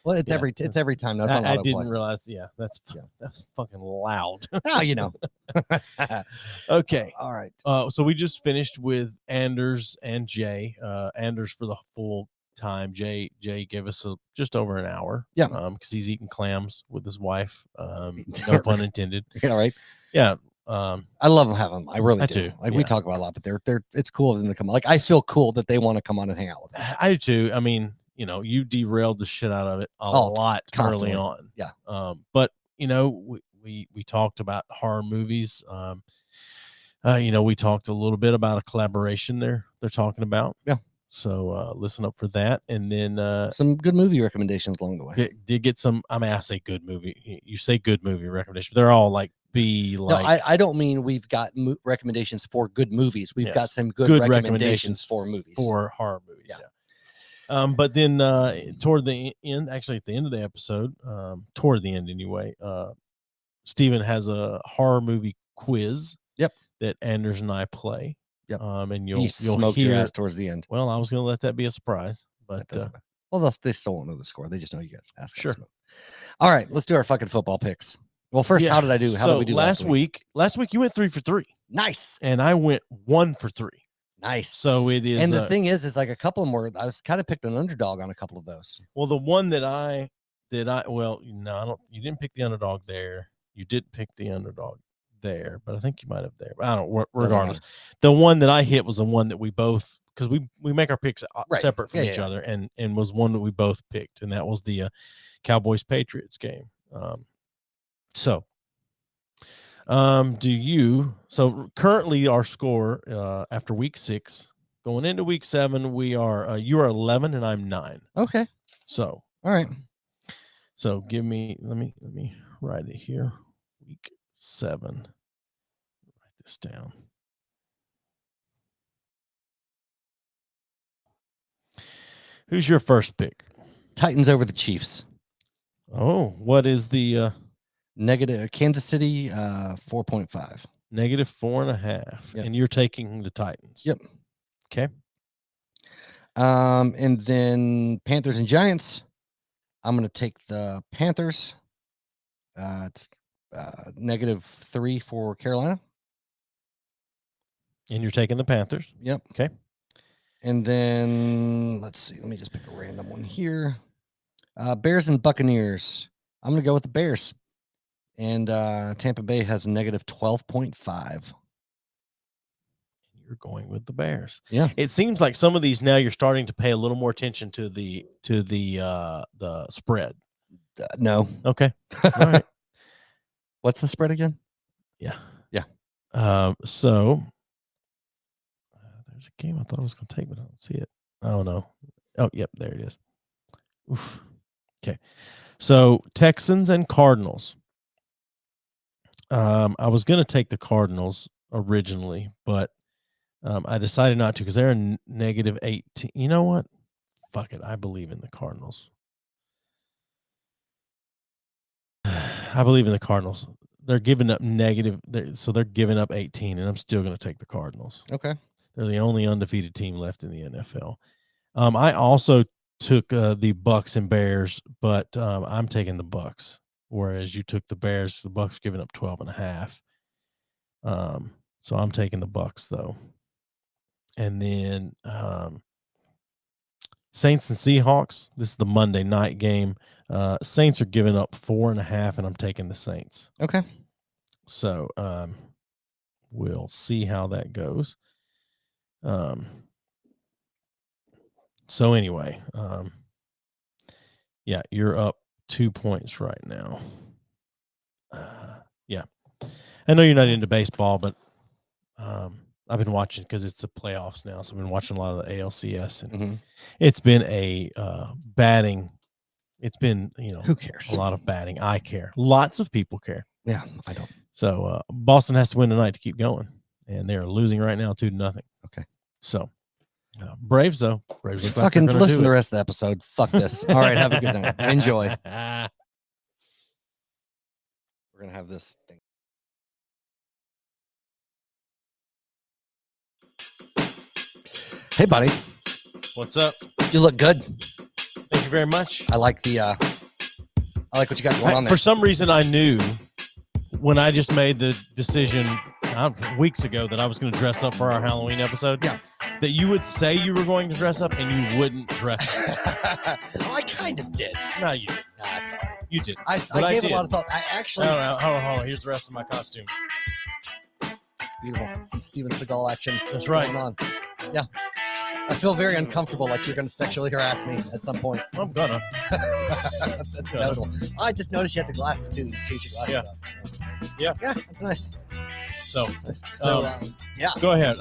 Well, it's every time. That's on I autoplay. didn't realize. Yeah, that's fucking loud. Oh, you know. Okay. All right. So we just finished with Anders and Jay. Anders for the full time. Jay gave us just over an hour. Yeah. Because he's eating clams with his wife. No pun intended. Yeah. Right. Yeah. I love having them. I really I do. do, Like yeah. we talk about a lot, but they're it's cool of them to come on. Like I feel cool that they want to come on and hang out with us. I do too. I mean, you derailed the shit out of it a lot constantly. early on. Yeah. But we talked about horror movies. We talked a little bit about a collaboration they're talking about. Yeah. So listen up for that, and then some good movie recommendations along the way. Did get some. I mean, I say good movie. You say good movie recommendation. They're all like B. Like no, I don't mean we've got recommendations for good movies. We've got some good recommendations for movies, for horror movies. Yeah. But then toward the end, actually at the end of the episode, toward the end anyway, Steven has a horror movie quiz. Yep. That Anders and I play. Yep. And you'll smoke hear your ass towards the end. Well, I was going to let that be a surprise, but they still won't know the score. They just know you guys ask. Sure. All right, let's do our fucking football picks. Well, first, how did I do? How did we do last week? Last week you went 3 for 3. Nice. And I went 1 for 3. Nice. So it is. And the thing is like a couple more. I was kind of picked an underdog on a couple of those. Well, the one you didn't pick the underdog there. You did pick the underdog there, but I think you might have there. I don't. Regardless, the one that I hit was the one that we both, because we make our picks separate from each other, and was one that we both picked, and that was the Cowboys Patriots game. So currently our score after week 6 going into week 7, we are you are 11 and I'm 9. Okay. So all right. So let me write it here. Week 7. Write this down. Who's your first pick? Titans over the Chiefs. Oh, what is the negative? Kansas City 4.5. Negative 4.5. Yep. And you're taking the Titans. Yep. Okay. And then Panthers and Giants. I'm going to take the Panthers. It's -3 for Carolina. And you're taking the Panthers. Yep. Okay. And then let's see. Let me just pick a random one here. Bears and Buccaneers. I'm going to go with the Bears. And Tampa Bay has -12.5. You're going with the Bears. Yeah. It seems like some of these now you're starting to pay a little more attention to the spread. No. Okay. All right. What's the spread again? Yeah. Yeah. So there's a game I thought I was going to take, but I don't see it. Oh no. Oh, yep, there it is. Oof. Okay. So Texans and Cardinals. I was going to take the Cardinals originally, but I decided not to because they're a -18. You know what? Fuck it. I believe in the Cardinals. I believe in the Cardinals. They're giving up so they're giving up 18, and I'm still going to take the Cardinals. Okay. They're the only undefeated team left in the NFL. I also took the Bucks and Bears, but I'm taking the Bucks, whereas you took the Bears. The Bucks giving up 12.5. So I'm taking the Bucks though. And then Saints and Seahawks. This is the Monday night game. Saints are giving up 4.5, and I'm taking the Saints. Okay. So we'll see how that goes. So anyway, yeah, you're up 2 points right now. Yeah, I know you're not into baseball, but I've been watching because it's the playoffs now. So I've been watching a lot of the ALCS, and it's been a batting. It's been, who cares? A lot of batting. I care. Lots of people care. Yeah, I don't. So Boston has to win tonight to keep going, and they're losing right now 2-0. Okay. So Braves though. Braves fucking listen to the rest of the episode. Fuck this. All right, have a good night. Enjoy. We're gonna have this thing. Hey, buddy. What's up? You look good. Thank you very much. I like the I like what you got going on there. For some reason, I knew when I just made the decision weeks ago that I was going to dress up for our Halloween episode. Yeah. That you would say you were going to dress up and you wouldn't dress up. Well, I kind of did. No, you didn't. Nah, that's all right. You did. I gave a lot of thought. I actually. Hold on. Here's the rest of my costume. It's beautiful. Some Steven Seagal action. That's right. Going on. Yeah. I feel very uncomfortable, like you're going to sexually harass me at some point. I'm gonna. That's notable. I just noticed you had the glasses too. You take your glasses Yeah. up. So. Yeah. Yeah, that's nice. So, That's nice. So, yeah. go ahead.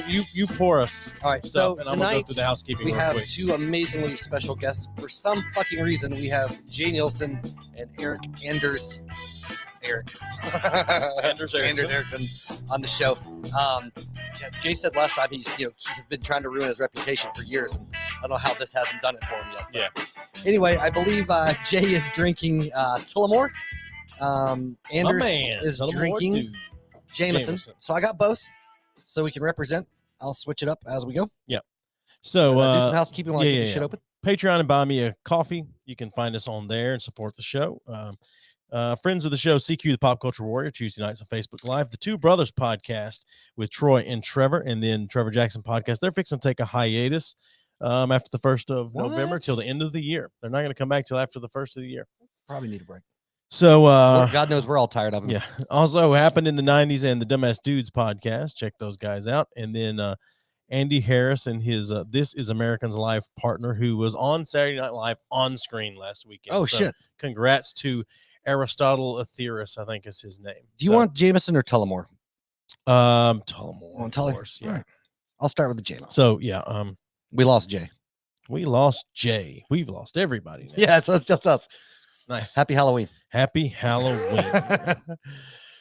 You pour us. All right. some So stuff, and I'm gonna go tonight through the housekeeping. we real have quick. two amazingly special guests. For some fucking reason, we have Jay Neilson and Eric Anders. Anders Eriksen on the show. Jay said last time he's been trying to ruin his reputation for years, and I don't know how this hasn't done it for him yet. Yeah. Anyway, I believe Jay is drinking Tullamore. Anders man, is Tullamore drinking Dew. Jameson. So I got both, so we can represent. I'll switch it up as we go. So Do some housekeeping while I get the shit open. Patreon and buy me a coffee. You can find us on there and support the show. Friends of the show, CQ the Pop Culture Warrior, Tuesday nights on Facebook Live. The Two Brothers podcast with Troy and Trevor, and then Trevor Jackson podcast. They're fixing to take a hiatus after the 1st of November till the end of the year. They're not going to come back till after the 1st of the year. Probably need a break. So God knows we're all tired of them. yeah. Also happened in the 90s and the Dumbass Dudes podcast. Check those guys out. And then Andy Harris and his This Is American's Life partner, who was on Saturday Night Live on screen last weekend. Oh, So shit. Congrats to Aristotle Atheris, I think is his name. Do you want Jameson or Tullamore? Tullamore? Want Tully? Of course, yeah. All right. I'll start with the Jameson. So yeah, We lost Jay. we lost Jay. We've lost everybody now. Yeah, so it's just us. Nice. Happy Halloween. Happy Halloween.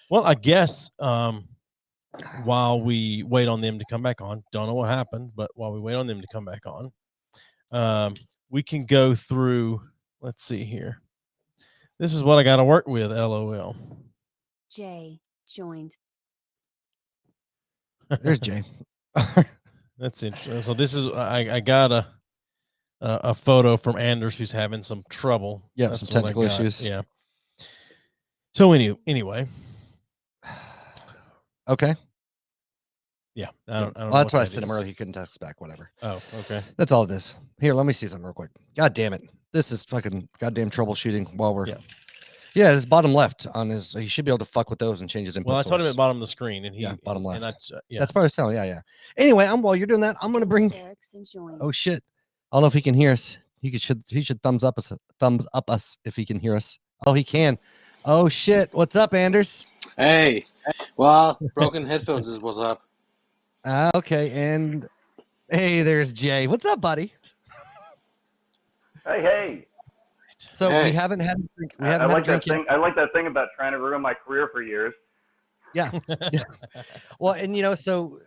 Well, I guess while we wait on them to come back on, don't know what happened, but while we wait on them to come back on, we can go through. Let's see here. This is what I got to work with. LOL. Jay joined. There's Jay. That's interesting. So this is I got a photo from Anders who's having some trouble. Yeah, That's some what I technical got. issues. Yeah. So anyway. Okay. Yeah. I don't Well, know that's what why I that sent him is. early. He couldn't text back. Whatever. Oh, okay. That's all it is. Here, let me see something real quick. God damn it. This is fucking goddamn troubleshooting while we're. Yeah. Yeah, his bottom left on his. He should be able to fuck with those and change his input. Well, I told him source. at the bottom of the screen, and he Yeah, bottom and left. yeah. That's probably what I was telling. Yeah. Anyway, while you're doing that, I'm gonna bring. Eriksen joined. Oh shit! I don't know if he can hear us. He should thumbs up us if he can hear us. Oh, he can. Oh shit! What's up, Anders? Hey, well, broken headphones is what's up. Okay, and hey, there's Jay. What's up, buddy? Hey. So Hey. we haven't had a drink. We I haven't had a like that drink yet. thing. I like that thing about trying to ruin my career for years. Yeah. Well, and so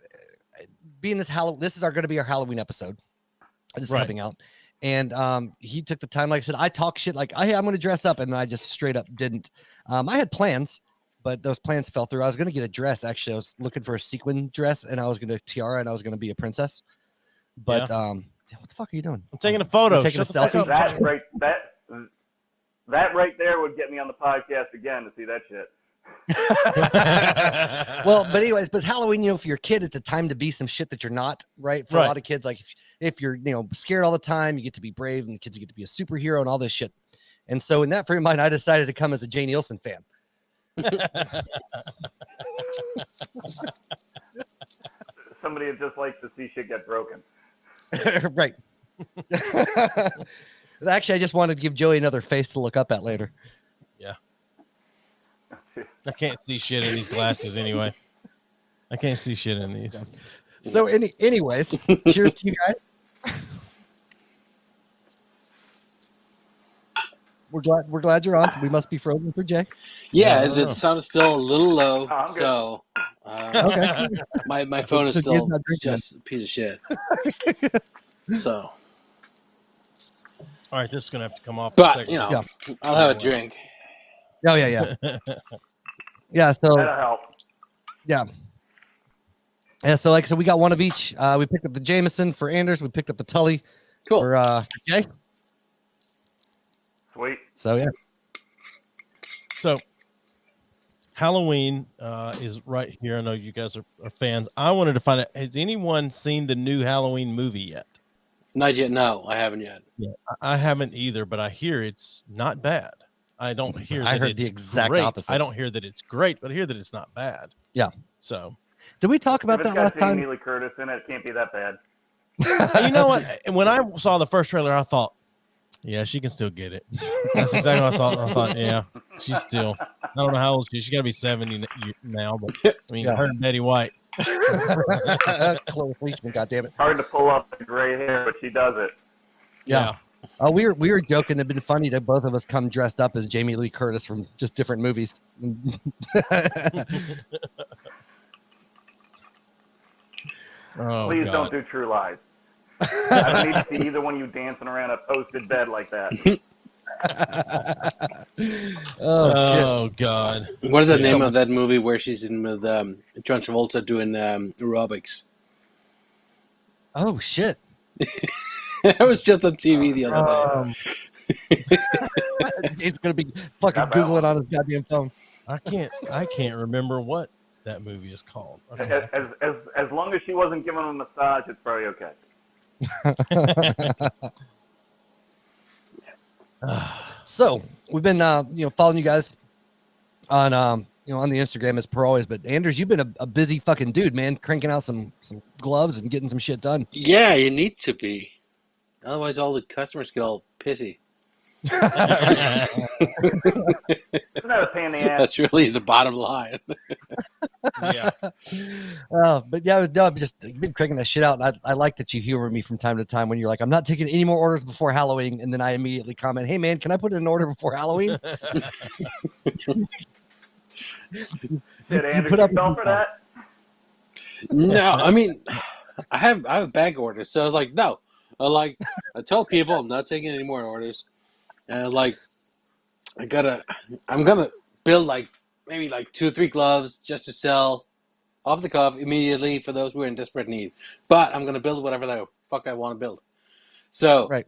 being this is going to be our Halloween episode. This is Right. coming out, and he took the time. Like I said, I talk shit like, "Hey, I'm going to dress up," and I just straight up didn't. I had plans, but those plans fell through. I was going to get a dress. Actually, I was looking for a sequin dress, and I was going to tiara, and I was going to be a princess. But what the fuck are you doing? I'm taking a photo. You're taking a Shut the fuck selfie? up. That right there would get me on the podcast again to see that shit. Well, but anyways, but Halloween, for your kid, it's a time to be some shit that you're not, right? For a Right. lot of kids, like if you're, scared all the time, you get to be brave, and the kids get to be a superhero and all this shit. And so, in that frame of mind, I decided to come as a Jay Neilson fan. Somebody that just likes to see shit get broken. Right. Actually, I just wanted to give Joey another face to look up at later. I can't see shit in these glasses anyway. I can't see shit in these. So, anyways, cheers to you guys. We're glad you're on. We must be frozen for Jay. Yeah, Yeah. the sound is still a little low, I'm good. so Okay. my phone is So he's still not drinking just a piece of shit. So, All right, this is gonna have to come off. in a but second. Yeah. I'll have a drink. Oh yeah. Yeah. So That'll help. yeah. So we got one of each. We picked up the Jameson for Anders. We picked up the Tully Cool. for Jay. Sweet. So yeah. Halloween is right here. I know you guys are fans. I wanted to find out, has anyone seen the new Halloween movie yet? Not yet. No, I haven't yet. Yeah, I haven't either, but I hear it's not bad. I don't hear I that heard it's the exact great. opposite. I don't hear that it's great, but I hear that it's not bad. Yeah. So, Did we talk about If it's that last got Jamie time? Lee Curtis in it, it can't be that bad. you know what? When I saw the first trailer, I thought, yeah, she can still get it. That's exactly what I thought. I thought, yeah, she's still, I don't know how old she is. She's got to be 70 now, but I mean, Yeah. her and Betty White. Cloris Leachman, goddammit. Hard to pull off the gray hair, but she does it. Yeah. Oh, we were joking. It'd been funny that both of us come dressed up as Jamie Lee Curtis from just different movies. Oh, Please God. don't do True Lies. I don't need to see either one of you dancing around a posted bed like that. Oh, God. What is the name of that movie where she's in with John Travolta doing aerobics? Oh shit! It was just on TV the other day. It's gonna be fucking Not that googling on his goddamn phone. I can't remember what that movie is called. Okay. As long as she wasn't giving him a massage, it's probably okay. So we've been following you guys on on the Instagram as per always. But Anders, you've been a busy fucking dude, man, cranking out some gloves and getting some shit done. Yeah, you need to be. Otherwise, all the customers get all pissy. Isn't that a pain in the ass? That's really the bottom line. Yeah. But yeah, no, I've just been cranking that shit out, and I like that you humor me from time to time when you're like, I'm not taking any more orders before Halloween, and then I immediately comment, hey man, can I put in an order before Halloween? Did Anders put up fell with for me. that? No, I mean, I have a bag order, so I was like, no. I told people I'm not taking any more orders, and I'm gonna build maybe 2 or 3 gloves just to sell off the cuff immediately for those who are in desperate need. But I'm gonna build whatever the fuck I want to build. So Right.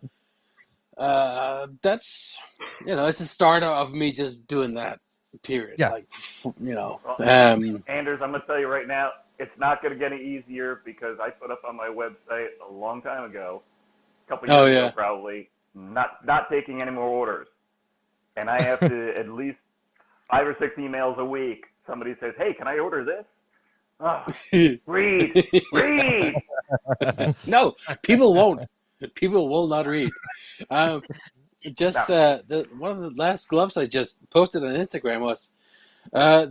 that's it's the start of me just doing that. Period. Yeah. Well, Anders, I'm gonna tell you right now, it's not gonna get any easier because I put up on my website a long time ago, a couple years ago probably, not taking any more orders, and I have to at least 5 or 6 emails a week. Somebody says, "Hey, can I order this?" Oh, read. No, people won't. People will not read. Just one of the last gloves I just posted on Instagram was,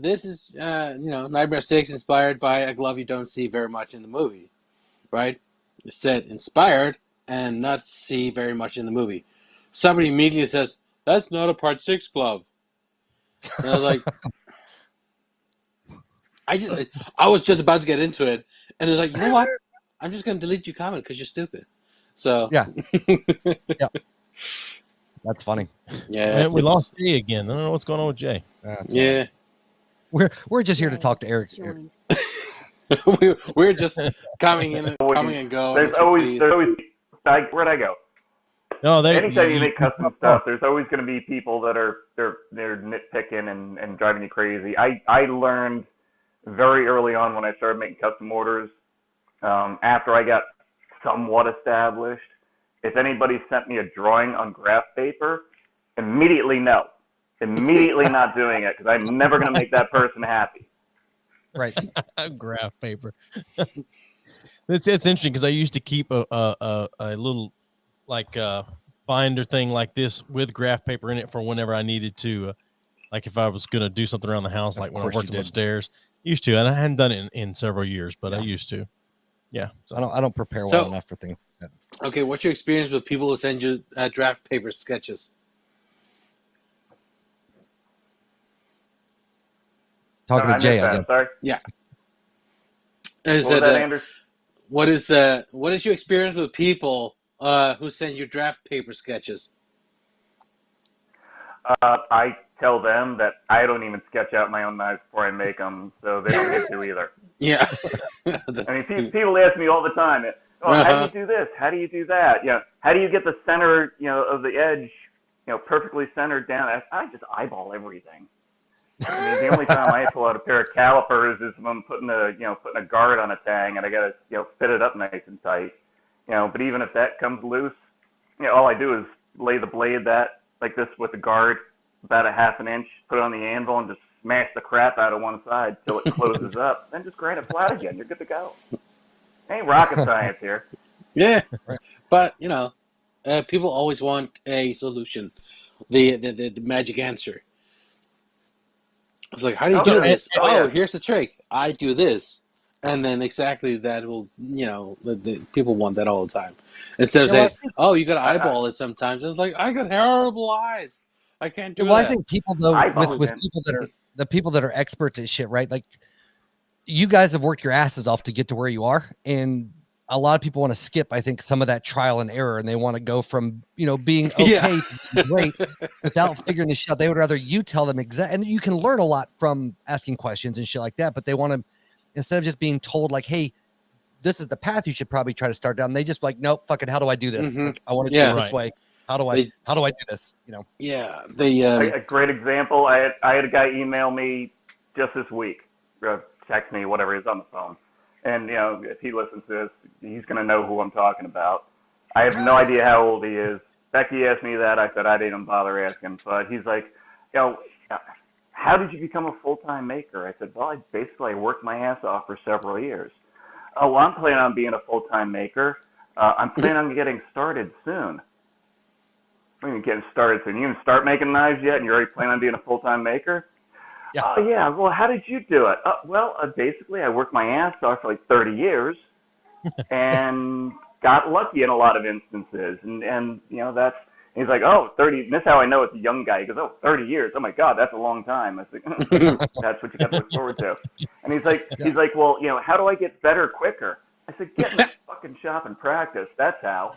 this is Nightmare 6 inspired by a glove you don't see very much in the movie, right? It said inspired and not see very much in the movie. Somebody immediately says, that's not a Part 6 glove. And I was like, I was just about to get into it, and it's like, you know what? I'm just going to delete your comment because you're stupid. So Yeah. Yeah. That's funny. yeah, Man, we lost Jay again. I don't know what's going on with Jay. That's yeah. We're just here to talk to Eric. Joined. we're just coming and go. There's always where'd I go? No, Anytime you make custom stuff, there's always going to be people that are they're nitpicking and driving you crazy. I learned very early on when I started making custom orders, after I got somewhat established, if anybody sent me a drawing on graph paper, immediately no. Immediately not doing it because I'm never going to make that person happy. Right. Graph paper. It's interesting because I used to keep a little binder thing like this with graph paper in it for whenever I needed to, like if I was going to do something around the house, like when I worked on the stairs. Used to, and I hadn't done it in several years, but I used to. Yeah. So I don't prepare well enough for things. Okay, what's your experience with people who send you draft paper sketches? Talking to Jay, I guess. Sorry. Yeah. What was that, Anders? What is your experience with people who send you draft paper sketches? I tell them that I don't even sketch out my own knives before I make them, so they don't get to either. Yeah. I mean, people ask me all the time, how do you do this? How do you do that? How do you get the center, of the edge, perfectly centered down? I just eyeball everything. I mean, the only time I pull out a pair of calipers is when I'm putting a guard on a tang, and I gotta fit it up nice and tight. But even if that comes loose, all I do is lay the blade like this with the guard about a half an inch, put it on the anvil, and just smash the crap out of one side till it closes up. Then just grind it flat again. You're good to go. Ain't rocket science here. Yeah, but people always want a solution, the magic answer. It's like, how do you do this? Yeah. Here's the trick. I do this, and then exactly that will, the people want that all the time. Instead of saying, you got to eyeball it sometimes. It's like, I got horrible eyes. I can't do that. I think people though, with people that are experts at shit, right? Like, you guys have worked your asses off to get to where you are, and a lot of people want to skip, I think, some of that trial and error, and they want to go from being okay to being great without figuring this shit out. They would rather you tell them exactly, and you can learn a lot from asking questions and shit like that. But they want to, instead of just being told like, "Hey, this is the path you should probably try to start down," they just like, "Nope, fuck it. How do I do this? Mm-hmm. Like, I want to do it this way. How do I do this?" Yeah, a great example. I had a guy email me just this week, text me, whatever, he's on the phone. And, if he listens to this, he's going to know who I'm talking about. I have no idea how old he is. Becky asked me that. I said I didn't bother asking. But he's like, how did you become a full-time maker? I said, well, I worked my ass off for several years. Oh, well, I'm planning on being a full-time maker. I'm planning on getting started soon. What do you mean getting started soon? You didn't start making knives yet, and you're already planning on being a full-time maker? Yeah. Oh, yeah. Well, how did you do it? Basically, I worked my ass off for like 30 years and got lucky in a lot of instances. And that's, he's like, 30, and this is how I know it's a young guy. He goes, 30 years. Oh, my God, that's a long time. I was like, that's what you got to look forward to. And he's like, well, how do I get better quicker? I said, get in the fucking shop and practice. That's how.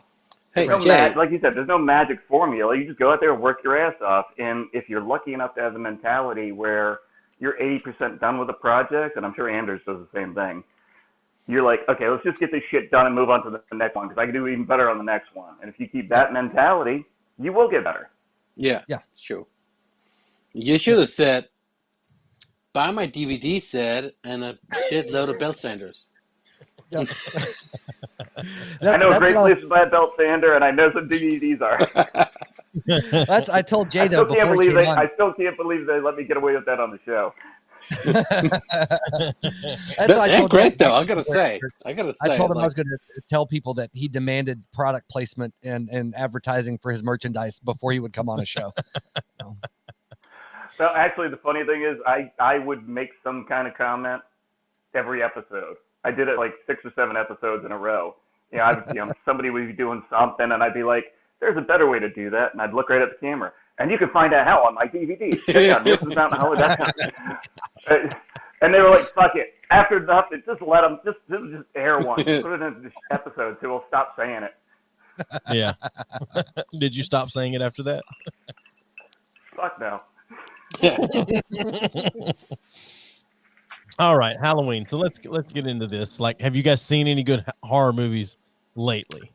Hey, like you said, there's no magic formula. You just go out there and work your ass off. And if you're lucky enough to have the mentality where you're 80% done with a project, and I'm sure Anders does the same thing, you're like, okay, let's just get this shit done and move on to the next one because I can do even better on the next one. And if you keep that mentality, you will get better. Yeah, sure. You should have said, buy my DVD set and a shitload of belt sanders. I know a great place to buy a belt sander, and I know some DVDs are. I told Jay though before he came on. I still can't believe they let me get away with that on the show. That's great though. I gotta say. I told him I was going to tell people that he demanded product placement and advertising for his merchandise before he would come on a show. So actually, the funny thing is, I would make some kind of comment every episode. I did it like 6 or 7 episodes in a row. Somebody would be doing something, and I'd be like, "There's a better way to do that," and I'd look right at the camera, and you can find out how on my DVD. Check out Nilson's.com. And they were like, "Fuck it." After nothing, just let them. Just air one. Put it in the episode, so we'll stop saying it. Yeah. Did you stop saying it after that? Fuck no. All right, Halloween. So let's get into this. Like, have you guys seen any good horror movies lately?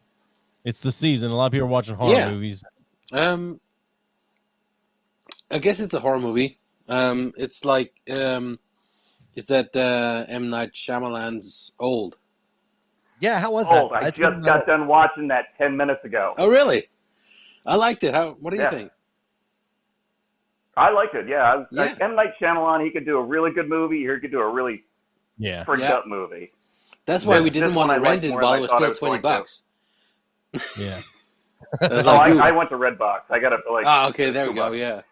It's the season. A lot of people are watching horror movies. I guess it's a horror movie. It's like, is that M. Night Shyamalan's Old? Yeah, how was that? I just got done watching that 10 minutes ago. Oh, really? I liked it. What do you think? I liked it, yeah. M. Night Shyamalan, he could do a really good movie, or he could do a really freaked up movie. That's why we didn't want to rent it while it was still $20. Yeah. I went to Redbox. I got it for like. Oh, okay, there we go. Yeah.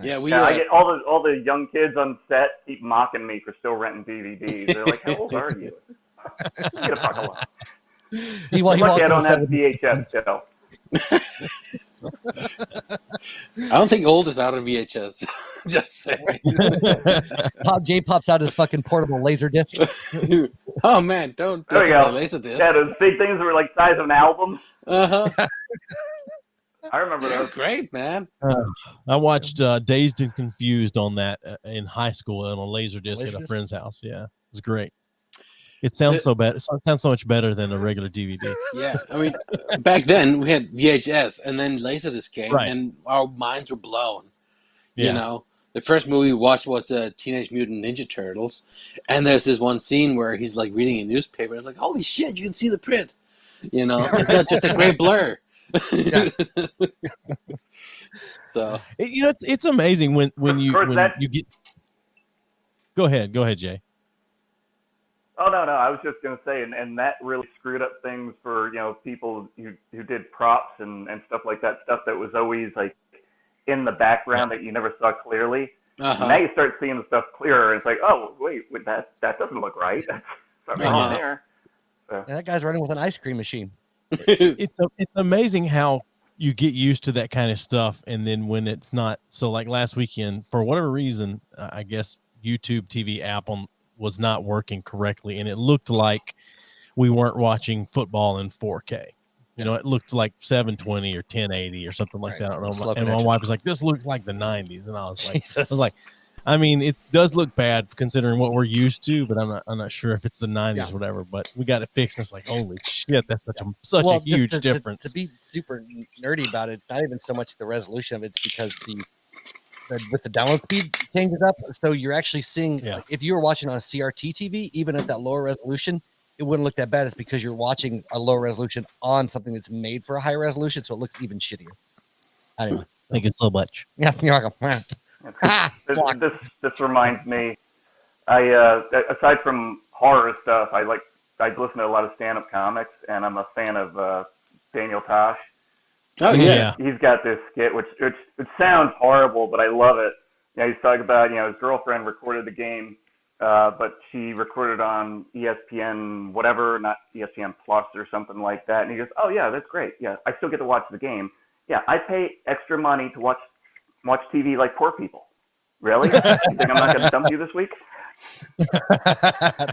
Yeah, I get all the young kids on set keep mocking me for still renting DVDs. They're like, "How old are you?" Get a fuck alone. I don't have VHS still. I don't think Old is out on VHS. Just saying. Jay pops out his fucking portable laser disc. Oh man, don't there we go. Laser disc. Yeah, those big things were like size of an album. Uh-huh. I remember those. Great, man. I watched Dazed and Confused on that in high school on a laser disc at a friend's house. Yeah, it was great. It sounds so bad. It sounds so much better than a regular DVD. Yeah, I mean, back then we had VHS, and then Laserdisc came, and our minds were blown. Yeah. You know, the first movie we watched was Teenage Mutant Ninja Turtles, and there's this one scene where he's like reading a newspaper. And it's like, holy shit, you can see the print. You know, it's not just a gray blur. So it's amazing when you get. Go ahead, Jay. Oh no, I was just gonna say, and that really screwed up things for people who did props and stuff like that. Stuff that was always like in the background that you never saw clearly. Now you start seeing the stuff clearer. It's like, oh wait, that doesn't look right. That's not right there. So. Yeah, that guy's running with an ice cream machine. It's amazing how you get used to that kind of stuff, and then when it's not. So like last weekend, for whatever reason, I guess YouTube TV app was not working correctly, and it looked like we weren't watching football in 4K. It looked like 720 or 1080 or something like that. I don't know. And my wife was like, "This looks like the 90s," and I was like, I mean, it does look bad considering what we're used to, but I'm not sure if it's the 90s or whatever. But we got it fixed, and it's like, holy shit, that's such a huge difference. To be super nerdy about it, it's not even so much the resolution of it; it's because with the download speed changes up, so you're actually seeing. Like, if you were watching on a CRT TV, even at that lower resolution, it wouldn't look that bad. It's because you're watching a low resolution on something that's made for a high resolution, so it looks even shittier. Anyway, thank you so much. Yeah, you're welcome. This reminds me. I aside from horror stuff, I listen to a lot of stand-up comics, and I'm a fan of Daniel Tosh. Oh yeah, he's got this skit which it sounds horrible, but I love it. He's talking about his girlfriend recorded the game, but she recorded on ESPN whatever, not ESPN Plus or something like that. And he goes, "Oh yeah, that's great. Yeah, I still get to watch the game. Yeah, I pay extra money to watch TV like poor people. Really? You think I'm not going to dump you this week?"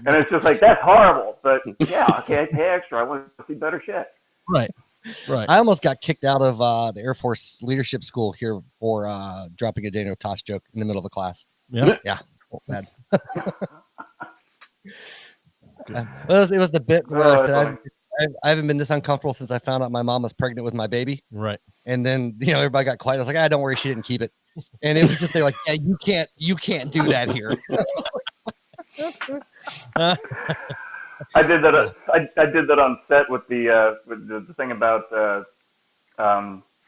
And it's just like, that's horrible. But yeah, okay, I pay extra. I want to see better shit. Right. I almost got kicked out of the Air Force Leadership School here for dropping a Daniel Tosh joke in the middle of a class. Yeah. Bad. It was the bit where I said I haven't been this uncomfortable since I found out my mom was pregnant with my baby. Right. And then everybody got quiet. I was like, don't worry, she didn't keep it. And it was just they're like, yeah, you can't do that here. I did that. I did that on set with the thing about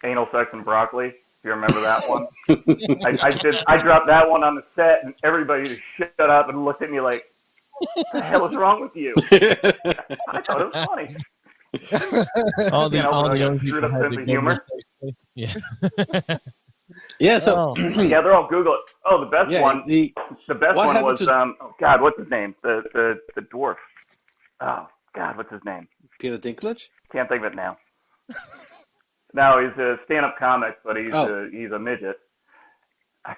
anal sex and broccoli. If you remember that one, I dropped that one on the set, and everybody just shut up and looked at me like, "What the hell is wrong with you?" I thought it was funny. All the young screwed people up had sense the of humor. Yeah. Yeah. So yeah, they're all Google it. Oh, the best one. The best one was oh God, what's his name? The dwarf. Oh God, what's his name? Peter Dinklage? Can't think of it now. No, he's a stand-up comic, but he's a midget.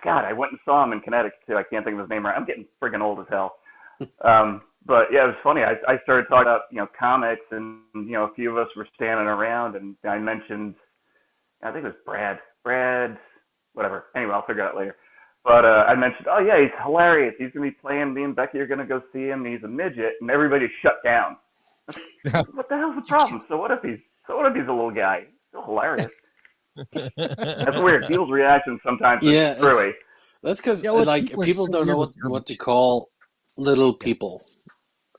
God, I went and saw him in Connecticut too. I can't think of his name right. I'm getting friggin' old as hell. But yeah, it was funny. I started talking about comics, and a few of us were standing around, and I mentioned, I think it was Brad, whatever. Anyway, I'll figure it out later. But I mentioned, oh yeah, he's hilarious. He's gonna be playing. Me and Becky are gonna go see him. He's a midget, and everybody shut down. What the hell's the problem? So what if he's a little guy? He's still hilarious. That's weird. People's reactions sometimes are screwy. That's because people don't know what to call little people,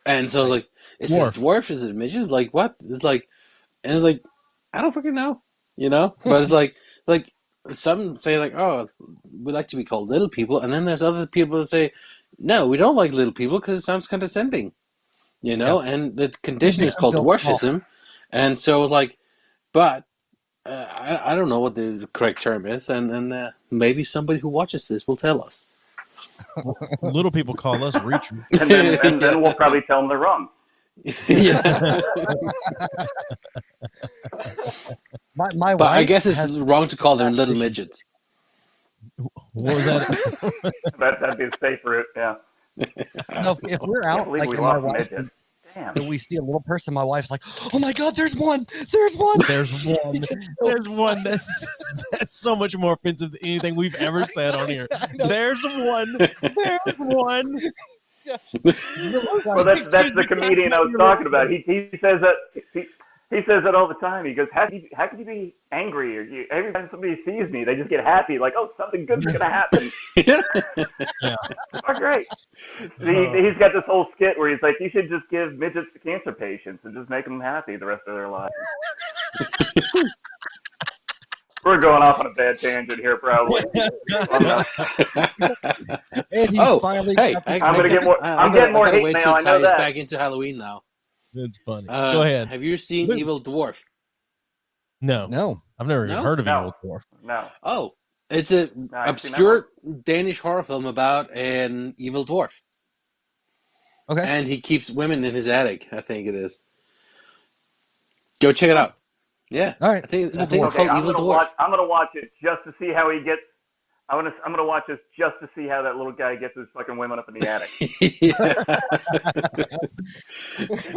and so like, is it dwarf? Is it midget? Like what? It's like, and it's like, I don't freaking know, But it's like some say like, oh, we like to be called little people, and then there's other people that say, no, we don't like little people because it sounds condescending, And the condition is called dwarfism, and so like, but I don't know what the correct term is, and maybe somebody who watches this will tell us. Little people call us reachers, and then we'll probably tell them they're wrong. Yeah. my wife. I guess it's wrong to call them little midgets. What was that? That'd be a safe route. Yeah. No, if we're out, like my wife, and we see a little person, my wife's like, "Oh my God, there's one! There's one! There's one! There's one!" That's so much more offensive than anything we've ever said on here. There's one! There's one! Well, that's the comedian I was talking about. He says that He says that all the time. He goes, how can you be angry? Or every time somebody sees me, they just get happy. Like, oh, something good's going to happen. Yeah. Oh, great. He's got this whole skit where he's like, you should just give midgets to cancer patients and just make them happy the rest of their lives. We're going off on a bad tangent here, probably. And he finally hey, got the- I'm gonna get more. I'm getting more hate mail. I know that. Back into Halloween now. It's funny. Go ahead. Have you seen Luke. Evil Dwarf? No. I've never even heard of Evil Dwarf. No. Oh, it's a obscure Danish horror film about an evil dwarf, Okay. and he keeps women in his attic. I think it is. Go check it out. Yeah. All right. I think it's Okay, called I'm Evil gonna Dwarf. I'm gonna watch it just to see how he gets. I'm gonna watch this just to see how that little guy gets his fucking women up in the attic.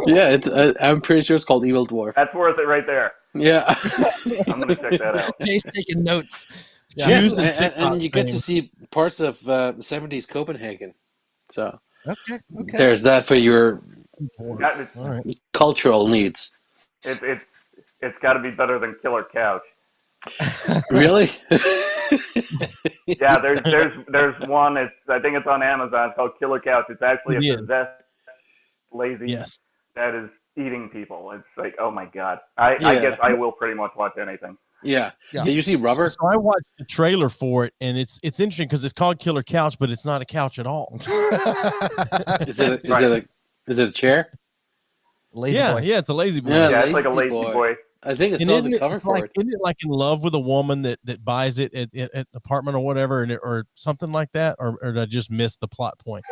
Yeah, it's. I'm pretty sure it's called Evil Dwarf. That's worth it right there. Yeah. I'm gonna check that out. Jay's taking notes. Yes, Using TikTok and you get to fame. see parts of 70s Copenhagen. So Okay. there's that for your Got- All right. cultural needs. It's got to be better than Killer Couch. Really? Yeah, there's one. I think it's on Amazon. It's called Killer Couch. It's actually Yeah. a possessed lazy Yes. that is eating people. It's like, oh my god. I guess I will pretty much watch anything. Yeah. Yeah. Did you see Rubber? So I watched the trailer for it, and it's interesting because it's called Killer Couch, but it's not a couch at all. Is it a chair? Lazy yeah, boy. yeah, it's a lazy boy. Yeah. Yeah, it's like a Lazy lazy boy. boy. I think I And saw isn't the it cover for like, it. isn't it like in love with a woman that buys it at an apartment or whatever, or something like that, or did I just miss the plot point?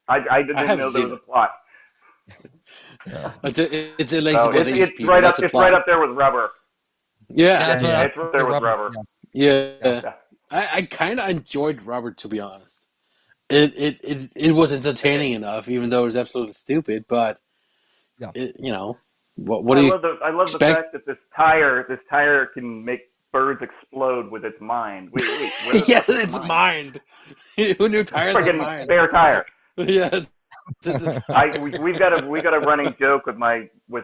I didn't haven't know there was seen a plot. It's a lazy So boy. it's right up. It's right up there with Rubber. Yeah. Yeah, it's right there with Rubber. Yeah. Yeah. I kind of enjoyed Rubber, to be honest. It was entertaining enough, even though it was absolutely stupid. But Yeah. What do you? I love the expect? fact that this tire can make birds explode with its mind. Wait, what is Yeah, up with it's the mind. Who knew tires were Friggin' minds? spare tire. Yes. We've got a running joke with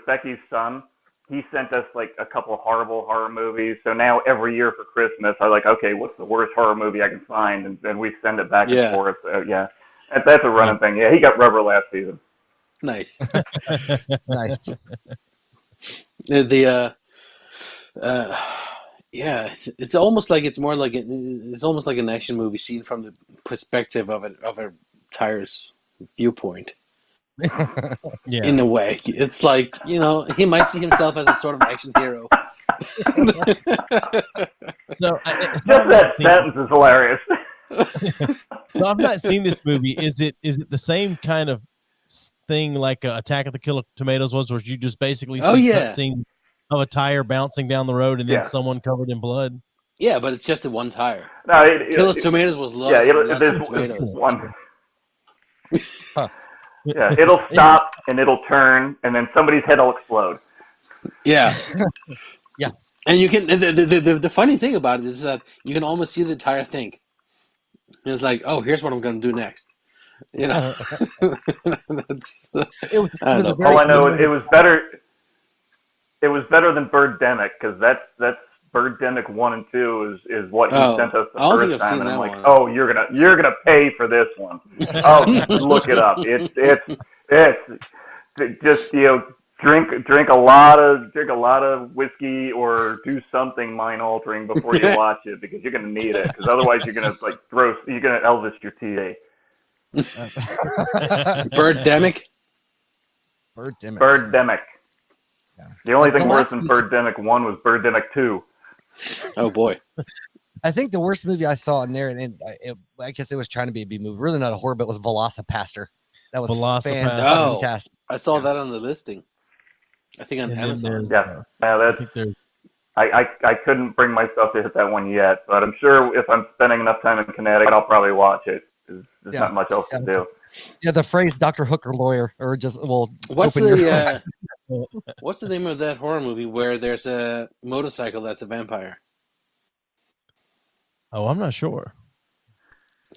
Becky's son. He sent us like a couple of horrible horror movies. So now every year for Christmas, I'm like, okay, what's the worst horror movie I can find? And we send it back and forth. So, yeah, that's a running thing. Yeah, he got Rubber last season. Nice. Nice. It's almost like it's almost like an action movie seen from the perspective of a tire's viewpoint. Yeah. In a way, it's like he might see himself as a sort of action hero. So Just that sentence is hilarious. So I've not seen this movie. Is it the same kind of thing like Attack of the Killer Tomatoes was, where you just basically see cutscene of a tire bouncing down the road and then someone covered in blood? Yeah, but it's just the one tire. No, Killer Tomatoes was lots, lots of tomatoes. One. Huh. Yeah, it'll stop and it'll turn, and then somebody's head will explode. Yeah. Yeah. And you can the funny thing about it is that you can almost see the tire think. It's like, oh, here's what I'm going to do next. That's. I don't know. All I know is it was better. It was better than Birdemic, because that's Birdemic 1 and 2 is what he sent us the I don't think first I've time, seen and I'm that like, one. oh, you're gonna pay for this one. Oh, look it up. It's just drink a lot of whiskey or do something mind altering before you watch it, because you're gonna need it, because otherwise you're gonna Elvis your TV. Birdemic. Birdemic. Yeah. The only thing worse than Birdemic 1 was Birdemic 2. Oh boy. I think the worst movie I saw in there, and I guess it was trying to be a B movie, really not a horror, but it was Velocipaster. That was fantastic. I saw that on the listing. I think on Amazon. Yeah, I couldn't bring myself to hit that one yet, but I'm sure if I'm spending enough time in Connecticut, I'll probably watch it. There's not much else to do. Yeah, the phrase "Dr. Hooker lawyer" or just What's the name of that horror movie where there's a motorcycle that's a vampire? Oh, I'm not sure.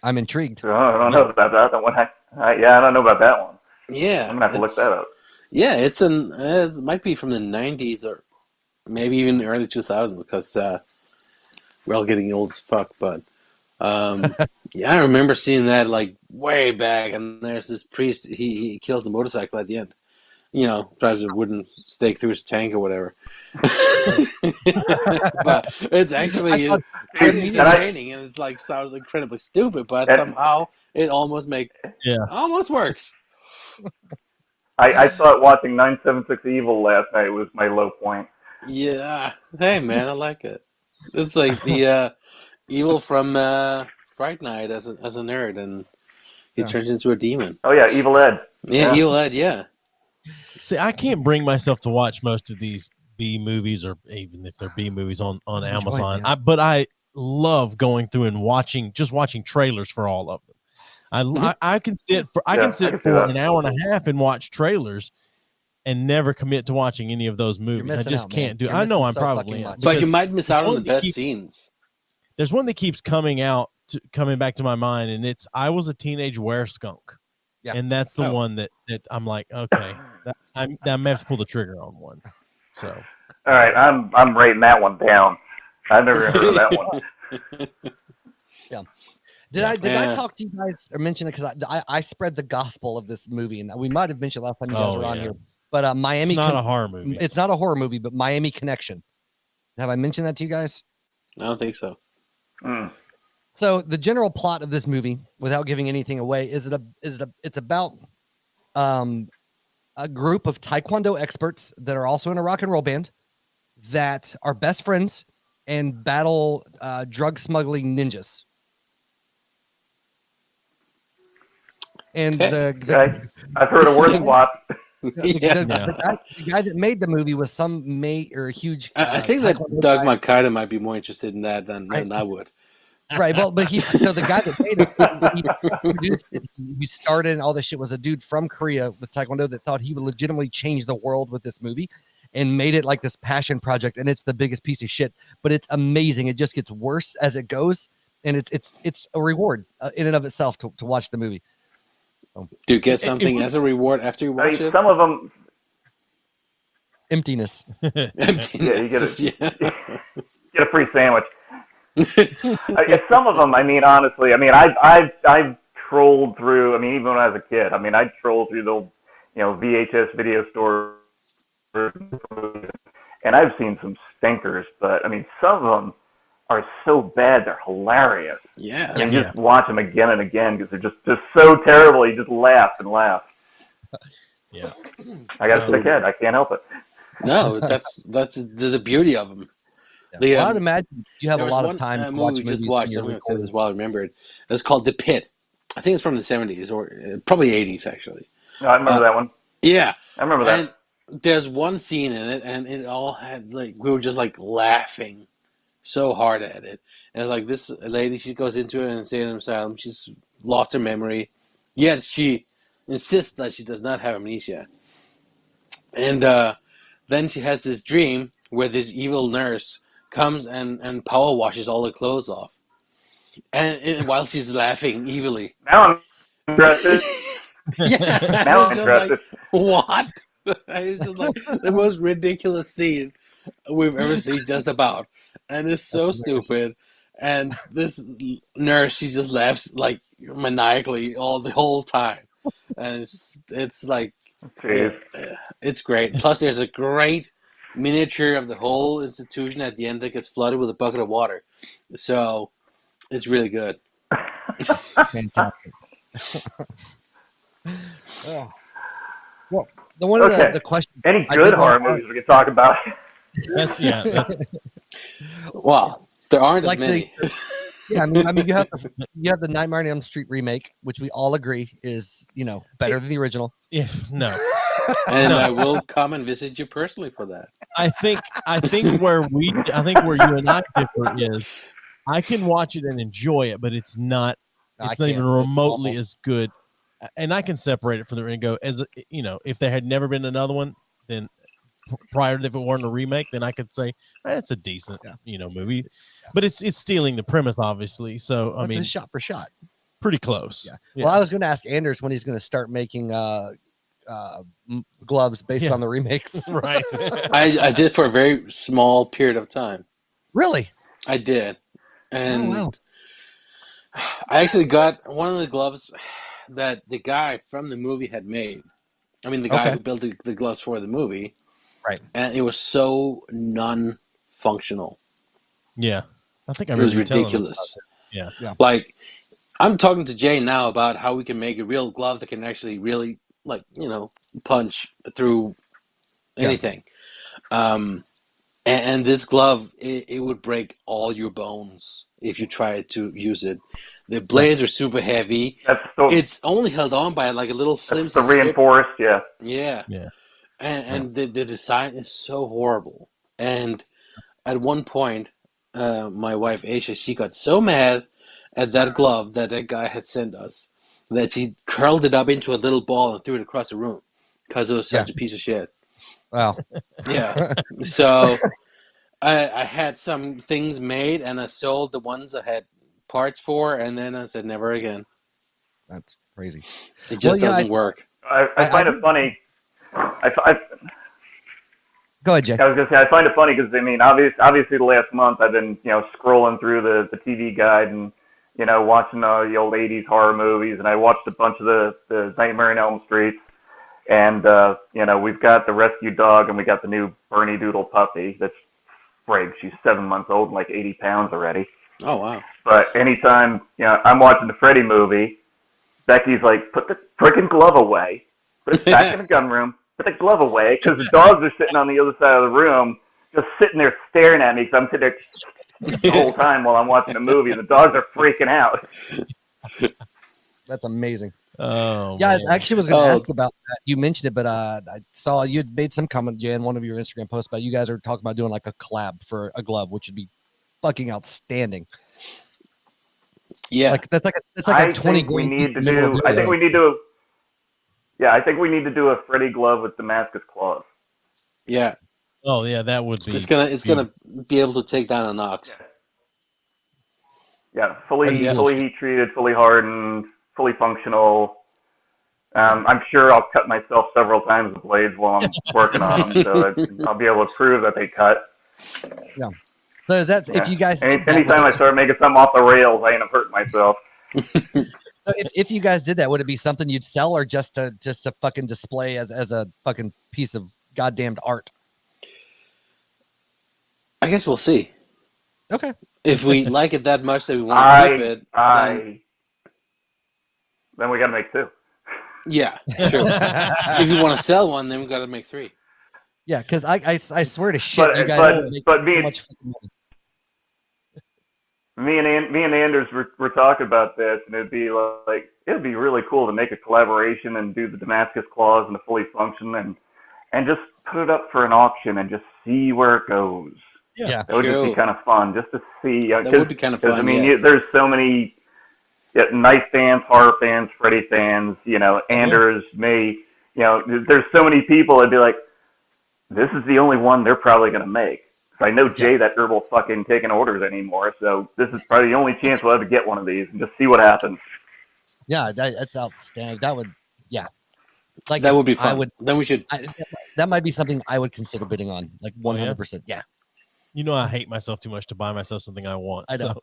I'm intrigued. So I don't know about that one. I don't know about that one. Yeah, I'm gonna have to look that up. Yeah, it might be from the 90s or maybe even early 2000s because we're all getting old as fuck. But yeah, I remember seeing that like way back. And there's this priest. He kills the motorcycle at the end. You know, drives a wooden stake through his tank or whatever. But it's actually pretty Dude, and entertaining, and it's like sounds incredibly stupid, but somehow it almost works. I thought watching 976 Evil last night was my low point. Yeah. Hey, man, I like it. It's like the evil from Fright Night as a nerd, and he turns into a demon. Oh yeah, Evil Ed. Yeah, Evil Ed. Yeah. See, I can't bring myself to watch most of these B movies, or even if they're B movies on Amazon. But I love going through and watching trailers for all of them. I can sit for an hour and a half and watch trailers and never commit to watching any of those movies. I just can't do it. I know I'm probably am. But you might miss out on the best scenes. There's one that keeps coming back to my mind, and it's I Was a Teenage Wereskunk. Yeah. And that's the one that I'm like, okay, I may have to pull the trigger on one. So, all right, I'm writing that one down. I've never heard of that one. Yeah. Did I talk to you guys or mention it? Because I spread the gospel of this movie, and we might have mentioned last time you guys were on here. But Miami. It's not a horror movie. It's not a horror movie, but Miami Connection. Have I mentioned that to you guys? I don't think so. So the general plot of this movie, without giving anything away, it's about a group of Taekwondo experts that are also in a rock and roll band that are best friends and battle drug smuggling ninjas. And I've heard a word swap. The guy that made the movie was some huge. I think that Doug Makita might be more interested in that than I would. Right, well, but the guy that made it, he produced it, he started all this shit, was a dude from Korea with Taekwondo that thought he would legitimately change the world with this movie and made it like this passion project, and it's the biggest piece of shit, but it's amazing. It just gets worse as it goes, and it's a reward in and of itself to watch the movie. Do you get something as a reward after you watch it? Some of them emptiness. Yeah, you get a free sandwich. Some of them, I mean, honestly, I mean, I've trolled through. I mean, even when I was a kid, I mean, I trolled through the, VHS video store, and I've seen some stinkers. But I mean, some of them are so bad they're hilarious. Yeah, I mean, just watch them again and again because they're just so terrible. You just laugh and laugh. Yeah, I got a sick head. I can't help it. No, that's the beauty of them. Well, I'd imagine you have a lot of time to watch movies. Just watched. I'm going to say this while I remember it. It's called The Pit. I think it's from the 70s or probably 80s, actually. No, I remember that one. Yeah. I remember that. And there's one scene in it, and it all had, like, we were just, like, laughing so hard at it. And it's like this lady, she goes into an insane asylum. She's lost her memory. Yet she insists that she does not have amnesia. And then she has this dream where this evil nurse comes and power washes all her clothes off, and while she's laughing evilly. Now I'm interested. Yeah, now I'm interested. Like, what? It's just like the most ridiculous scene we've ever seen, just about, and it's so stupid. And this nurse, she just laughs like maniacally the whole time, and it's like, it's great. Plus, there's a great miniature of the whole institution at the end that gets flooded with a bucket of water. So it's really good. Fantastic. Well, the question. Any good horror movies we can talk about? Well, there aren't as many. I mean, you have the Nightmare on Elm Street remake, which we all agree is better than the original. No. And I will come and visit you personally for that. I think where you and I differ is I can watch it and enjoy it, but it's not even remotely as good. And I can separate it from the and go if there had never been another one, then prior to if it weren't a remake, then I could say it's a decent movie. But it's stealing the premise, obviously. So I mean, shot for shot. Pretty close. Yeah. Well, I was going to ask Anders when he's going to start making gloves based Yeah. on the remakes. Right. I did for a very small period of time. Really? I did, and wow. I actually got one of the gloves that the guy from the movie had made. I mean, the guy Okay. who built the gloves for the movie, Right. and it was so non-functional. Yeah. I think I It was remember you telling us ridiculous. about it. Yeah. Like, I'm talking to Jay now about how we can make a real glove that can actually really, like, punch through Yeah. anything. And this glove, it would break all your bones if you tried to use it. The blades are super heavy. It's only held on by like a little flimsy the reinforced, strip. yeah. Yeah. And the design is so horrible. And at one point, my wife Aisha, she got so mad at that glove that guy had sent us that she curled it up into a little ball and threw it across the room because it was such a piece of shit. Wow. Yeah. So I had some things made and I sold the ones I had parts for, and then I said never again. That's crazy. It just doesn't work. I find it funny. Go ahead, Jay. I was gonna say I find it funny because I mean, obviously, the last month I've been scrolling through the TV guide and watching the old '80s horror movies, and I watched a bunch of the Nightmare on Elm Street, and we've got the rescue dog and we got the new Bernie Doodle puppy. That's Frig. She's 7 months old and like 80 pounds already. Oh wow! But anytime I'm watching the Freddy movie, Becky's like, put the freaking glove away, put it back in the gun room. Put the glove away, because the dogs are sitting on the other side of the room, just sitting there staring at me, because I'm sitting there the whole time while I'm watching the movie, and the dogs are freaking out. That's amazing. Oh, yeah, man. I actually was going to ask about that. You mentioned it, but I saw you had made some comment, Jay, in one of your Instagram posts about you guys are talking about doing like a collab for a glove, which would be fucking outstanding. Yeah, like that's like a 20 we need to do. I think we need to. Yeah, I think we need to do a Freddy glove with Damascus claws. Yeah. Oh yeah, that would be. It's gonna be able to take down a Nox. Yeah, fully heat treated, fully hardened, fully functional. I'm sure I'll cut myself several times with blades while I'm working on them, so I'll be able to prove that they cut. Yeah. So is that if you guys anytime I start making something off the rails, I end up hurting myself. So if you guys did that, would it be something you'd sell or just to fucking display as a fucking piece of goddamned art? I guess we'll see. Okay. If we like it that much that we want to keep it, then we got to make two. Yeah, sure. If you want to sell one, then we got to make three. Yeah, because I swear to shit, you guys make so much fucking money. Me and Anders were talking about this, and it'd be really cool to make a collaboration and do the Damascus claws and the fully function and just put it up for an auction and just see where it goes. Yeah, that would just be kind of fun, just to see. That would be kind of fun. I mean, there's so many Knife fans, horror fans, Freddy fans. Anders, me. There's so many people that'd be like, this is the only one they're probably gonna make. I know Jay that Herbal fucking taking orders anymore, so this is probably the only chance we'll ever get one of these and just see what happens. Yeah, that's outstanding. That would, like that would be fun. Then we should. That might be something I would consider bidding on, like 100%. Yeah. I hate myself too much to buy myself something I want. I know.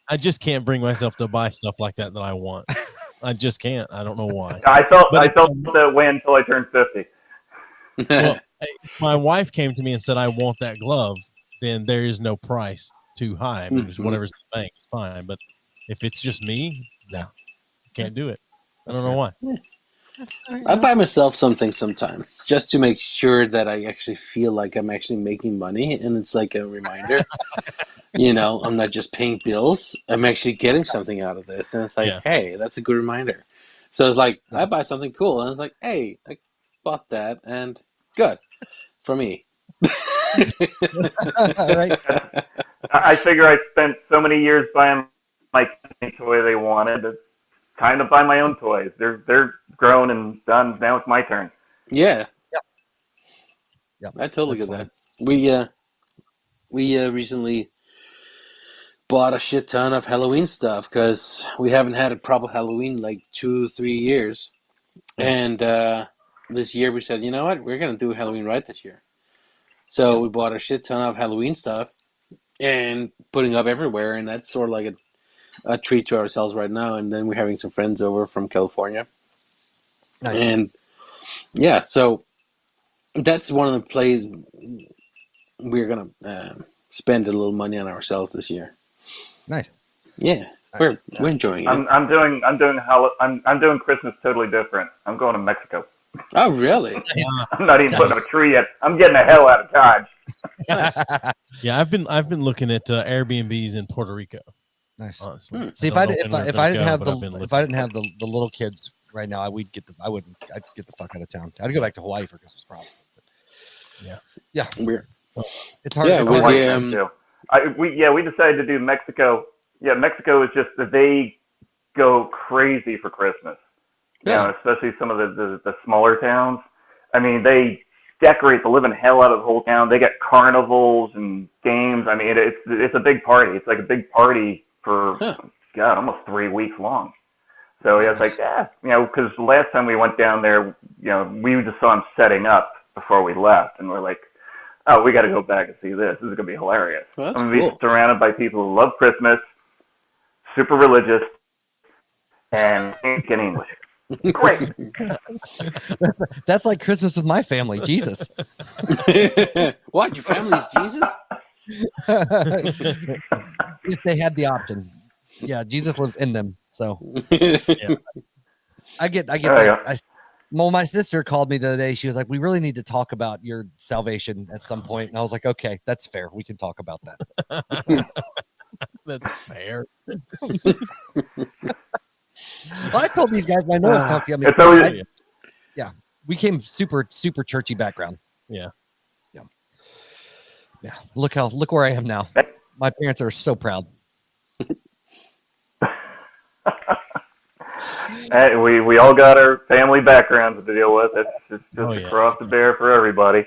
I just can't bring myself to buy stuff like that I want. I just can't. I don't know why. I felt that way until I turned 50. Well, if my wife came to me and said, I want that glove, then there is no price too high. I mean, whatever's in the bank is fine. But if it's just me, no, can't do it. I don't know why. I buy myself something sometimes just to make sure that I actually feel like I'm actually making money, and it's like a reminder. I'm not just paying bills. I'm actually getting something out of this, and it's like, hey, that's a good reminder. So it's like I buy something cool, and it's like, hey, I bought that, and good for me. Right. I figure I spent so many years buying my toy they wanted. It's time to buy my own toys. They're grown and done. Now it's my turn. Yeah. Yeah. I totally get that. We recently bought a shit ton of Halloween stuff because we haven't had a proper Halloween like 2-3 years. And this year we said, you know what, we're gonna do Halloween right this year. So we bought a shit ton of Halloween stuff and putting up everywhere, and that's sort of like a treat to ourselves right now. And then we're having some friends over from California, Nice. and yeah, so that's one of the plays we're gonna spend a little money on ourselves this year. Nice. Yeah, Nice. we're enjoying it. I'm doing Christmas totally different. I'm going to Mexico. Oh, really? I'm not even putting up a tree yet. I'm getting the hell out of Dodge. Nice. Yeah, I've been looking at Airbnbs in Puerto Rico. Nice. Honestly, See, if I didn't have the little kids right now, I'd get the fuck out of town. I'd go back to Hawaii for Christmas, probably. But yeah. We're It's hard. Yeah, it's we- hard. Hawaii we decided to do Mexico. Yeah, Mexico is just that they go crazy for Christmas. You know, especially some of the smaller towns. I mean, they decorate the living hell out of the whole town. They got carnivals and games. I mean, it's a big party. It's like a big party for God, almost 3 weeks long. So yeah, it's like because the last time we went down there, we just saw them setting up before we left, and we're like, oh, we got to go back and see this. This is gonna be hilarious. Well, that's I'm gonna cool. be surrounded by people who love Christmas, super religious, and speak in English. Great. That's like Christmas with my family. Jesus. What? Your family's Jesus? If they had the option. Yeah, Jesus lives in them. So I get There you that. Well, my sister called me the other day. She was like, "We really need to talk about your salvation at some point." And I was like, "Okay, that's fair. We can talk about that." That's fair. Well, I told these guys, and I know I've talked to you. It's always, We came super churchy background. Yeah. Look where I am now. My parents are so proud. Hey, we all got our family backgrounds to deal with. It's just across the bear for everybody.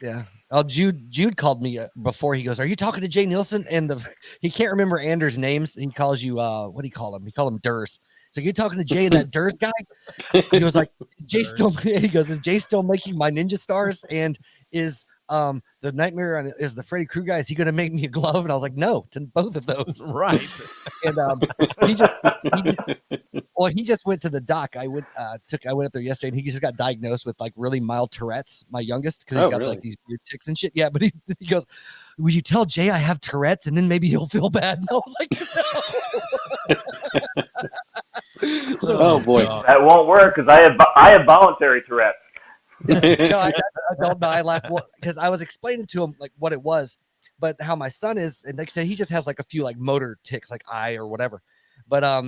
Yeah. Oh, Jude called me before. He goes, "Are you talking to Jay Neilson?" And he can't remember Anders' names. He calls you what do you call him? He called him Durs. So you talking to Jay and that Durs guy? He was like, "Jay still." He goes, "Is Jay still making my ninja stars? And is the Nightmare on is the Freddy Krueger guy? Is he going to make me a glove?" And I was like, "No, to both of those." Right. And he just went to the doc. I went up there yesterday, and he just got diagnosed with like really mild Tourette's. My youngest, because he's got like these weird tics and shit. Yeah, but he goes, "Will you tell Jay I have Tourette's, and then maybe he'll feel bad?" And I was like, "No." Oh boy. That won't work because I have voluntary Tourette's. No, I don't know. I laughed because I was explaining to him like what it was, but how my son is, and like I said, he just has like a few like motor tics, like eye or whatever. But I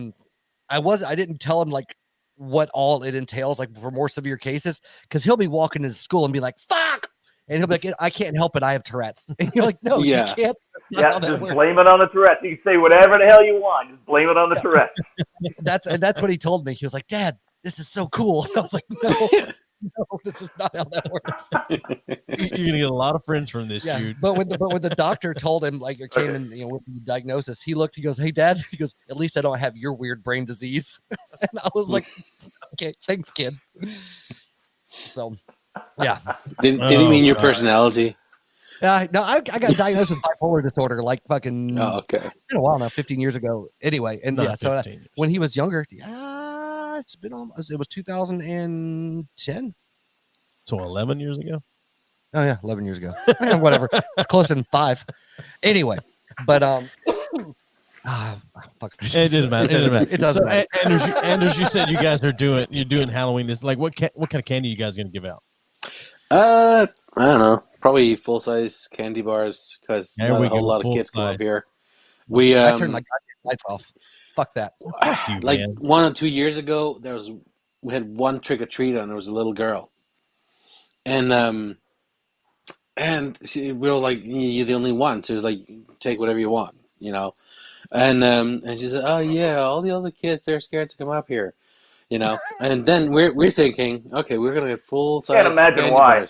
didn't tell him like what all it entails, like for more severe cases, because he'll be walking into school and be like, "Fuck," and he'll be like, "I can't help it, I have Tourette's." And you're like, "No, you can't." Yeah, just blame it on the Tourette's. You can say whatever the hell you want. Just blame it on the Tourette's. That's what he told me. He was like, "Dad, this is so cool." And I was like, No, this is not how that works. You're gonna get a lot of friends from this, Jude. But when the doctor told him, like, it came in, with the diagnosis, he looked, he goes, "Hey, Dad," he goes, "at least I don't have your weird brain disease." And I was like, "Okay, thanks, kid." So, yeah. Did he mean your personality? No, I got diagnosed with bipolar disorder like fucking. Oh, okay. It's been a while now, 15 years ago. Anyway, and Not so 15 years. when he was younger, it's been almost. It was 2010. So 11 years ago. Oh yeah, 11 years ago. Whatever. It's closer than 5. Anyway, but fuck. It doesn't matter. It doesn't matter. It doesn't matter. Anders, you said you're doing Halloween. This like what kind of candy you guys gonna give out? I don't know. Probably full size candy bars because There not we a whole go, lot of full kids come up size. here. We I turned my goddamn lights off. Fuck that. Fuck you, like man. 1 or 2 years ago, we had one trick or treat and there was a little girl, and we were like, "You're the only one," so it was like, "Take whatever you want," and she said, "Oh yeah, all the other kids, they're scared to come up here." And then we're thinking, okay, we're gonna get full size. Can't imagine why.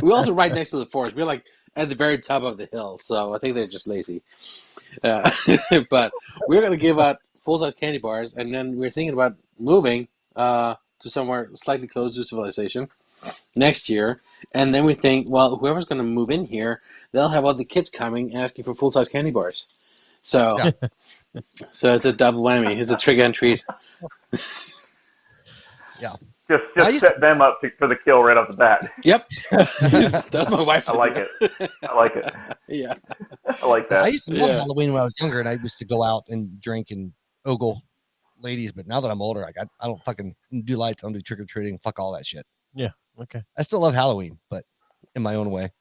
We're also right next to the forest. We're like at the very top of the hill, so I think they're just lazy. But we're gonna give out full size candy bars, and then we're thinking about moving. to somewhere slightly closer to civilization next year, and then we think, well, whoever's going to move in here, they'll have all the kids coming asking for full-size candy bars. So, so it's a double whammy. It's a trick and treat. Just I used set them up for the kill right off the bat. Yep, that's my wife's. I like idea. it. I like it. Yeah, I like I that. used to love Yeah. Halloween when I was younger, and I used to go out and drink and ogle ladies. But now that I'm older, I don't fucking do lights. I don't do trick or treating. Fuck all that shit. Okay. I still love Halloween, but in my own way.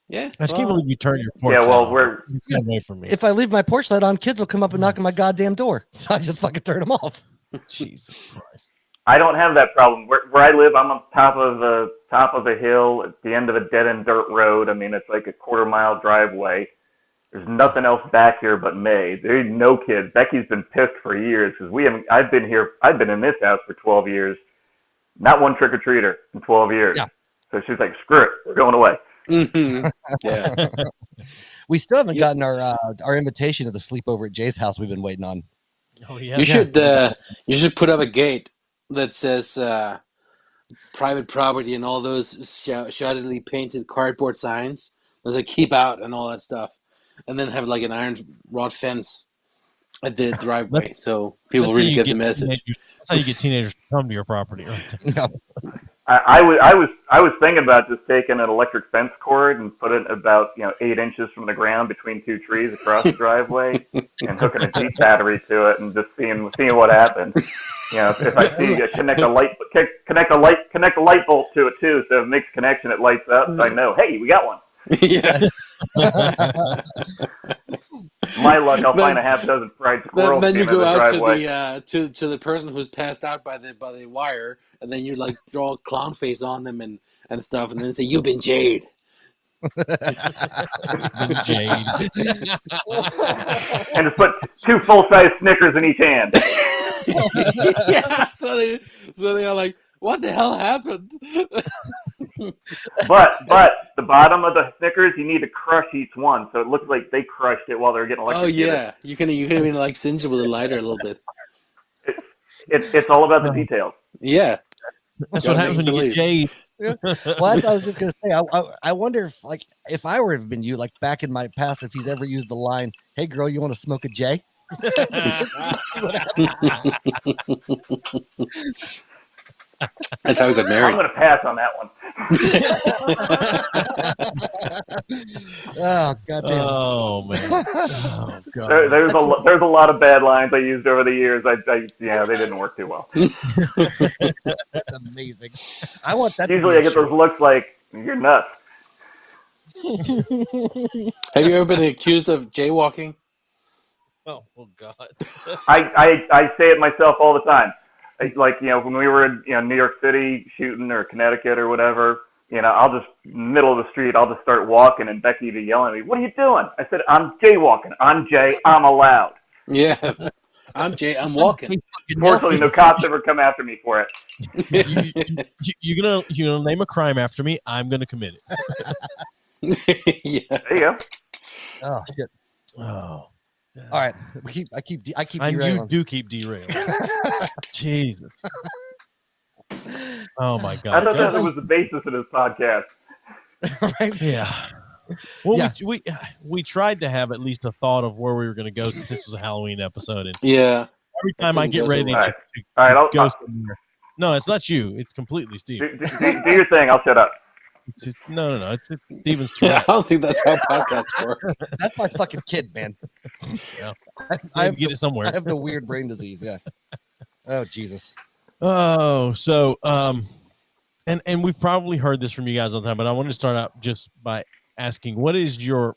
yeah. I just can't well, believe you turned your porch. Yeah, well, light we're- on. Stay away from me. If I leave my porch light on, kids will come up and knock on my goddamn door. So I just fucking turn them off. Jesus Christ. I don't have that problem. Where I live, I'm on top of a hill at the end of a dead-end dirt road. I mean, it's like a quarter-mile driveway. There's nothing else back here but May. There's no kids. Becky's been pissed for years because I've been in this house for 12 years. Not one trick-or-treater in 12 years. Yeah. So she's like, screw it. We're going away. mhm. Yeah. We still haven't gotten our invitation to the sleepover at Jay's house we've been waiting on. Oh yeah. You should put up a gate that says private property and all those shoddily painted cardboard signs. There's a keep out and all that stuff, and then have like an iron rod fence at the driveway, so people That's how really you get the message. That's how you get teenagers to come to your property. Right? Yeah. I was thinking about just taking an electric fence cord and put it about 8 inches from the ground between two trees across the driveway and hooking a Jeep battery to it and just seeing what happens. If I see you connect a light bulb to it too, so it makes connection, it lights up. So I know, hey, we got one. Yeah. My luck, I'll find a half dozen fried squirrels. Then you came in go the out driveway. to the person who's passed out by the wire, and then you like draw a clown face on them and stuff, and then say, "You've been Jade." Jade. And just put 2 full-size Snickers in each hand. Yeah. So they are like, "What the hell happened?" But the bottom of the Snickers, you need to crush each one, so it looks like they crushed it while they were getting Oh electrocuted. yeah, you can even like singe it with a lighter a little bit. It's all about the details. Yeah. That's Gotta what happens make when you believe. get Jade. Well, that's what I was just gonna say. I wonder if I were have been you, like back in my past, if he's ever used the line, "Hey girl, you want to smoke a J?" That's how we got I'm married. going to pass on that one. Oh goddamn! Oh man. Oh god. There's a lot of bad lines I used over the years. They didn't work too well. That's amazing. I want that. Usually I get those looks like, you're nuts. Have you ever been accused of jaywalking? Oh god. I say it myself all the time. Like, when we were in New York City shooting or Connecticut or whatever, I'll just, middle of the street, I'll just start walking and Becky would yell at me, "What are you doing?" I said, "I'm jaywalking. I'm Jay. I'm allowed." Yes. I'm Jay. I'm walking. Fortunately, no cops ever come after me for it. You're gonna name a crime after me. I'm gonna commit it. Yeah. There you go. Oh shit! Oh. All right, I keep And you derailing. do keep derailing. Jesus. Oh my I god. thought that was the basis of this podcast. Right? Yeah. Well, Yeah. we tried to have at least a thought of where we were going to go since this was a Halloween episode, and Yeah. every time I didn't get go so ready well. to All right, go somewhere. No, it's not you. It's completely Steve. do your thing. I'll shut up. It's just, no. It's Steven's I Tourette. don't think that's how podcasts work. That's my fucking kid, man. Yeah. I I get it I somewhere. have the weird brain disease. Yeah. Oh Jesus. Oh, so and we've probably heard this from you guys all the time, but I wanted to start out just by asking, what is your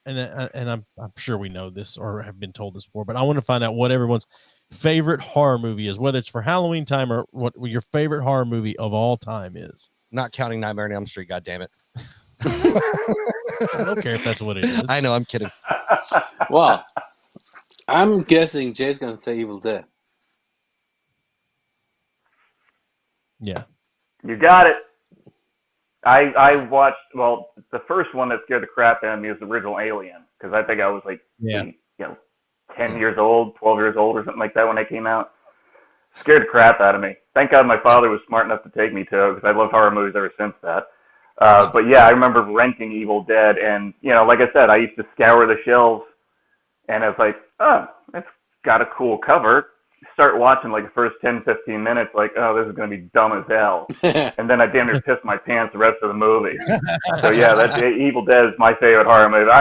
and I'm sure we know this or have been told this before, but I want to find out what everyone's favorite horror movie is, whether it's for Halloween time or what your favorite horror movie of all time is. Not counting Nightmare on Elm Street. God damn it. I don't care if that's what it is. I know. I'm kidding. Well, I'm guessing Jay's going to say Evil Dead. Yeah. You got it. I watched, the first one that scared the crap out of me was the original Alien, because I think I was like, Yeah. 10 years old, 12 years old or something like that when they came out. Scared the crap out of me. Thank God my father was smart enough to take me to it because I loved horror movies ever since that. But yeah, I remember renting Evil Dead, and like I said, I used to scour the shelves, and I was like, oh, it's got a cool cover. Start watching like the first 10, 15 minutes, like, oh, this is going to be dumb as hell. And then I damn near pissed my pants the rest of the movie. So yeah, that Evil Dead is my favorite horror movie.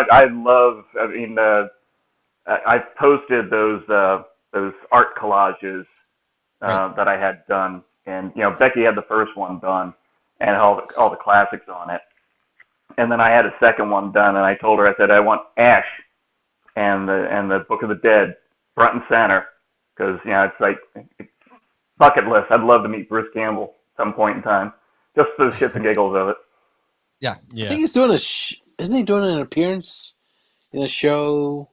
I posted those art collages that I had done, and Becky had the first one done, and all the classics on it. And then I had a second one done, and I told her, I said, I want Ash and the Book of the Dead front and center, because it's like bucket list. I'd love to meet Bruce Campbell at some point in time, just for the shits and giggles of it. Yeah. I think he's doing isn't he doing an appearance in a show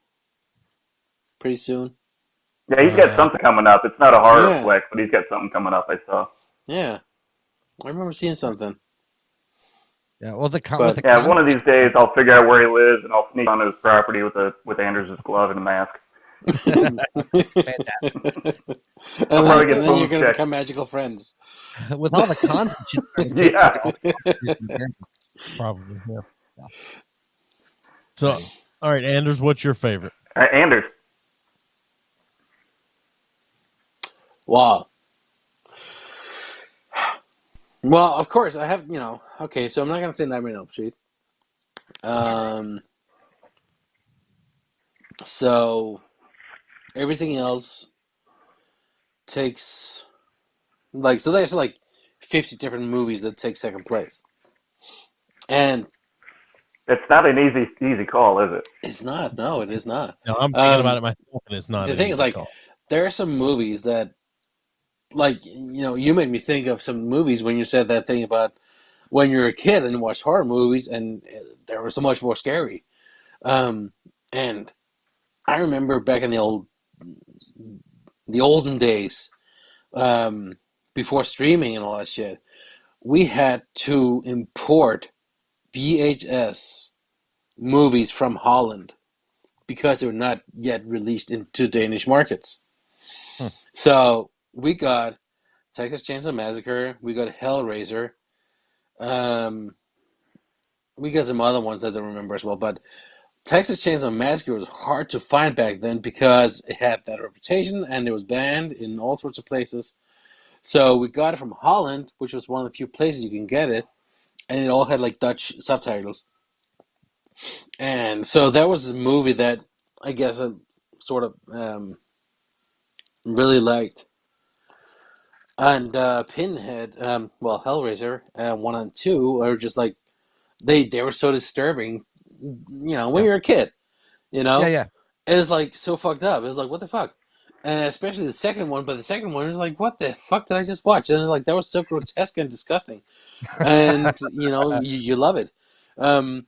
pretty soon? Yeah, he's got something coming up. It's not a horror flick, but he's got something coming up, I saw. Yeah. I remember seeing something. Yeah, well, one of these days I'll figure out where he lives and I'll sneak onto his property with Anders' glove and a mask. Fantastic. and then you're going to become magical friends. With all the cons that Probably, yeah. So, all right, Anders, what's your favorite? Anders. Wow. Well, of course, I have, okay, so I'm not going to say Nightmare on Elm Street. So everything else takes, so there's 50 different movies that take second place. And it's not an easy call, is it? It's not. No, it is not. No, I'm thinking about it myself, and it's not. The thing is, call. There are some movies that, you made me think of some movies when you said that thing about when you're a kid and watched horror movies, and they were so much more scary. And I remember back in the olden days, before streaming and all that shit, we had to import VHS movies from Holland because they were not yet released into Danish markets. So we got Texas Chainsaw Massacre, we got Hellraiser, we got some other ones that I don't remember as well, but Texas Chainsaw Massacre was hard to find back then because it had that reputation and it was banned in all sorts of places. So we got it from Holland, which was one of the few places you can get it, and it all had Dutch subtitles. And so that was a movie that I guess I sort of really liked. And Pinhead, Hellraiser 1 and 2 are just they were so disturbing, when you're a kid, Yeah. It was so fucked up. It was what the fuck? And especially the second one, but the second one was what the fuck did I just watch? And that was so grotesque and disgusting. And, you love it. And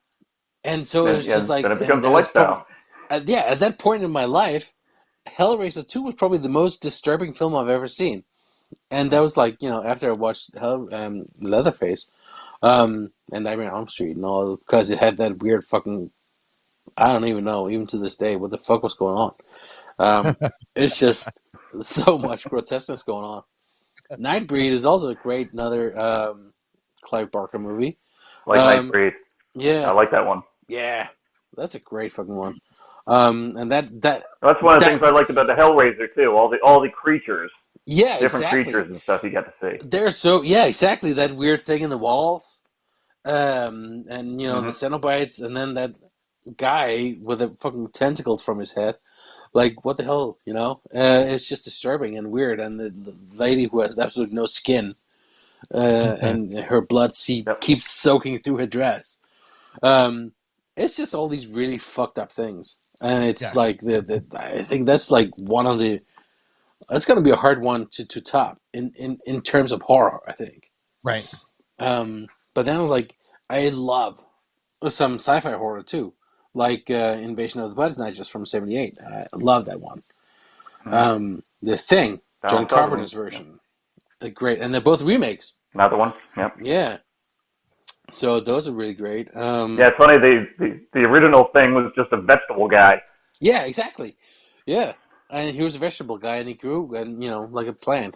so it was just then it becomes a lifestyle. At that point in my life, Hellraiser 2 was probably the most disturbing film I've ever seen. And that was after I watched Leatherface, and Nightmare on Elm Street and all, because it had that weird fucking, I don't even know, even to this day, what the fuck was going on. It's just so much grotesqueness going on. Nightbreed is also a great, another Clive Barker movie. Nightbreed. Yeah. I like that one. Yeah. That's a great fucking one. And that's one of the things I liked about the Hellraiser too. All the creatures. Yeah, different creatures and stuff you got to see. They're exactly, that weird thing in the walls, and the Cenobites, and then that guy with the fucking tentacles from his head. What the hell, It's just disturbing and weird, and the lady who has absolutely no skin, and her blood keeps soaking through her dress. It's just all these really fucked up things, and it's I think that's one of the. It's going to be a hard one to top in terms of horror, I think. Right. But then I love some sci-fi horror too, Invasion of the Body Snatchers from '78. I love that one. The Thing, John Carpenter's version, great, and they're both remakes. Another one. Yep. Yeah. So those are really great. It's funny. The original Thing was just a vegetable guy. Yeah, exactly. Yeah. And he was a vegetable guy, and he grew, and like a plant.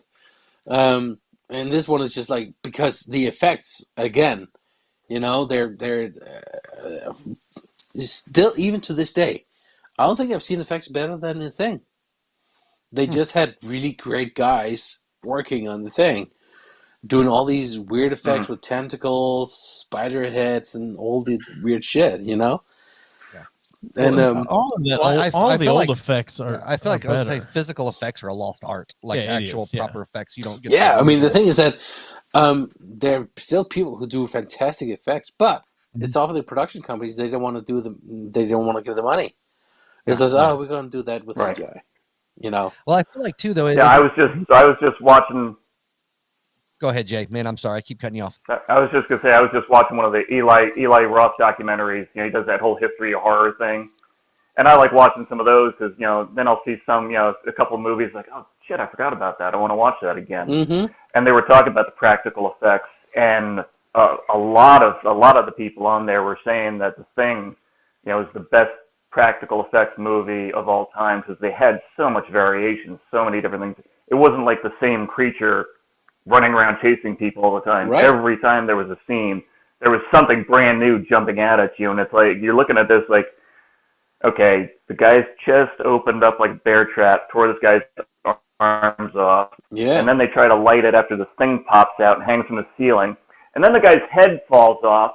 And this one is just like because the effects again, they're still even to this day. I don't think I've seen effects better than the Thing. They just had really great guys working on the Thing, doing all these weird effects with tentacles, spider heads, and all the weird shit. Yeah. And all of that, Well, all I of the feel old like- effects are. Yeah, I feel like I are would say better. physical effects are a lost art, like Yeah, it actual is, yeah. proper effects. You don't get. yeah, I mean the real- thing is that there are still people who do fantastic effects, but it's often the production companies they don't want to do them. They don't want to give the money. It's just we're going to do that with Right. CGI. Well, I feel like too though. Yeah, I was just watching. Go ahead, Jay. Man, I'm sorry. I keep cutting you off. I was just gonna say I was just watching one of the Eli Roth documentaries. He does that whole history of horror thing, and I like watching some of those because then I'll see some a couple of movies like, oh shit, I forgot about that. I want to watch that again. Mm-hmm. And they were talking about the practical effects, and a lot of the people on there were saying that The Thing is the best practical effects movie of all time because they had so much variation, so many different things. It wasn't like the same creature running around chasing people all the time. Right. Every time there was a scene, there was something brand new jumping out at you, and it's like you're looking at this like, okay, the guy's chest opened up like a bear trap, tore this guy's arms off, Yeah. and then they try to light it after this thing pops out and hangs from the ceiling, and then the guy's head falls off,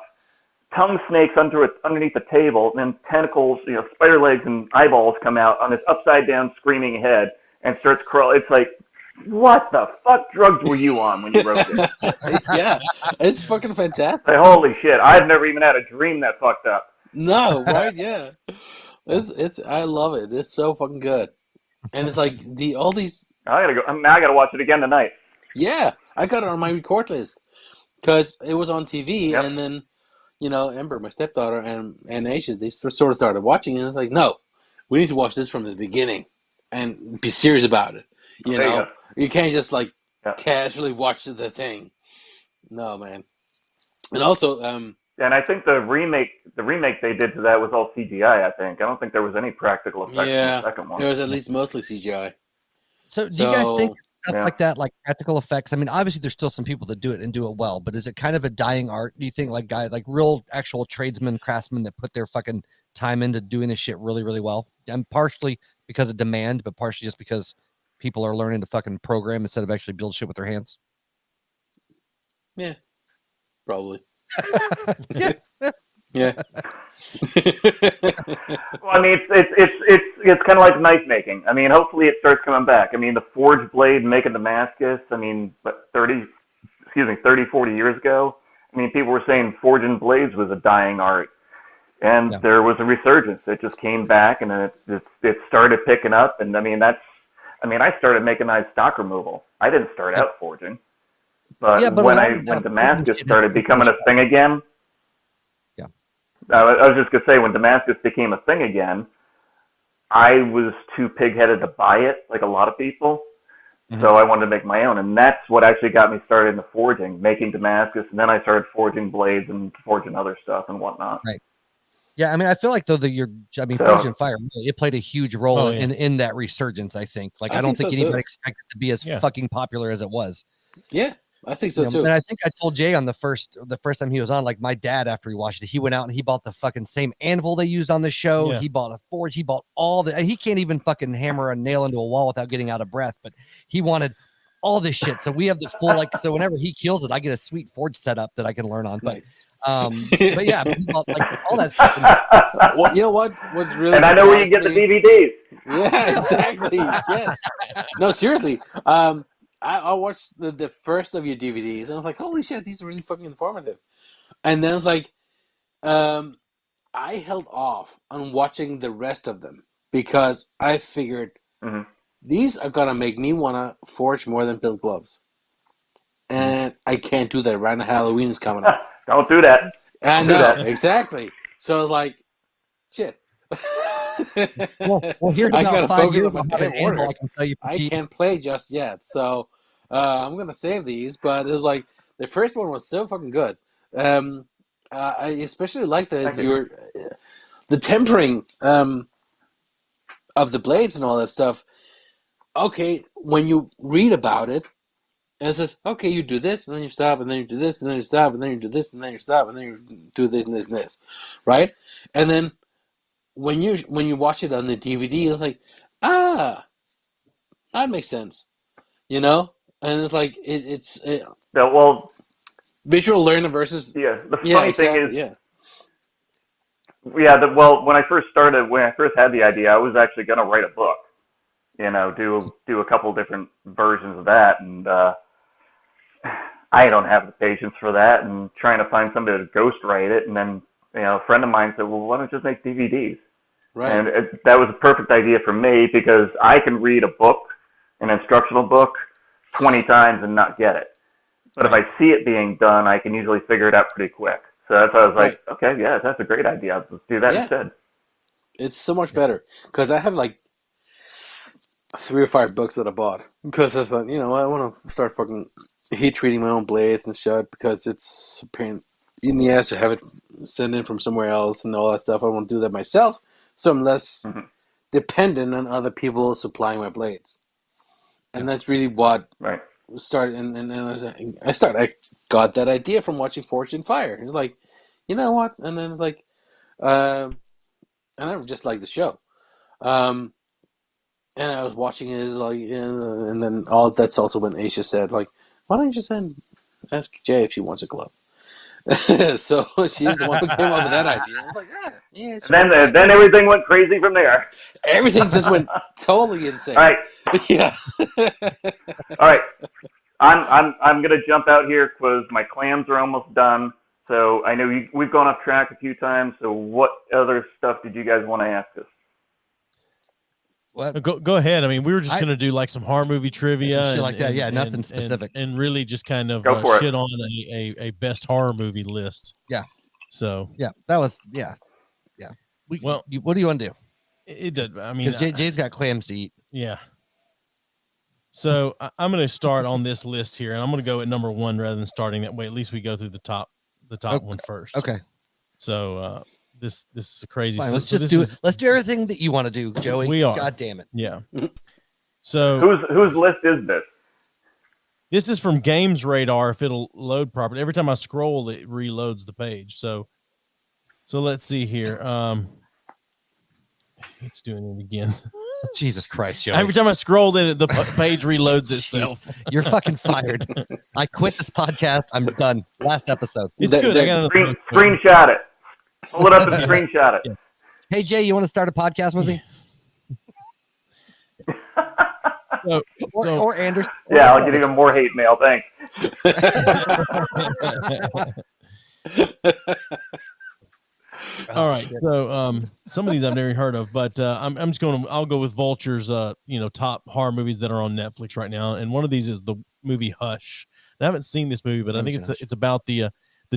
tongue snakes underneath the table, and then tentacles, spider legs and eyeballs come out on this upside down screaming head and starts crawling. It's like, what the fuck drugs were you on when you wrote this? Yeah, it's fucking fantastic. Like, holy shit, I've never even had a dream that fucked up. No, right? Yeah, it's I love it. It's so fucking good, and it's like all these. I gotta watch it again tonight. Yeah, I got it on my record list because it was on TV, Yep. and then Ember, my stepdaughter, and Aisha, they sort of started watching, and it's like, no, we need to watch this from the beginning and be serious about it. There you go. You can't just like Yeah. casually watch the Thing. No, man. And also, And I think the remake they did to that was all CGI. I don't think there was any practical effects in yeah, the second one. it was at least mostly CGI. So, do you guys think stuff yeah. like that, like practical effects? I mean, obviously, there's still some people that do it and do it well, but is it kind of a dying art? Do you think like guys, like real actual tradesmen, craftsmen that put their fucking time into doing this shit really, really well? And partially because of demand, but partially just because people are learning to fucking program instead of actually build shit with their hands. Yeah, probably. Yeah. Yeah. Well, I mean, it's kind of like knife making. I mean, hopefully it starts coming back. I mean, the forged blade making Damascus. I mean, 30, 40 years ago. I mean, people were saying forging blades was a dying art, and Yeah. there was a resurgence. It just came back, and then it started picking up. And I mean, I started mechanized stock removal. I didn't start out forging, but, Yeah, but when Damascus started becoming a thing again. Yeah. I was just gonna say, when Damascus became a thing again, I was too pig-headed to buy it, like a lot of people. So I wanted to make my own, and that's what actually got me started into forging, making Damascus, and then I started forging blades and forging other stuff and whatnot. Right. Yeah, I mean, I feel like though Forged in Fire, it played a huge role in that resurgence. I think, I don't think anybody expected it to be as fucking popular as it was. Yeah, I think so too. And I think I told Jay on the first time he was on, like my dad, after he watched it, he went out and he bought the fucking same anvil they used on the show. Yeah. He bought a forge. He bought he can't even fucking hammer a nail into a wall without getting out of breath, but he wanted all this shit. So we have the full, so whenever he kills it, I get a sweet forge setup that I can learn on. Nice. But yeah, he bought all that stuff. Well, you know what? What's really And I know where you get the DVDs. Yeah, exactly. Yes. No, seriously. I watched the first of your DVDs, and I was like, holy shit, these are really fucking informative. And then I was like, I held off on watching the rest of them because I figured these are gonna make me wanna forge more than build gloves, and I can't do that right now. Halloween is coming up. Don't do that. I Don't do know, that. exactly. So I was like, shit. Well, here in I about gotta 5 focus years, on my I'll have an damn anvil orders. I can tell you. I can't play just yet, so I'm gonna save these. But it was like the first one was so fucking good. I especially like the tempering of the blades and all that stuff. Okay, when you read about it, And it says, okay, you do this, and then you stop, and then you do this, and then you stop, and then you do this, and then you stop, and then you do this and this and this, right? And then when you watch it on the DVD, it's like, that makes sense, you know? And it's like it's Yeah, well, visual learning versus yeah. The yeah, funny exactly, thing is, yeah, yeah. When I first had the idea, I was actually going to write a book. You know, do a couple different versions of that, and I don't have the patience for that. And trying to find somebody to ghostwrite it, and then a friend of mine said, "Well, why don't you just make DVDs?" right, And that was a perfect idea for me because I can read a book, an instructional book, 20 times and not get it. But if I see it being done, I can usually figure it out pretty quick. So that's why I was like, okay, yeah, that's a great idea. Let's do that Yeah. instead. It's so much better because I have like 3 or 5 books that I bought because I thought, I want to start fucking heat treating my own blades and shit because it's a pain in the ass to have it sent in from somewhere else and all that stuff. I want to do that myself, so I'm less dependent on other people supplying my blades. And that's really what Right. started. And I got that idea from watching Forged in Fire. It's like, you know what? And then it's like, and I just like the show. And I was watching it, like, and then that's also when Aisha said, like, why don't you just ask Jay if she wants a glove? So she was the one who came up with that idea. I was like, yeah. Sure. And then everything went crazy from there. Everything just went totally insane. All right. Yeah. All right. I'm gonna jump out here because my clams are almost done. So I know we've gone off track a few times. So what other stuff did you guys want to ask us? What? Go ahead. I mean, we were just going to do like some horror movie trivia. Shit like that. Yeah, nothing specific. And really just kind of shit on a best horror movie list. Yeah. So. Yeah, that was, yeah. What do you want to do? It did. I mean. Because Jay's got clams to eat. Yeah. So I'm going to start on this list here, and I'm going to go at number 1 rather than starting that way. At least we go through the top one first. Okay. So, this is a crazy. Fine, let's just do it. Let's do everything that you want to do, Joey. We are. God damn it. Yeah. So whose list is this? This is from Games Radar. If it'll load properly, every time I scroll, it reloads the page. So let's see here. It's doing it again. Jesus Christ, Joey. Every time I scroll in it, the page reloads itself. You're fucking fired. I quit this podcast. I'm done. Last episode. It's good. I got screenshot it. Pull it up and screenshot it. Yeah. Hey, Jay, you want to start a podcast with me? Or Anders. Yeah, I'll get even more hate mail. Thanks. All right. So some of these I've never heard of, but I'll go with Vulture's top horror movies that are on Netflix right now. And one of these is the movie Hush. I haven't seen this movie, but I think it's about the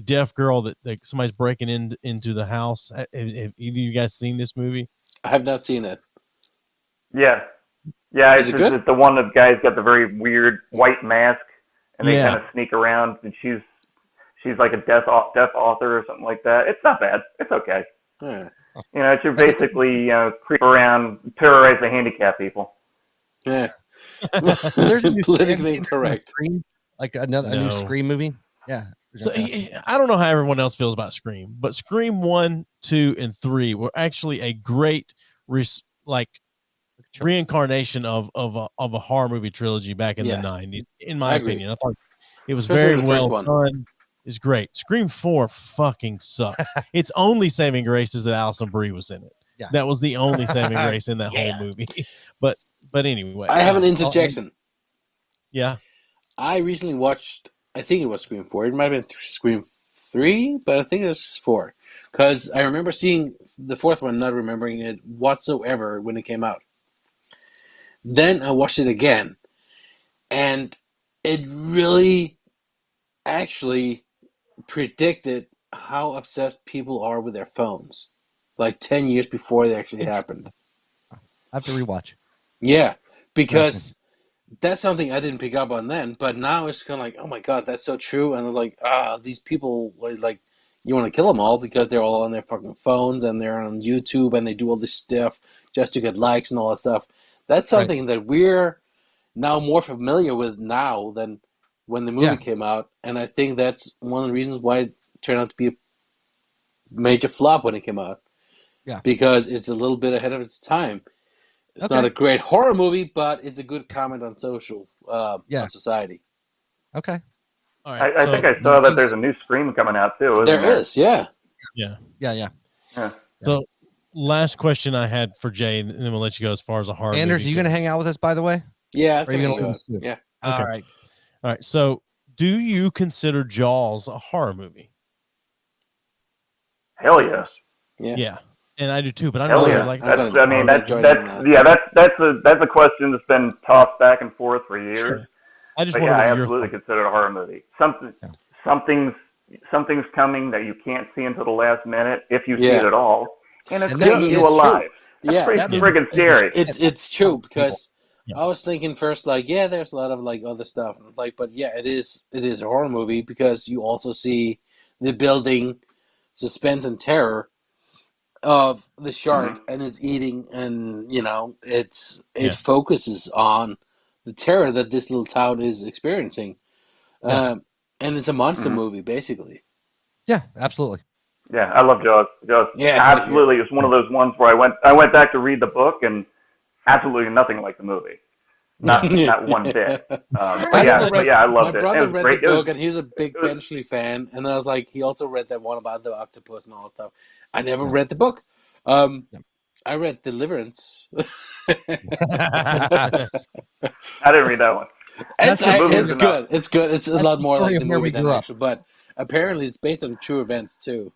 deaf girl that somebody's breaking into the house. Have either of you guys seen this movie? I have not seen it. Yeah. It's the one that guy's got the very weird white mask, and they kind of sneak around, and she's like a deaf author or something like that. It's not bad. It's okay. Yeah. It's basically creep around, terrorize the handicapped people. Yeah. There's a politically correct. Scream, like a new Scream movie. Yeah. So I don't know how everyone else feels about Scream, but Scream 1, 2, and 3 were actually a great reincarnation of a horror movie trilogy back in the 90s. In my opinion, I thought it was very well done. It's great. Scream 4 fucking sucks. Its only saving grace is that Alison Brie was in it. Yeah. That was the only saving grace in that whole movie. But anyway, I have an interjection. Yeah. I recently watched, I think it was Scream 4. It might have been Scream 3, but I think it was 4. Because I remember seeing the fourth one, not remembering it whatsoever when it came out. Then I watched it again. And it really actually predicted how obsessed people are with their phones. Like 10 years before they actually happened. I have to rewatch. Yeah, because that's something I didn't pick up on then, but now it's kind of like, oh my God, that's so true. And I'm like, these people, like, you want to kill them all because they're all on their fucking phones and they're on YouTube and they do all this stuff just to get likes and all that stuff. That's something that we're now more familiar with now than when the movie Yeah. came out, and I think that's one of the reasons why it turned out to be a major flop when it came out. Yeah. Because it's a little bit ahead of its time. It's not Okay. a great horror movie, but it's a good comment on on society. Okay. All right. I so, think I saw that there's a new Scream coming out too. Isn't There is, yeah. yeah. Yeah. Yeah. So, last question I had for Jay, and then we'll let you go as far as a horror Anders, are movie you going to goes. hang out with us, by the way? Yeah. Or are you going to leave us too? Yeah. Okay. All right. All right. So, do you consider Jaws a horror movie? Hell yeah. Yeah. And I do too. But I Hell don't know. yeah. Like, That's a question that's been tossed back and forth for years. Sure. I just But want yeah, to I know absolutely consider it a horror movie. Something's coming that you can't see until the last minute, if you see it at all, and it's And that keeping movie you is true. alive. That's Yeah. pretty That movie- friggin' scary. It's true because Yeah. I was thinking first, like, yeah, there's a lot of like other stuff, and like, but yeah, it is a horror movie because you also see the building suspense and terror of the shark and its eating, and it focuses on the terror that this little town is experiencing, and it's a monster movie basically. Yeah, absolutely. Yeah, I love Jaws. Yeah, it's like- absolutely. It's one of those ones where I went back to read the book, and absolutely nothing like the movie. Not one bit. But yeah, I loved My it. brother It was read great. the book, and he's a big Benchley fan. And I was like, he also read that one about the octopus and all that stuff. I never read the book. I read Deliverance. I didn't read that one. That's the story It's of- good. It's good. It's a That's lot the more story like the of where movie we than grew up. actual. But apparently, it's based on true events too.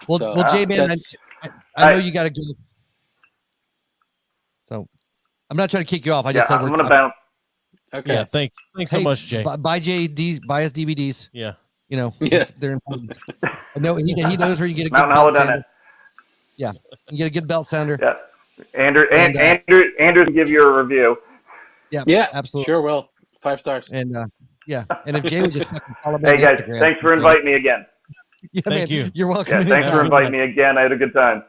Well, So, well, Jay, man, that's- I know you got to go. So I'm not trying to kick you off. I Yeah, just said I'm we're gonna talking- bounce. Okay. Yeah. Thanks so much, Jay. Buy JD, buy his DVDs. Yeah. You know, Yes. they're important. I know he knows where you get a good Mountain belt Hollow done sounder. it. Yeah, you get a good belt sounder. Yeah. Andrew And, can give you a review. Yeah. absolutely. Sure will. 5 stars. And and if Jay would just fucking follow me Hey on guys, Instagram. thanks for inviting me again. Yeah, Thank you. You're welcome. Yeah, thanks for anytime. inviting me again. I had a good time.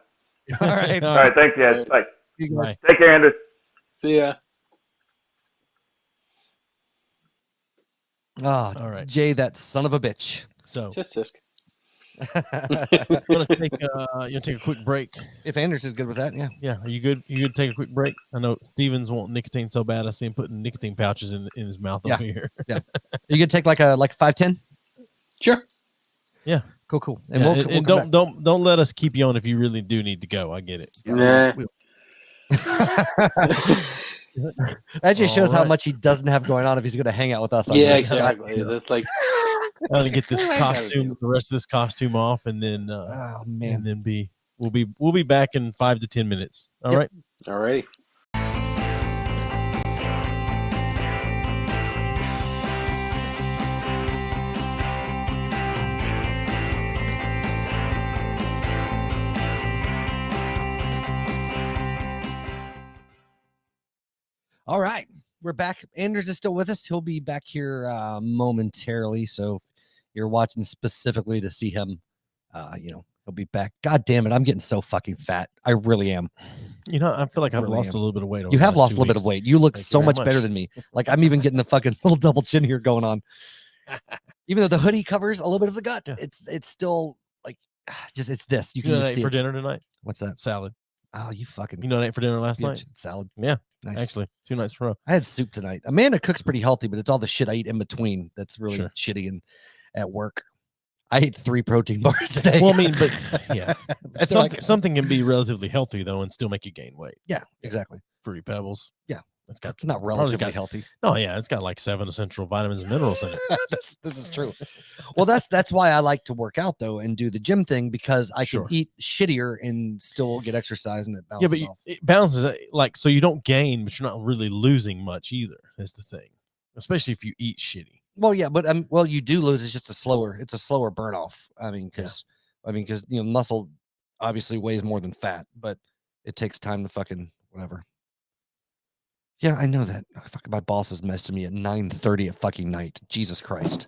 All right. All right, thanks guys. Bye. You guys- Bye. Take care, Andrew. See ya. Oh, All right. Jay, that son of a bitch. So Tisk tisk. I'm gonna take a quick break. If Anders is good with that, yeah. Yeah, are you good? You good to take a quick break? I know Steven's wanting nicotine so bad. I see him putting nicotine pouches in his mouth over here. You could take like a 510. Sure. Cool. And Yeah, we'll and come don't let us keep you on if you really do need to go. I get it. Nah. That just shows how Alright. much he doesn't have going on if he's going to hang out with us. On Yeah, here. exactly. That's like I'm gonna get this Right. costume, the rest of this costume off, and then Oh man. and then we'll be back in 5 to 10 minutes. All Yep. right. alrighty. All right, we're back. Anders is still with us. He'll be back here momentarily. So if you're watching specifically to see him, he'll be back. God damn it, I'm getting so fucking fat. I really am. You know, I feel like I've Really lost am. a little bit of weight. Over You the have last lost a 2 little bit weeks. of weight. You look Thank you so very much much. better than me. Like I'm even getting the fucking little double chin here going on. Even though the hoodie covers a little bit of the gut, Yeah. it's still like just it's this. You You can know what I just ate see for it. dinner tonight? What's that? Salad. Oh, you fucking You know what I ate for dinner last bitch. night? Salad. Yeah, Nice. actually, 2 nights in a row. I had soup tonight. Amanda cooks pretty healthy, but it's all the shit I eat in between that's really Sure. shitty. And at work, I ate 3 protein bars today. Well, I mean, but yeah, That's all I can- something can be relatively healthy though, and still make you gain weight. yeah, exactly. Fruity Pebbles. Yeah. it's got. It's not probably relatively got- healthy. Oh yeah, it's got like 7 essential vitamins and minerals in it. This is true. Well, that's why I like to work out though and do the gym thing because I Sure. can eat shittier and still get exercise and it Yeah, balances but off. it balances like so you don't gain, but you're not really losing much either. Is the thing, especially if you eat shitty. Well, yeah, but you do lose. It's just a slower burn off. I mean, because muscle obviously weighs more than fat, but it takes time to fucking whatever. Yeah, I know that. Fucking my boss is messing me at 9:30 at fucking night. Jesus Christ.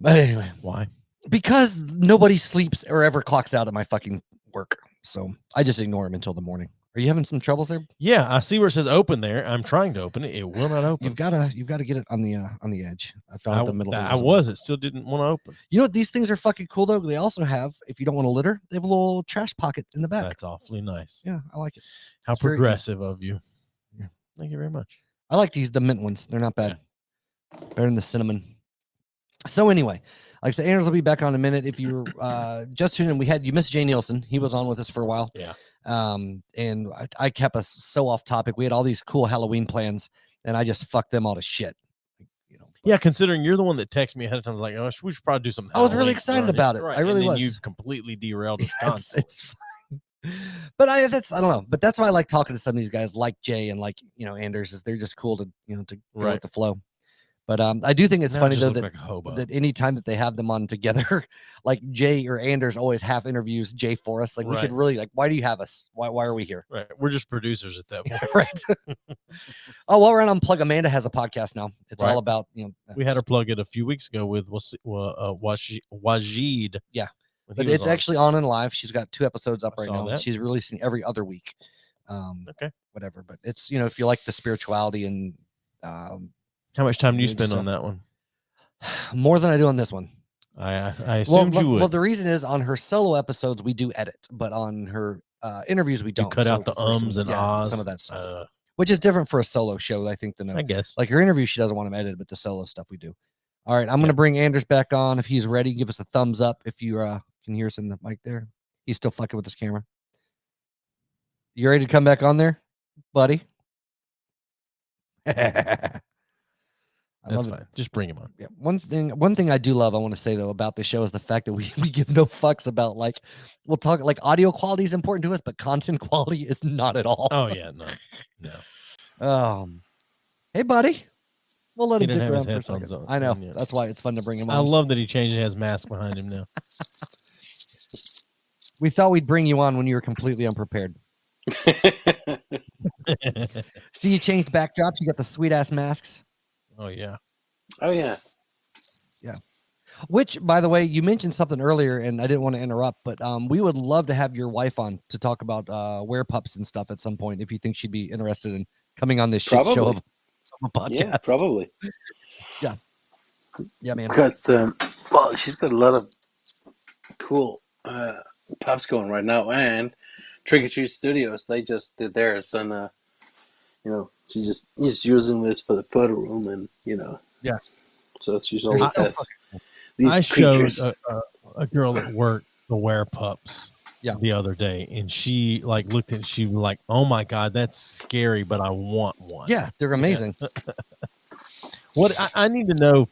But anyway, Why? because nobody sleeps or ever clocks out at my fucking work, so I just ignore him until the morning. Are you having some troubles there? Yeah, I see where it says open there. I'm trying to open it. It will not open. You've got to get it on the edge. I found the middle. I was. It still didn't want to open. You know what? These things are fucking cool though. They also have, if you don't want to litter, they have a little trash pocket in the back. That's awfully nice. Yeah, I like it. How It's very cool. progressive of you. Yeah. Thank you very much. I like the mint ones. They're not bad. Better than the cinnamon. So anyway, like I said, Anders will be back on in a minute. If you're just tuning in, you missed Jay Neilson. He was on with us for a while. Yeah. And I kept us so off topic. We had all these cool Halloween plans, and I just fucked them all to shit. You know. Yeah, considering you're the one that texted me ahead of time, I was like, oh, we should probably do something. I was really Halloween. excited about it. Right. I really and then was. You completely derailed this It's concept. fine. But I don't know. But that's why I like talking to some of these guys like Jay and like, Anders, is they're just cool to, to go Right. with the flow. But I do think it's Now I funny just though look that, like a hobo. that any time that they have them on together, like Jay or Anders always half interviews Jay for us. Like we could Right. really why do you have us? Why are we here? Right. We're just producers at that point. Right. Oh, while we're on Unplug, Amanda has a podcast now. It's Right. all about, We had her plug it a few weeks ago with Wajid. Yeah. when he But was it's on. actually on and live. She's got 2 episodes up I right saw now. that. She's releasing every other week. Okay. Whatever. But it's, if you like the spirituality and How much time do you Religious spend on stuff. that one? more than I do on this one. I assumed you would. Well, the reason is on her solo episodes we do edit, but on her interviews we You don't. cut So out the for some- ums and yeah, ahs. some of that stuff, which is different for a solo show, I think, than I guess. like her interview. She doesn't want them edited, but the solo stuff we do. All right, I'm going to bring Anders back on. If he's ready, give us a thumbs up. If you can hear us in the mic there, he's still fucking with his camera. You ready to come back on there, buddy? I That's love it. fine. Just bring him on. Yeah. One thing I do love, I want to say though about the show is the fact that we give no fucks about we'll talk audio quality is important to us, but content quality is not at all. Oh yeah, no. Hey buddy. We'll let He him didn't dick have his around for a headphones second. on. I know. Yeah. That's why it's fun to bring him on. I love that he changed and has mask behind him now. We thought we'd bring you on when you were completely unprepared. See, you changed backdrops. You got the sweet ass masks. Oh yeah. Oh yeah. Which, by the way, you mentioned something earlier, and I didn't want to interrupt, but we would love to have your wife on to talk about werepups and stuff at some point. If you think she'd be interested in coming on this shit show Probably. of a podcast. Yeah, probably. Yeah, man. Because well, she's got a lot of cool pops going right now, and Trick or Treat Studios, they just did theirs, and she's using this for the photo room, and Yeah. So she's always so has these I showed creatures. a girl at work the werepups the other day, and she looked at. She was like, "Oh my god, that's scary, but I want one." Yeah, they're amazing. What I need to know.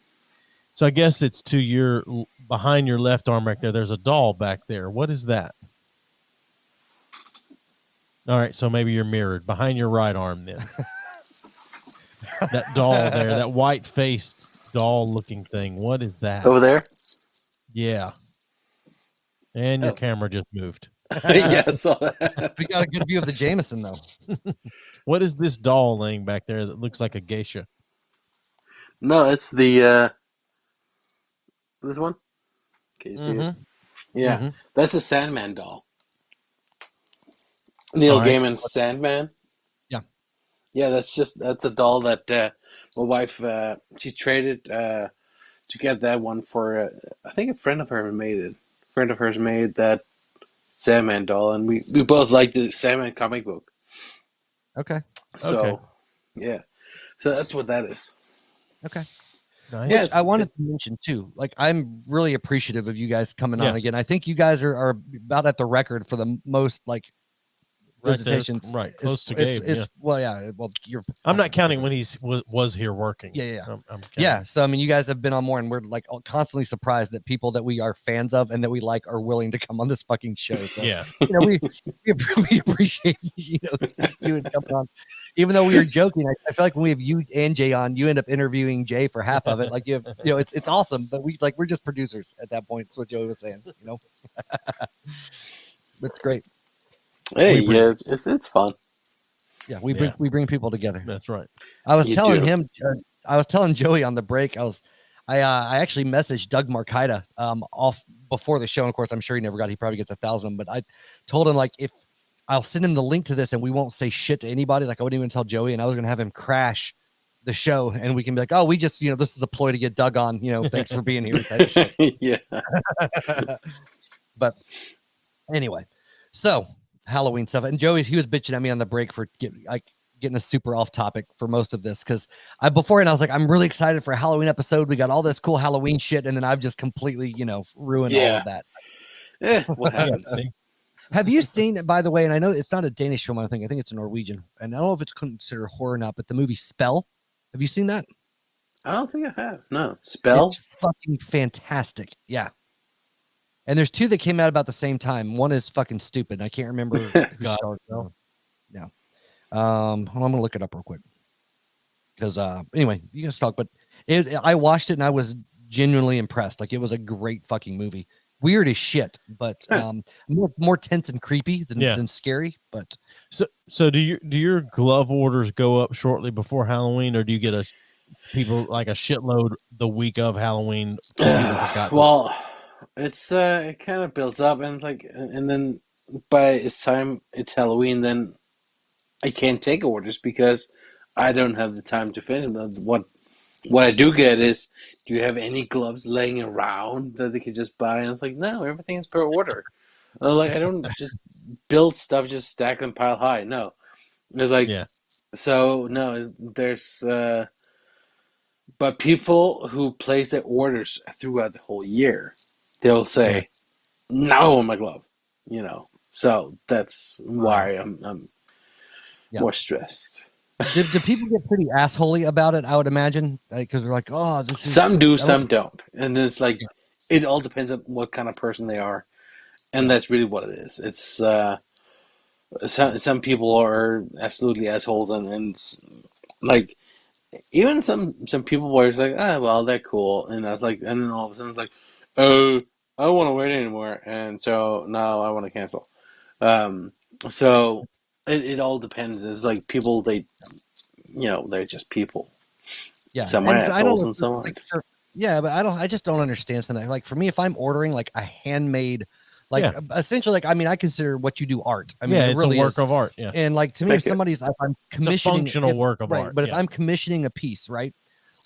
So I guess it's to your behind your left arm right there. There's a doll back there. What is that? All right, so maybe you're mirrored behind your right arm then. That doll there, that white-faced doll-looking thing. What is that? Over there? Yeah. And your camera just moved. Yeah, I saw that. We got a good view of the Jameson, though. What is this doll laying back there that looks like a geisha? No, it's the this one. Can you see it? Yeah, Mhm. that's a Sandman doll. Neil Gaiman's Sandman. Yeah. Yeah, that's a doll that my wife she traded to get that one for I think a friend of hers made it. A friend of hers made that Sandman doll, and we both like the Sandman comic book. Okay. So yeah, so that's what that is. Okay. Nice. Yeah, Which I wanted to mention too. I'm really appreciative of you guys coming on Yeah. again. I think you guys are about at the record for the most Right there, visitations. right, close to Gabe, Well, yeah. Well, you're. I'm not counting when he was here working. Yeah. I'm counting. Yeah. So I mean, you guys have been on more, and we're constantly surprised that people that we are fans of and that we like are willing to come on this fucking show. So Yeah. we appreciate you and coming on. Even though we were joking, I feel like when we have you and Jay on, you end up interviewing Jay for half of it. It's awesome, but we're just producers at that point. That's what Joey was saying. It's great. Hey, yeah, it's fun. Yeah, we bring people together. That's right. I was You telling do. him, I was telling Joey on the break. I actually messaged Doug Markita off before the show. And of course, I'm sure he never got. He probably gets 1,000. But I told him if I'll send him the link to this and we won't say shit to anybody. Like I wouldn't even tell Joey, and I was going to have him crash the show and we can be like, oh, we just, this is a ploy to get Doug on, thanks for being here. Type shit. Yeah. But anyway, so Halloween stuff. And Joey, he was bitching at me on the break for getting us super off topic for most of this. Cause I was like, I'm really excited for a Halloween episode. We got all this cool Halloween shit. And then I've just completely, ruined all of that. What happens? Have you seen it, by the way? And I know it's not a Danish film, I think it's a Norwegian. And I don't know if it's considered horror or not, but the movie Spell. Have you seen that? I don't think I have. No. Spell? It's fucking fantastic. Yeah. And there's two that came out about the same time. One is fucking stupid. I can't remember who starred. Yeah. I'm gonna look it up real quick. Because anyway, you guys talk, but I watched it and I was genuinely impressed. Like it was a great fucking movie. Weird as shit, but more tense and creepy than scary. But so do your glove orders go up shortly before Halloween, or do you get people like a shitload the week of Halloween? Well, it's it kind of builds up, and it's like, and then by the time it's Halloween, then I can't take orders because I don't have the time to finish them. What I do get is, do you have any gloves laying around that they could just buy? And it's like, no, everything is per order. Like I don't just build stuff, just stack them pile high. No, it's like, so no, there's but people who place their orders throughout the whole year, they'll say, no, my glove, so that's why I'm more stressed. Do people get pretty assholey about it? I would imagine, because they're like, "Oh, some do, some don't," and it's like it all depends on what kind of person they are, and that's really what it is. It's some people are absolutely assholes, and like even some people were like, well, they're cool, and I was like, and then all of a sudden it's like, oh, I don't want to wait anymore, and so now I want to cancel. So. It all depends. It's like people, they're just people. Yeah. Some are assholes and so on. But I just don't understand something. Like for me, if I'm ordering like a handmade, essentially, like, I mean, I consider what you do art. I mean, it really it's a work is. of art. Yeah. And like to me, if I'm commissioning, it's a functional work of art. But if I'm commissioning a piece, right?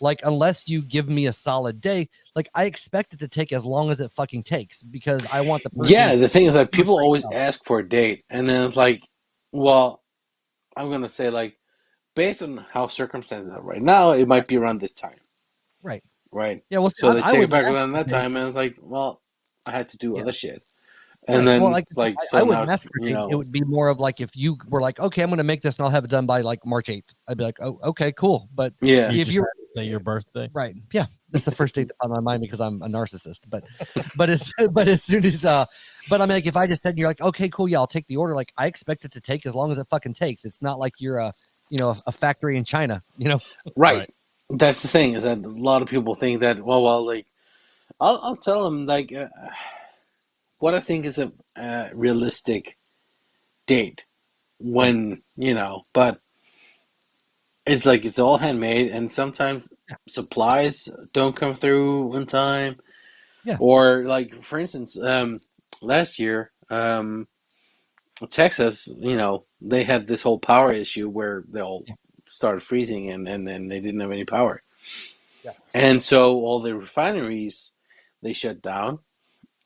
Like, unless you give me a solid day, like I expect it to take as long as it fucking takes because I want the person. Yeah. The thing is that people always ask for a date, and then it's like, well, I'm going to say, like, based on how circumstances are right now, it might be around this time. Right. Right. Yeah. Well, so they take it back around that time, and it's like, well, I had to do other shit. And then, I would it would be more of like if you were like, okay, I'm going to make this and I'll have it done by like March 8th. I'd be like, oh, okay, cool. But if you're say your birthday, right? Yeah, that's the first date that on my mind because I'm a narcissist. But as soon as but I'm like, if I just said you're like, okay, cool, yeah, I'll take the order. Like I expect it to take as long as it fucking takes. It's not like you're a factory in China, Right. That's the thing is that a lot of people think that well, like I'll tell them like what I think is a realistic date when but it's like it's all handmade and sometimes supplies don't come through in time. Yeah. Or like for instance, last year, Texas, they had this whole power issue where they all started freezing and then they didn't have any power. Yeah. And so all the refineries, they shut down.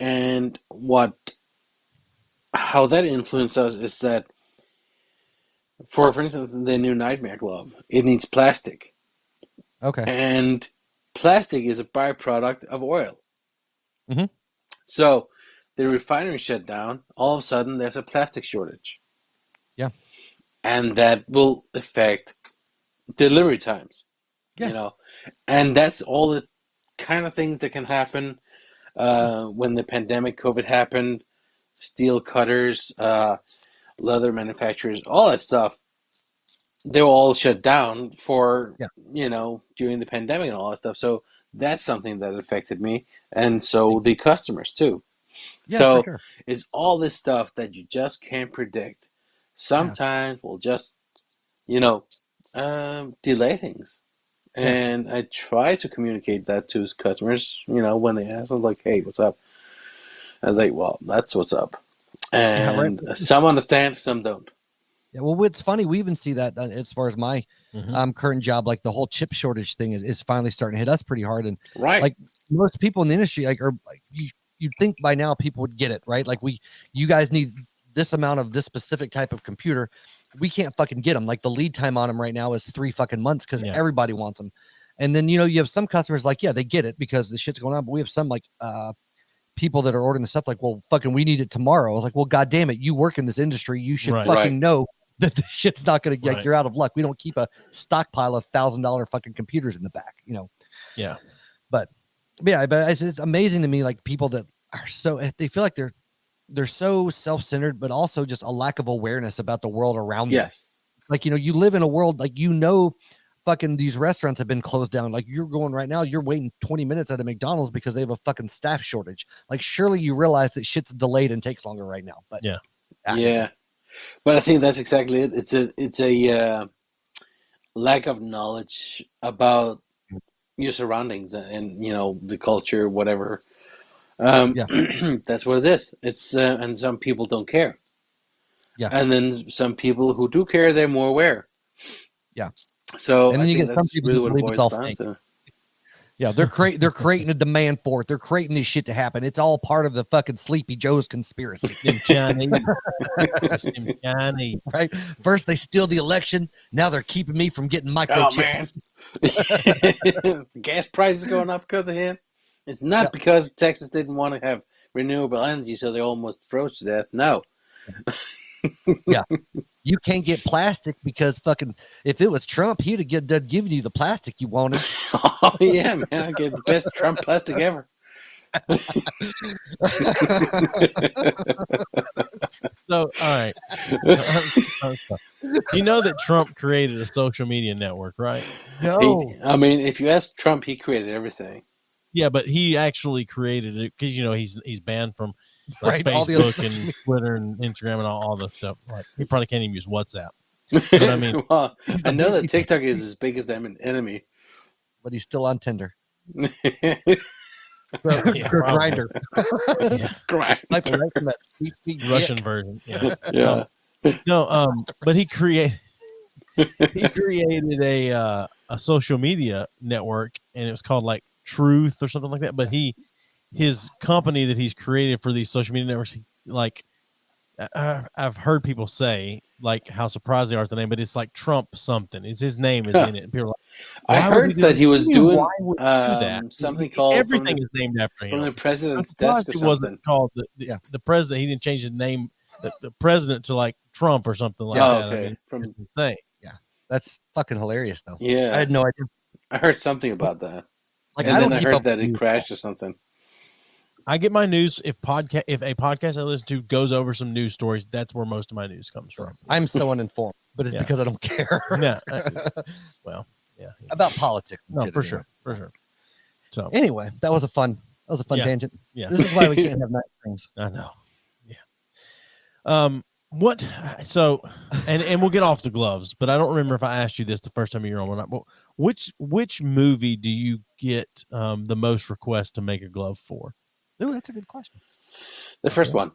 And how that influenced us is that, for instance, the new Nightmare glove, it needs plastic. Okay. And plastic is a byproduct of oil. Mm-hmm. So the refinery shut down. All of a sudden, there's a plastic shortage. Yeah. And that will affect delivery times. Yeah. And that's all the kind of things that can happen when the pandemic COVID happened. Steel cutters, leather manufacturers, all that stuff, they were all shut down for, during the pandemic and all that stuff. So that's something that affected me. And so the customers too. Yeah, so for sure. It's all this stuff that you just can't predict. Sometimes we'll just, delay things. And I try to communicate that to customers, when they ask, I'm like, hey, what's up? I was like, well, that's what's up. And some understand, some don't. Yeah, well, it's funny. We even see that as far as my Mhm. current job, like the whole chip shortage thing is finally starting to hit us pretty hard. And Right. like most people in the industry, like, are like you'd think by now people would get it, right? Like you guys need this amount of this specific type of computer. We can't fucking get them. Like the lead time on them right now is 3 fucking months because Yeah. everybody wants them. And then, you have some customers like, yeah, they get it because the shit's going on. But we have some like people that are ordering the stuff like, well, fucking, we need it tomorrow. I was like, well, God damn it. You work in this industry. You should Right. fucking Right. know that the shit's not going to like, Right. you're out of luck. We don't keep a stockpile of $1,000 fucking computers in the back, Yeah. but yeah, but it's amazing to me, like people that are so, they feel like they're so self-centered, but also just a lack of awareness about the world around them. Yes. Like, you live in a world, like, fucking these restaurants have been closed down. Like you're going right now, you're waiting 20 minutes at a McDonald's because they have a fucking staff shortage. Like surely you realize that shit's delayed and takes longer right now. But Yeah. Yeah. But I think that's exactly it. It's a lack of knowledge about your surroundings and the culture, whatever. That's what it is. It's and some people don't care. Yeah. And then some people who do care, they're more aware. Yeah. So And then I you think get some that's people really who what it believe it's boils all down fake. to. Yeah, they're creating a demand for it. They're creating this shit to happen. It's all part of the fucking Sleepy Joe's conspiracy. Them Chinese. Them Chinese. Right? First they steal the election. Now they're keeping me from getting Oh man, microchips. gas prices going up because of him. It's not because Texas didn't want to have renewable energy, so they almost froze to death. No. You can't get plastic because fucking if it was Trump, he'd have given you the plastic you wanted. Oh yeah, man! I get the best Trump plastic ever. So, all right. You know that Trump created a social media network, right? I mean, if you ask Trump, he created everything. Yeah, but he actually created it because he's banned from Right, Facebook all the other and Twitter and Instagram and all the stuff. Like he probably can't even use WhatsApp. But I mean, Well, I know that TikTok is his biggest enemy. But he's still on Tinder. yeah, Or Grinder. Grind. From that sweet Russian dick. version. Yeah. Yeah. No, but he created a social media network, and it was called like Truth or something like that. But his company that he's created for these social media networks, I've heard people say like how surprised they are at the name, but it's like Trump something. It's his name is in it. And people are like, I heard that he was doing why would he do that? something called Everything is named after from him. the president's I'm desk surprised or it something. wasn't called the president. He didn't change the name, the president to like Trump or something like that. Okay. I mean, From it's insane. That's fucking hilarious though. yeah, I had no idea. I heard something about that. Like And I then don't I keep heard up that with it news. crashed or something. I get my news if a podcast I listen to goes over some news stories. That's where most of my news comes from. I'm so uninformed, but it's Yeah. because I don't care. Yeah. Well, yeah. About politics. and No, shit for anyway. sure. For sure. So Anyway, that was a fun Yeah. tangent. yeah, This is why we can't have nice things. I know. Yeah. What? So, and we'll get off the gloves, but I don't remember if I asked you this the first time you were on or not. But which movie do you get the most requests to make a glove for? Ooh, that's a good question. The first one.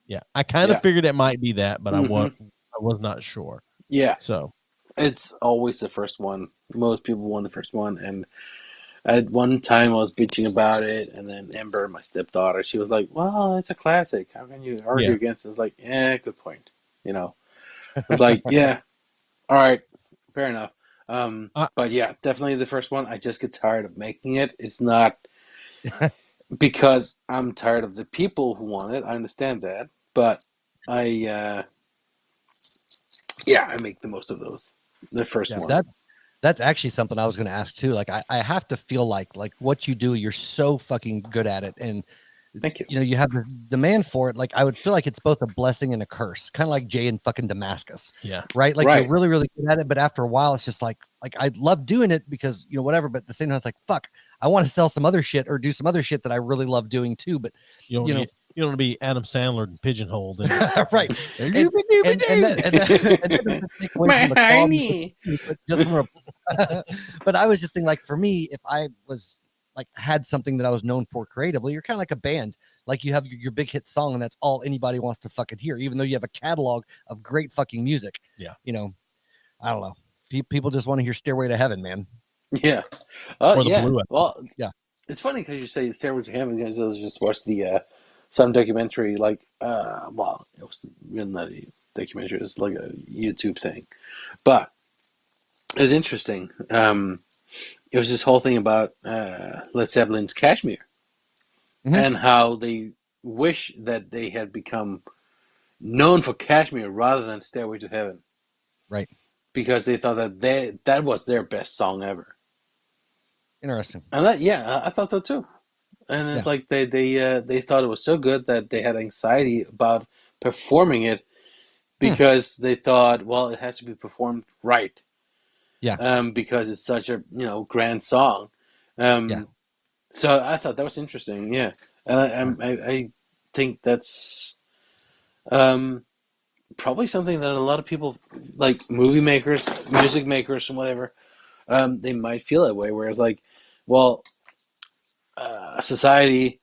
Yeah, I kind of Yeah. figured it might be that, but Mhm. I was not sure. Yeah, So it's always the first one. Most people want the first one. And at one time I was bitching about it, and then Ember, my stepdaughter, she was like, well, it's a classic. How can you argue Yeah. against it? I was like, good point. I was like, yeah, all right, fair enough. But yeah, definitely the first one. I just get tired of making it. It's not because I'm tired of the people who want it. I understand that. But I make the most of those. The first Yeah, one. that's actually something I was going to ask too. Like I have to feel like what you do, you're so fucking good at it, and Thank you. You have the demand for it. Like I would feel like it's both a blessing and a curse, kind of like Jay in fucking Damascus, yeah, right? Like Right. you're really, really good at it, but after a while, it's just like I love doing it because whatever. But at the same time, it's like fuck, I want to sell some other shit or do some other shit that I really love doing too. But you don't want to be Adam Sandler and pigeonholed. And, right. And then take away from the quality, but just from but I was just thinking, like, for me, if I was like had something that I was known for creatively. You're kind of like a band, like you have your big hit song, and that's all anybody wants to fucking hear, even though you have a catalog of great fucking music. Yeah. You know, I don't know. People just want to hear "Stairway to Heaven," man. Yeah. Or the Yeah. Blue. Well, Yeah. It's funny because you say Stairway to Heaven. I just watched the some documentary. Like, well, it was not a documentary. It was like a YouTube thing, but it was interesting. It was this whole thing about Led Zeppelin's Kashmir and how they wish that they had become known for Kashmir rather than Stairway to Heaven. Right. Because they thought that was their best song ever. Interesting. And I thought so too. And it's like they thought it was so good that they had anxiety about performing it because they thought, well, it has to be performed right. Yeah. Because it's such a grand song. So I thought that was interesting. Yeah. And I think that's probably something that a lot of people, like movie makers, music makers, and whatever, they might feel that way. Where it's like, well, society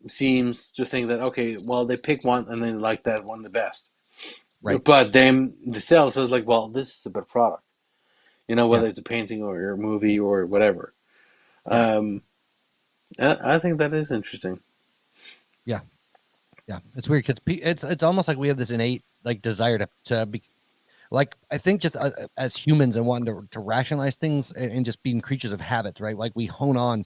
seems to think that, okay, well, they pick one and they like that one the best. Right. But then the sales is like, well, this is a better product. Whether it's a painting or a movie or whatever. I think that is interesting. Yeah. Yeah. It's weird because it's almost like we have this innate like desire to be like, I think just as humans and wanting to rationalize things and just being creatures of habit, right? Like we hone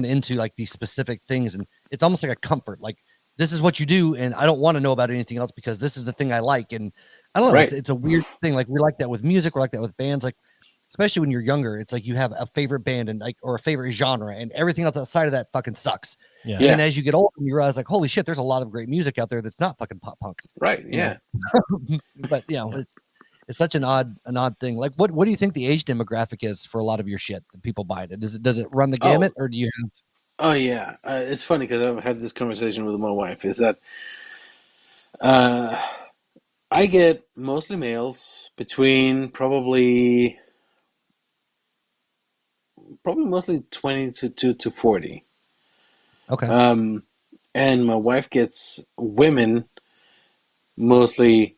into like these specific things, and it's almost like a comfort. Like this is what you do, and I don't want to know about anything else because this is the thing I like. And I don't know, Right. it's a weird thing. Like we like that with music, we're like that with bands. Like especially when you're younger, it's like you have a favorite band and like or a favorite genre, and everything else outside of that fucking sucks. Yeah. And then as you get older, you realize like, holy shit, there's a lot of great music out there that's not fucking pop punk. Right. Yeah. But it's such an odd thing. Like what do you think the age demographic is for a lot of your shit that people buy it? Does it run the gamut, or do you have... Oh yeah, it's funny because I've had this conversation with my wife. Is that I get mostly males between probably mostly 20 to 40. Okay. And my wife gets women mostly,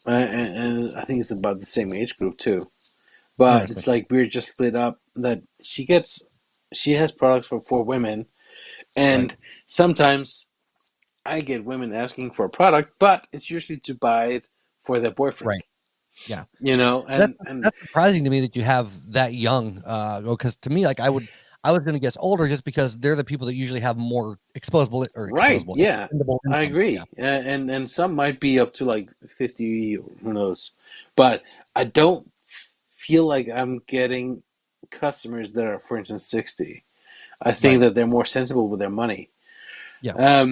and I think it's about the same age group too. But it's like we're just split up. That she has products for women, and sometimes I get women asking for a product, but it's usually to buy it for their boyfriend. Right. Yeah. And that's surprising to me that you have that young. Because to me, like I was going to guess older, just because they're the people that usually have more exposable. Right. Yeah. expendable I income. agree. Yeah. And some might be up to like 50, who knows? But I don't feel like I'm getting customers that are, for instance, 60. I think that they're more sensible with their money. Yeah.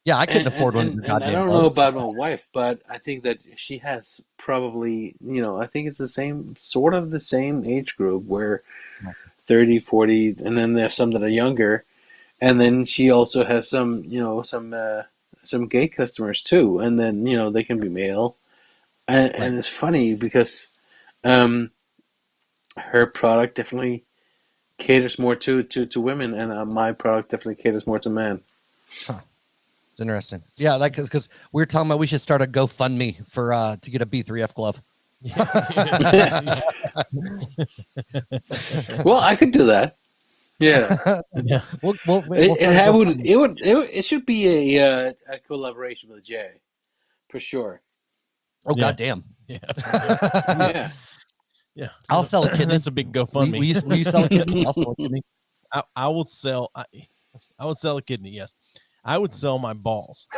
Yeah, I couldn't afford one. And I don't know about my wife, but I think that she has probably, I think it's the same age group where 30, 40, and then there's some that are younger. And then she also has some gay customers too. And then, they can be male. And it's funny because her product definitely caters more to women, and my product definitely caters more to men. Huh. It's interesting. Yeah, like because we were talking about we should start a GoFundMe for to get a B3F glove. Well, I could do that. Yeah. Yeah. It should be a collaboration with Jay, for sure. Oh goddamn. Yeah. Yeah. Yeah. I'll sell a kidney. That's a big GoFundMe. Will you sell a kidney? I'll sell a kidney. I would sell a kidney. Yes, I would sell my balls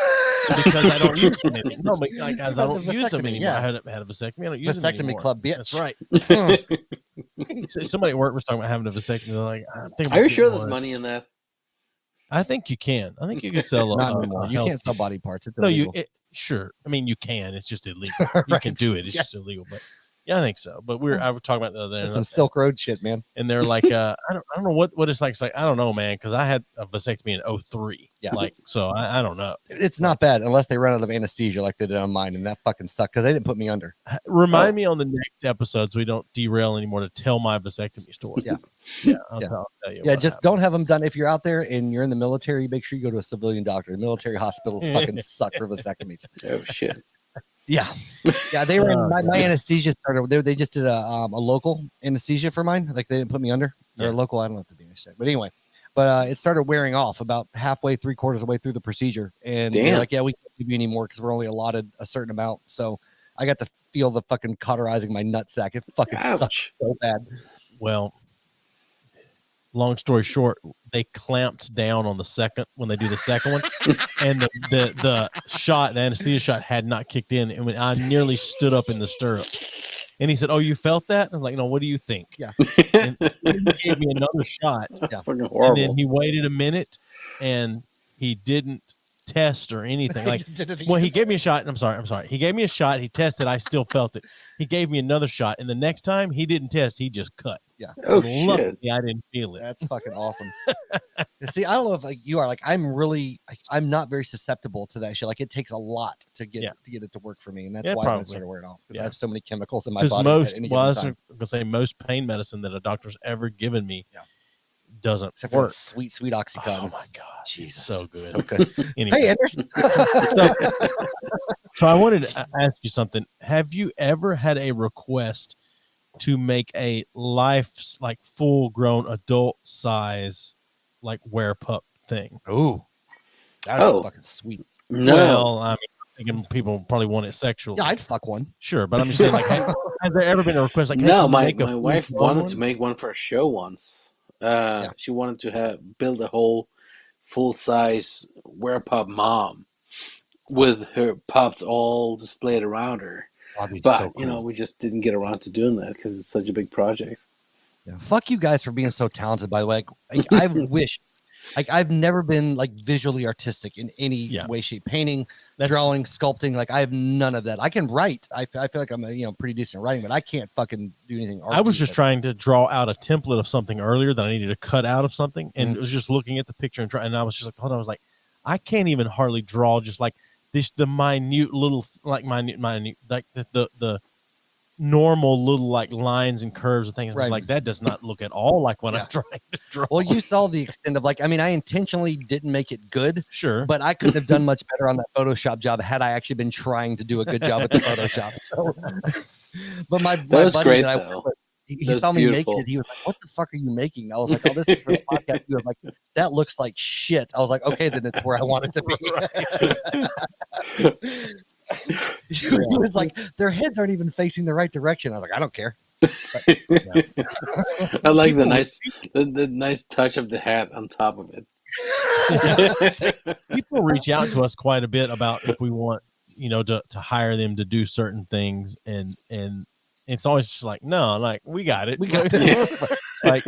because I don't use them anymore. No, but like, I don't use them anymore. I had a vasectomy. I don't use them anymore. Club, bitch. That's right. Somebody at work was talking about having a vasectomy. They're like, are you sure there's money in that? I think you can. I think you can sell. You can't sell body parts. It's illegal. Sure. I mean, you can. It's just illegal. You can do it. It's just illegal. But Yeah, I think so. But I was talking about the other day. That's some Silk Road shit, man. And they're like, I don't know what it's like. It's like, I don't know, man, because I had a vasectomy in 2003. Yeah. Like, so I don't know. It's not bad unless they run out of anesthesia like they did on mine, and that fucking sucked because they didn't put me under. Remind me on the next episode so we don't derail anymore to tell my vasectomy story. Yeah. I'll tell you. Yeah, just don't have them done. If you're out there and you're in the military, make sure you go to a civilian doctor. The military hospitals fucking suck for vasectomies. Oh shit. Yeah, they were my anesthesia started. They just did a local anesthesia for mine. Like they didn't put me under. Or local, I don't know if they do anesthesia, but anyway. But it started wearing off about halfway, 3/4 of the way through the procedure, and they're like, "Yeah, we can't give you any more because we're only allotted a certain amount." So I got to feel the fucking cauterizing my nutsack. It fucking sucks so bad. Well, long story short, they clamped down on the second when they do the second one, and the shot, the anesthesia shot, had not kicked in, and when I nearly stood up in the stirrups. And he said, "Oh, you felt that?" I was like, "No, what do you think?" Yeah. And he gave me another shot. That's fucking horrible. And then he waited a minute, and he didn't test or anything. Like, well, he gave me a shot. And I'm sorry. He gave me a shot. He tested. I still felt it. He gave me another shot, and the next time he didn't test. He just cut. Yeah. Oh Luckily, shit. I didn't feel it. That's fucking awesome. See, I don't know if like you are. Like, I'm not very susceptible to that shit. Like, it takes a lot to get it to work for me, and that's why I started wearing off because I have so many chemicals in my body. I was gonna say most pain medicine that a doctor's ever given me doesn't Except work. For sweet Oxycontin. Oh my god, Jesus, so good. So good. Anyway. Hey, Anderson. So I wanted to ask you something. Have you ever had a request to make a like full grown adult size like wear-pup thing? Ooh, that's fucking sweet. No. Well, I mean, I'm thinking people probably want it sexually. Yeah, I'd fuck one. Sure, but I'm just saying, like, has there ever been a request? Like, No, hey, my wife wanted to make one for a show once. She wanted to build a whole full-size wear-pup mom with her pups all displayed around her. But so cool. we just didn't get around to doing that because it's such a big project. Yeah. Fuck you guys for being so talented. By the way, I wish, like, I've never been like visually artistic in any way, shape, painting, drawing, sculpting. Like, I have none of that. I can write. I feel like I'm pretty decent at writing, but I can't fucking do anything. I was just trying to draw out a template of something earlier that I needed to cut out of something, and it was just looking at the picture and I was just like, hold on, I was like, I can't even hardly draw just like this, the minute little, like minute, like the normal little like lines and curves and things. Right. Like, that does not look at all like what I'm trying to draw. Well, you saw the extent of, like, I mean, I intentionally didn't make it good. Sure. But I couldn't have done much better on that Photoshop job had I actually been trying to do a good job at the Photoshop. So, but my was buddy great, that though. He saw me making it. He was like, "What the fuck are you making?" I was like, "Oh, this is for the podcast." He was like, "That looks like shit." I was like, "Okay, then it's where I want it to be." He was like, "Their heads aren't even facing the right direction." I was like, "I don't care." I like the nice touch of the hat on top of it. People reach out to us quite a bit about if we want, to hire them to do certain things, and it's always just like, no, like, we got it. We got this. Like,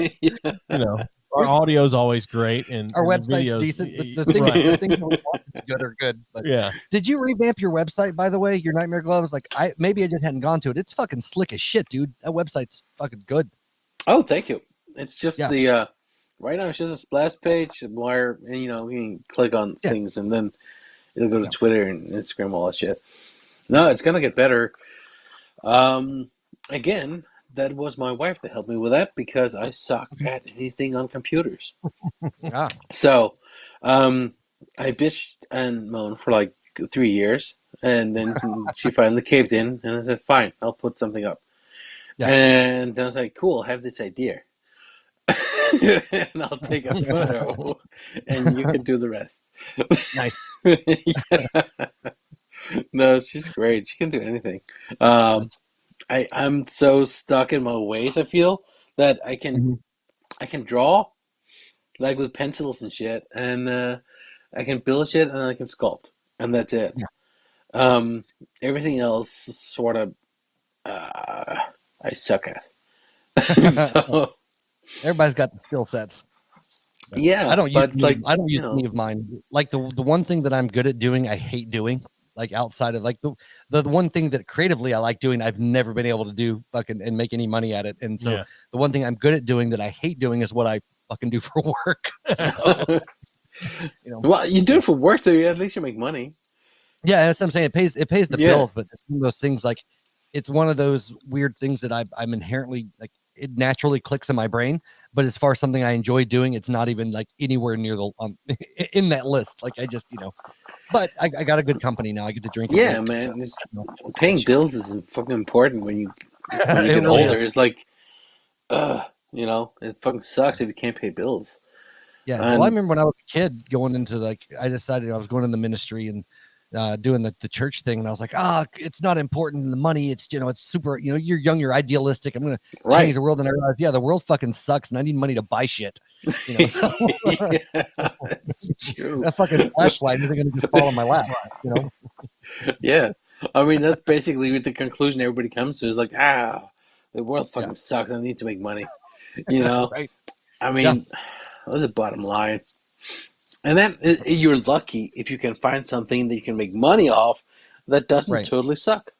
our audio is always great, and our website's decent. The things that we want to be good are good. But did you revamp your website, by the way? Your Nightmare Gloves? Like, maybe I just hadn't gone to it. It's fucking slick as shit, dude. That website's fucking good. Oh, thank you. It's just the right now. It's just a splash page where you can click on things, and then it'll go to Twitter and Instagram, all that shit. No, it's gonna get better. Again, that was my wife that helped me with that because I suck at anything on computers. So, I bitched and moaned for like 3 years, and then she finally caved in, and I said, "Fine, I'll put something up." And then I was like, "Cool, I have this idea, and I'll take a photo, and you can do the rest." Nice. No, she's great. She can do anything. I'm so stuck in my ways, I feel, that I can draw like with pencils and shit, and I can build shit and I can sculpt, and that's it. Everything else sort of I suck at. So everybody's got the skill sets. Yeah, I don't use any of mine. Like the one thing that I'm good at doing, I hate doing. like outside of like the one thing that creatively I like doing, I've never been able to do fucking and make any money at it. And so Yeah. the one thing I'm good at doing that I hate doing is what I fucking do for work. So, you know, Well, you do it for work, so at least you make money. yeah, that's what I'm saying. It pays the Yeah. bills, but it's one of those things like it's one of those weird things that I'm inherently like it naturally clicks in my brain. But as far as something I enjoy doing, it's not even like anywhere near the in that list. Like I just but I got a good company now. I get to drink. Yeah, and drink, man. so, you know, Paying bills is fucking important when you it get really older. is. It's like, it fucking sucks if you can't pay bills. Yeah. And Well, I remember when I was a kid going into like I decided I was going in the ministry and doing the church thing, and I was like, it's not important in the money. It's it's super. You're young, you're idealistic. I'm gonna change the world, and I realized, the world fucking sucks, and I need money to buy shit. So, Yeah, that's true. that fucking flashlight isn't gonna just fall on my lap. Yeah, I mean that's basically the conclusion everybody comes to is like, the world fucking sucks. I need to make money. Right. I mean, that's the bottom line. And then you're lucky if you can find something that you can make money off that doesn't totally suck.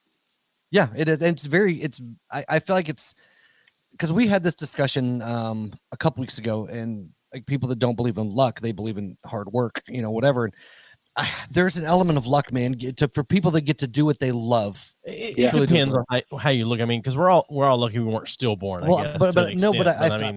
Yeah, it is. And I feel like it's because we had this discussion a couple weeks ago, and like people that don't believe in luck, they believe in hard work, whatever. And there's an element of luck, man, for people that get to do what they love. It depends on how you look. I mean, because we're all lucky we weren't stillborn. Well, I guess,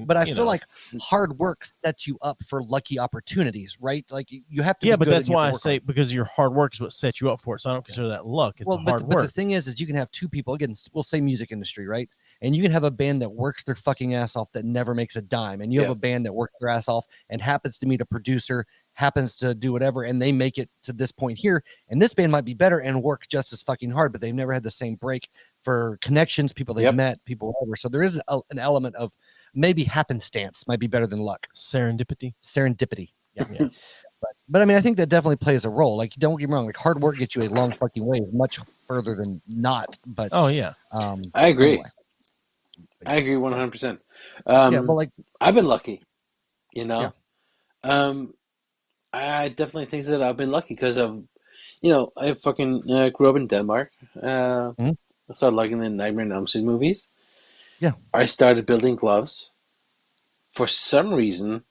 but I feel like hard work sets you up for lucky opportunities, right? Like you have to. Yeah, but that's why I say because your hard work is what sets you up for it. So I don't consider that luck. It's hard work. But the thing is you can have two people. Again, we'll say music industry, right? And you can have a band that works their fucking ass off that never makes a dime, and you have a band that works their ass off and happens to meet a producer, happens to do whatever, and they make it to this point here. And this band might be better and work just as fucking hard, but they've never had the same break for connections, people they've met, people whatever. So there is an element of maybe happenstance might be better than luck. Serendipity. Yeah. But I mean, I think that definitely plays a role. Like, don't get me wrong, like hard work gets you a long fucking way, much further than not. But I agree. Anyway. I agree 100%. But like I've been lucky, I definitely think that I've been lucky because of, I fucking grew up in Denmark. I started liking the Nightmare on Elm Street movies. Yeah. I started building gloves. For some reason,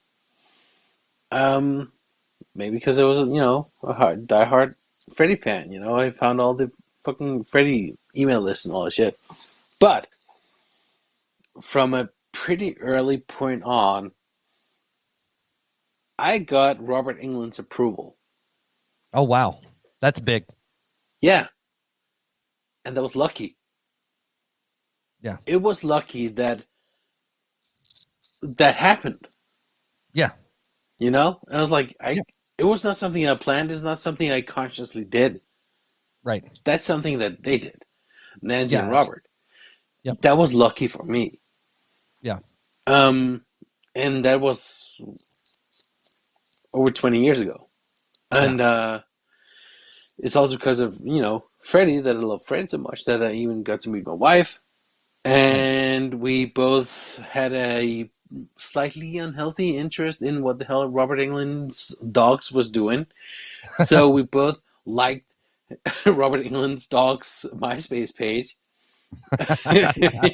maybe because I was, a diehard Freddy fan. I found all the fucking Freddy email lists and all that shit. But from a pretty early point on, I got Robert Englund's approval. Oh, wow. That's big. Yeah. And that was lucky. Yeah. It was lucky that happened. Yeah. And I was like, it was not something I planned. It's not something I consciously did. Right. That's something that they did. Nancy and Robert. Yeah. That was lucky for me. Yeah. And that was over 20 years ago. And it's also because of, Freddie, that I love Fred so much that I even got to meet my wife. And we both had a slightly unhealthy interest in what the hell Robert Englund's dogs was doing. So we both liked Robert Englund's dogs MySpace page. And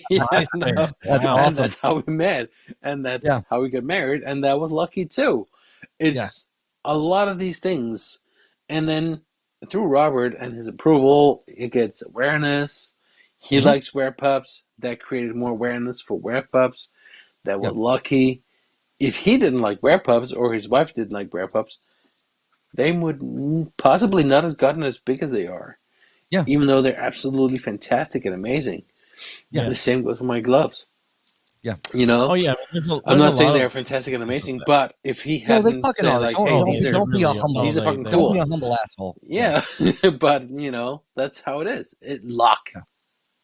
that's how we met. And that's how we got married. And that was lucky too. It's a lot of these things. And then through Robert and his approval, it gets awareness. He likes werepups. That created more awareness for werepups. That was lucky. If he didn't like werepups or his wife didn't like werepups, they would possibly not have gotten as big as they are. Yeah. Even though they're absolutely fantastic and amazing. Yeah. The same goes for my gloves. Yeah. Oh yeah. I'm not saying they're fantastic and amazing, but if he hadn't said like, "Hey, don't be a humble. These are fucking cool." Don't be a humble asshole. Yeah, but that's how it is.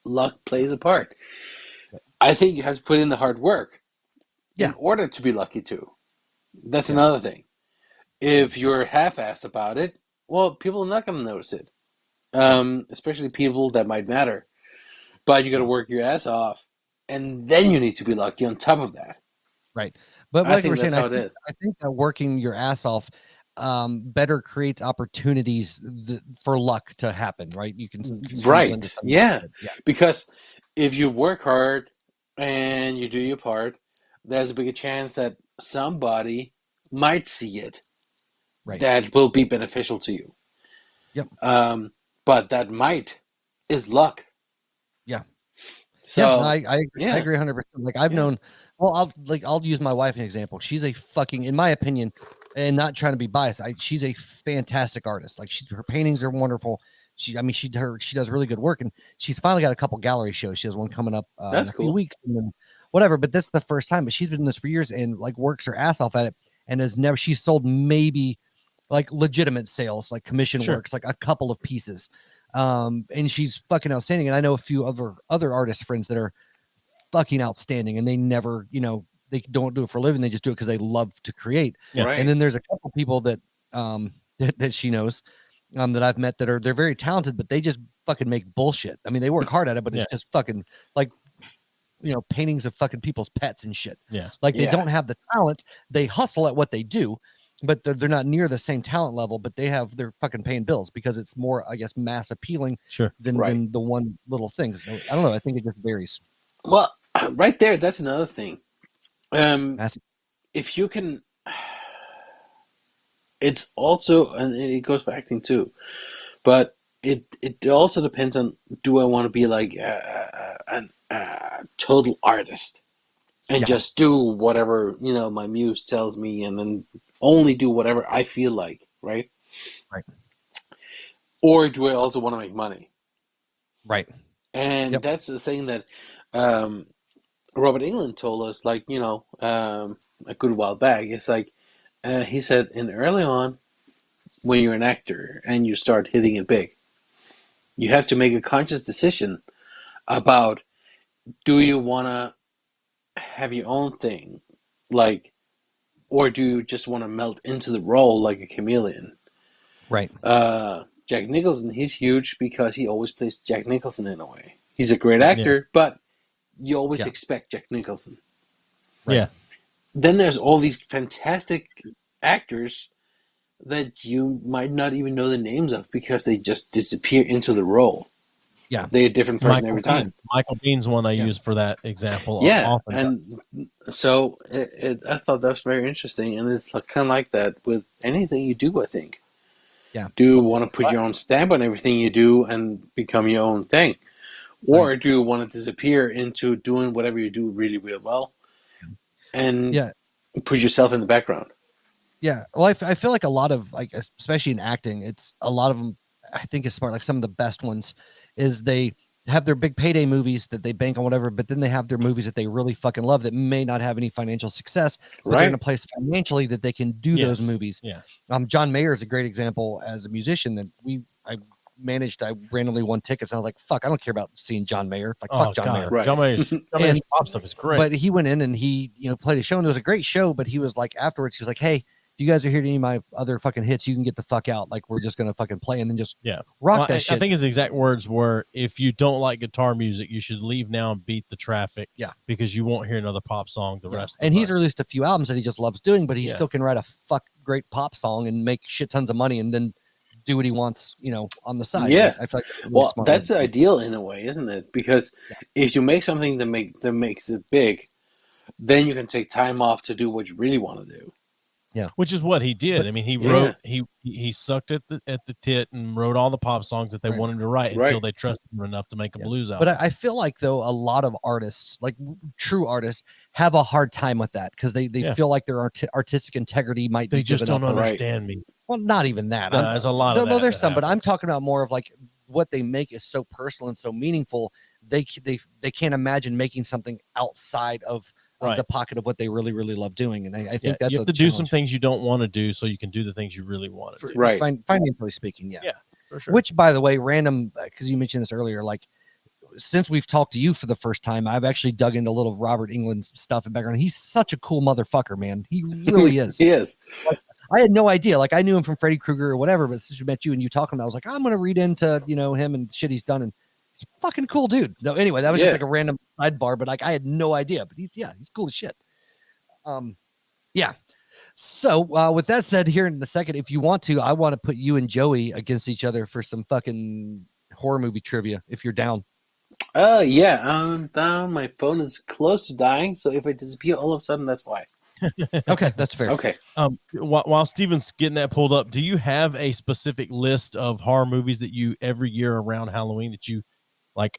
Luck plays a part. I think you have to put in the hard work in order to be lucky too. That's another thing. If you're half-assed about it, well, people are not going to notice it, especially people that might matter. But you got to work your ass off. And then you need to be lucky on top of that. Right. But like we're saying, I think that working your ass off, better creates opportunities for luck to happen, right? You can stumble Right. into something Yeah. good. Yeah. Because if you work hard and you do your part, there's a bigger chance that somebody might see it Right. that will be beneficial to you. Yep. But that might is luck. Yeah. So Yeah, no, I agree. yeah. I agree 100%. Like I've Yeah. known, well, I'll use my wife as an example. She's a fucking, in my opinion, and not trying to be biased, she's a fantastic artist. Like her paintings are wonderful. She does really good work, and she's finally got a couple gallery shows. She has one coming up in That's a few cool. weeks, and then whatever. But this is the first time. But she's been doing this for years, and like works her ass off at it, and has never. She's sold maybe like legitimate sales, like commission Sure. works, like a couple of pieces. And she's fucking outstanding. And I know a few other artist friends that are fucking outstanding, and they never, they don't do it for a living. They just do it because they love to create. Yeah. Right. And then there's a couple people that that she knows that I've met that they're very talented, but they just fucking make bullshit. I mean, they work hard at it, but it's just fucking like paintings of fucking people's pets and shit. Yeah. Like they Yeah. don't have the talent. They hustle at what they do, but they're not near the same talent level, but they're fucking paying bills because it's more, I guess, mass appealing Sure. than Right. the one little thing. So I don't know. I think it just varies. Well, right there, that's another thing. Mass- If you can, it's also, and it goes for acting too, but it also depends on, do I want to be like a total artist and Yeah. just do whatever my muse tells me, and then only do whatever I feel like, right? Right. Or do I also want to make money? Right. And Yep. that's the thing that Robert England told us, like, a good while back. It's like, he said, in early on, when you're an actor and you start hitting it big, you have to make a conscious decision about, do you want to have your own thing, like, or do you just want to melt into the role like a chameleon? Right. Jack Nicholson, he's huge because he always plays Jack Nicholson in a way. He's a great actor, but you always Yeah. expect Jack Nicholson. Right. Yeah. Then there's all these fantastic actors that you might not even know the names of because they just disappear into the role. Yeah. They're a different person every time. Michael Bean's one I Yeah. use for that example. Yeah, often. and so I thought that was very interesting, and it's kind of like that with anything you do, I think. Yeah. Do you want to put your own stamp on everything you do and become your own thing? Or do you want to disappear into doing whatever you do really, really well and put yourself in the background? Yeah. Well, I feel like a lot of, like, especially in acting, it's a lot of them, I think is smart. Like some of the best ones is they have their big payday movies that they bank on whatever, but then they have their movies that they really fucking love that may not have any financial success, but they're in a place financially that they can do those movies. Yeah. John Mayer is a great example as a musician that I randomly won tickets. And I was like, fuck, I don't care about seeing John Mayer. Like, fuck John Mayer. Right. John Mayer's pop stuff is great. But he went in and he, played a show, and it was a great show. But he was like, afterwards, he was like, hey, if you guys are here to any of my other fucking hits, you can get the fuck out. Like, we're just going to fucking play and then just rock that shit. I think his exact words were, if you don't like guitar music, you should leave now and beat the traffic. Yeah. Because you won't hear another pop song the rest of the And he's night. released a few albums that he just loves doing, but he still can write a great pop song and make shit tons of money and then do what he wants, on the side. Yeah. I feel like really well, smart that's way to do it. ideal in a way, isn't it? Because if you make something that makes it big, then you can take time off to do what you really want to do. Yeah. Which is what he did. I mean, he wrote, he sucked at the tit and wrote all the pop songs that they wanted to write until they trusted him enough to make a blues album. But I feel like, though, a lot of artists, like true artists, have a hard time with that because they feel like their artistic integrity might be they just given don't up. understand me. Well, not even that. No, there's a lot of that. No, there's some, but I'm happens. talking about more of like what they make is so personal and so meaningful. They can't imagine making something outside of the pocket of what they really, really love doing. And I think that's you have to do some things you don't want to do so you can do the things you really want to do. Right. Financially speaking, yeah. Yeah, for sure. Which, by the way, random, because you mentioned this earlier, like, since we've talked to you for the first time, I've actually dug into a little Robert England's stuff and background. He's such a cool motherfucker, man. He really is. He is. Like, I had no idea. Like, I knew him from Freddy Krueger or whatever, but since we met you and you talking, I was like, I'm going to read into, him and shit he's done. And he's a fucking cool dude. No, anyway, that was just like a random sidebar, but like, I had no idea, but he's cool as shit. Yeah. So, with that said, here in a second, if you want to, I want to put you and Joey against each other for some fucking horror movie trivia. If you're down, Yeah, I'm down. My phone is close to dying, so if I disappear all of a sudden, that's why. okay, that's fair. Okay. While Steven's getting that pulled up, do you have a specific list of horror movies that you every year around Halloween that you like?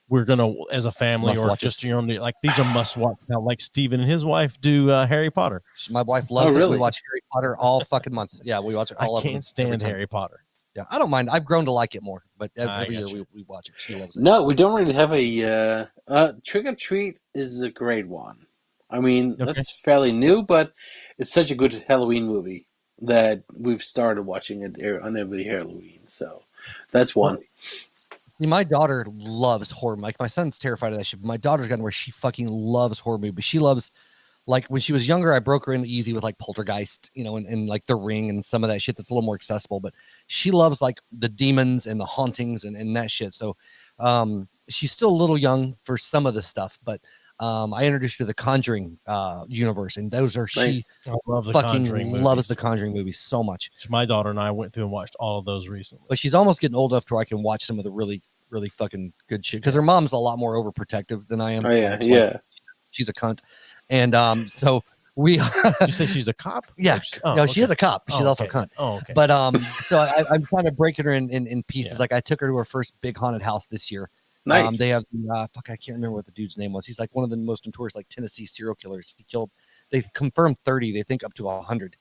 We're gonna, as a family, Must or watch just your own, like these are must watch. Now, like Steven and his wife do Harry Potter. My wife loves it. really? We watch Harry Potter all fucking month. Yeah, we watch it all I of them can't every stand time. Harry Potter. Yeah, I don't mind. I've grown to like it more, but I every year gotcha. we watch it. She loves it. No, we don't really have a Trick or Treat is a great one. I mean, Okay. that's fairly new, but it's such a good Halloween movie that we've started watching it on every Halloween. So that's one. See, my daughter loves horror. Like my son's terrified of that shit, but my daughter's gotten where she fucking loves horror movies. She loves, like when she was younger, I broke her in easy with like Poltergeist, and like The Ring and some of that shit that's a little more accessible. But she loves like the demons and the hauntings and that shit. So she's still a little young for some of the stuff, but I introduced her to the Conjuring universe, and those are she I love the fucking Conjuring loves movies. the Conjuring movies so much. My daughter and I went through and watched all of those recently. But she's almost getting old enough to where I can watch some of the really, really fucking good shit. Because her mom's a lot more overprotective than I am. Oh yeah, It's like, yeah. she's a cunt. And so we You say she's a cop? yeah, Oh, no, she is a cop. She's Oh, also a okay. cunt. Oh, okay. But so I'm kind of breaking her in pieces. Yeah. Like I took her to her first big haunted house this year. Nice. They have fuck, I can't remember what the dude's name was. He's like one of the most notorious like Tennessee serial killers. He killed, they confirmed 30, they think up to 100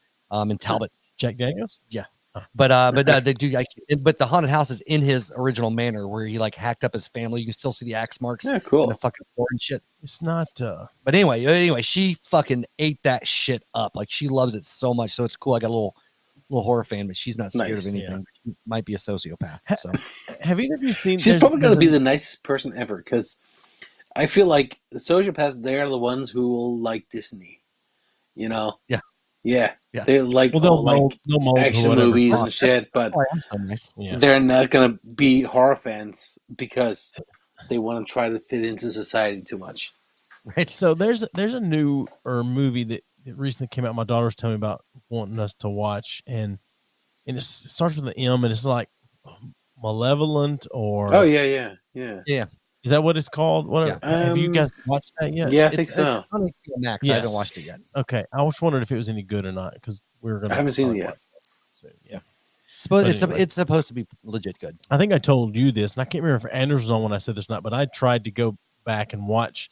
in Talbot. Jack Daniels? But they do. But the haunted house is in his original manner, where he like hacked up his family. You can still see the axe marks Yeah, and cool. the fucking floor and shit. It's not. But anyway, she fucking ate that shit up. Like she loves it so much. So it's cool. I got a little horror fan, but she's not scared Nice, of anything. She might be a sociopath. So Have either of you seen? She's there's probably going to be been- the nicest person ever because I feel like the sociopaths, they are the ones who will like Disney. You know? Yeah. Yeah. Yeah. They like, Well, they'll all, like mold, they'll mold action whatever. movies and shit, but why I'm so nice. Yeah. they're not going to be horror fans because they want to try to fit into society too much. Right. So there's a new movie that recently came out. My daughter was telling me about wanting us to watch, and it starts with an M, and it's like Malevolent or Oh, yeah. is that what it's called? Whatever. Yeah. Have you guys watched that yet? Yeah, I think It's so. on HBO Max. I haven't Yes. watched it yet. Okay, I was wondering if it was any good or not because we were gonna. I haven't seen it probably yet. watch it soon. Yeah. Suppose But it's anyway. it's supposed to be legit good. I think I told you this, and I can't remember if Anders was on when I said this or not, but I tried to go back and watch,